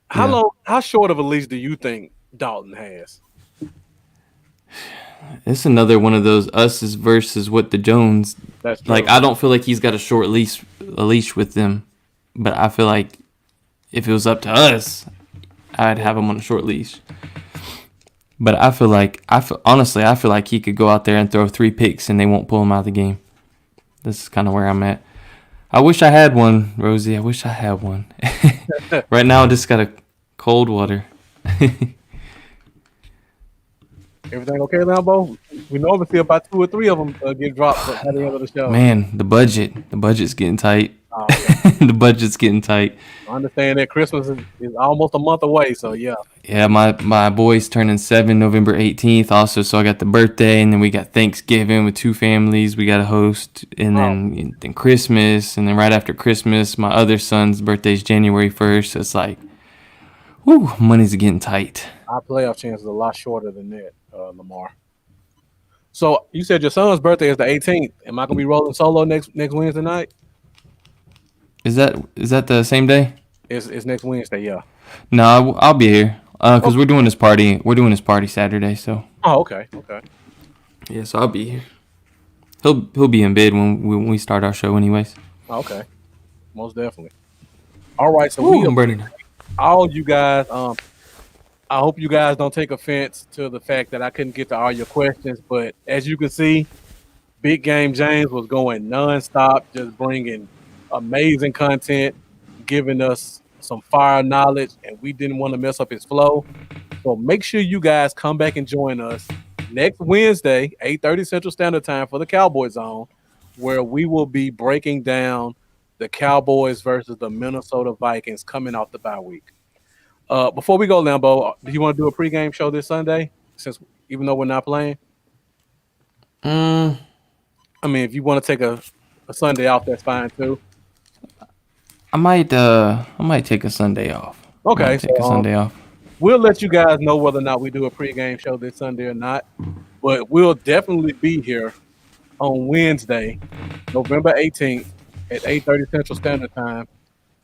Speaker 3: How short of a leash do you think Dalton has?
Speaker 4: It's another one of those us versus what the Jones.
Speaker 3: That's true.
Speaker 4: Like, I don't feel like he's got a leash with them, but I feel like if it was up to us, I'd have him on a short leash. But I feel like he could go out there and throw 3 picks and they won't pull him out of the game. This is kind of where I'm at. I wish I had one, Rosie. I wish I had one. Right now, I just got a cold water.
Speaker 3: Everything okay, Lambo? We normally see about 2 or 3 of them get dropped at the end of the show.
Speaker 4: Man, the budget's getting tight.
Speaker 3: Oh, okay.
Speaker 4: The budget's getting tight.
Speaker 3: I understand that Christmas is almost a month away, so yeah.
Speaker 4: Yeah, my boy's turning 7 November 18th also, so I got the birthday, and then we got Thanksgiving with 2 families we got to host, and then Christmas, and then right after Christmas, my other son's birthday's January 1st, so it's like, whoo, money's getting tight.
Speaker 3: Our playoff chances are a lot shorter than that, Lamar. So you said your son's birthday is the 18th. Am I going to be rolling solo next Wednesday night?
Speaker 4: Is that the same day?
Speaker 3: It's next Wednesday, yeah.
Speaker 4: No, I'll be here because we're doing this party. We're doing this party Saturday, so.
Speaker 3: Oh, okay.
Speaker 4: Yeah, so I'll be here. He'll be in bed when we start our show, anyways.
Speaker 3: Okay, most definitely. All right, so
Speaker 4: I'm burning.
Speaker 3: All you guys. I hope you guys don't take offense to the fact that I couldn't get to all your questions, but as you can see, Big Game James was going nonstop, just bringing amazing content, giving us some fire knowledge, and we didn't want to mess up his flow. So make sure you guys come back and join us next Wednesday, 8:30 Central Standard Time for the Cowboy Zone, where we will be breaking down the Cowboys versus the Minnesota Vikings coming off the bye week. Before we go, Lambo, do you want to do a pregame show this Sunday? Since even though we're not playing, I mean, if you want to take a Sunday off, that's fine too.
Speaker 4: I might take a Sunday off.
Speaker 3: Okay,
Speaker 4: take a Sunday off.
Speaker 3: We'll let you guys know whether or not we do a pregame show this Sunday or not, but we'll definitely be here on Wednesday, November 18th at 8:30 Central Standard Time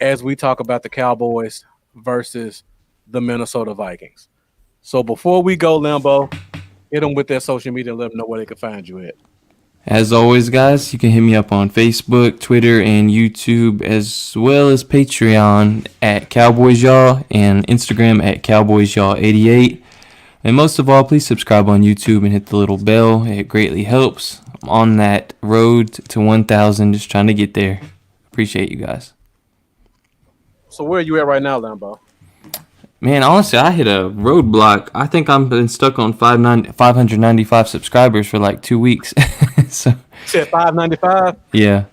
Speaker 3: as we talk about the Cowboys versus the Minnesota Vikings. So before we go, Lambo, hit them with their social media and let them know where they can find you at.
Speaker 4: As always, guys, you can hit me up on Facebook, Twitter, and YouTube, as well as Patreon at Cowboys Y'all and Instagram at Cowboys Y'all 88. And most of all, please subscribe on YouTube and hit the little bell. It greatly helps. I'm on that road to 1,000, just trying to get there. Appreciate you guys.
Speaker 3: So where are you at right now, Lambo?
Speaker 4: Man, honestly, I hit a roadblock. I think I've been stuck on 595 subscribers for like 2 weeks. So
Speaker 3: you said 595?
Speaker 4: Yeah.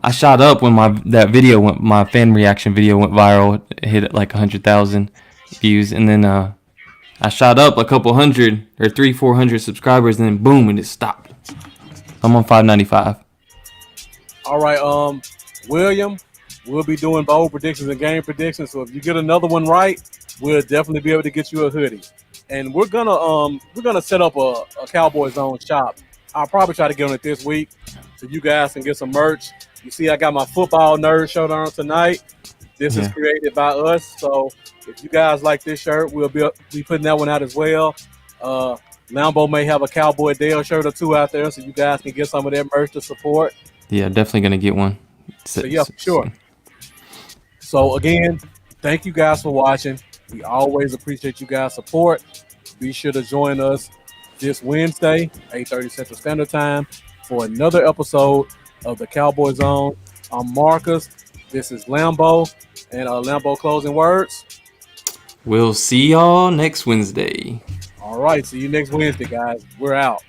Speaker 4: I shot up when my fan reaction video went viral. It hit like 100,000 views. And then I shot up a couple hundred or 400 subscribers, and then boom, and it stopped. I'm on 595.
Speaker 3: All right, William, we'll be doing bowl predictions and game predictions. So if you get another one right, we'll definitely be able to get you a hoodie. And we're gonna set up a Cowboy Zone shop. I'll probably try to get on it this week so you guys can get some merch. You see, I got my football nerd shirt on tonight. This is created by us. So if you guys like this shirt, we'll be putting that one out as well. Lambo may have a Cowboy Dale shirt or 2 out there, so you guys can get some of that merch to support.
Speaker 4: Yeah, definitely gonna get one.
Speaker 3: So yeah, for sure. So again, thank you guys for watching. We always appreciate you guys' support. Be sure to join us this Wednesday, 8:30 Central Standard Time, for another episode of the Cowboy Zone. I'm Marcus. This is Lambo. And Lambo, closing words.
Speaker 4: We'll see y'all next Wednesday.
Speaker 3: All right. See you next Wednesday, guys. We're out.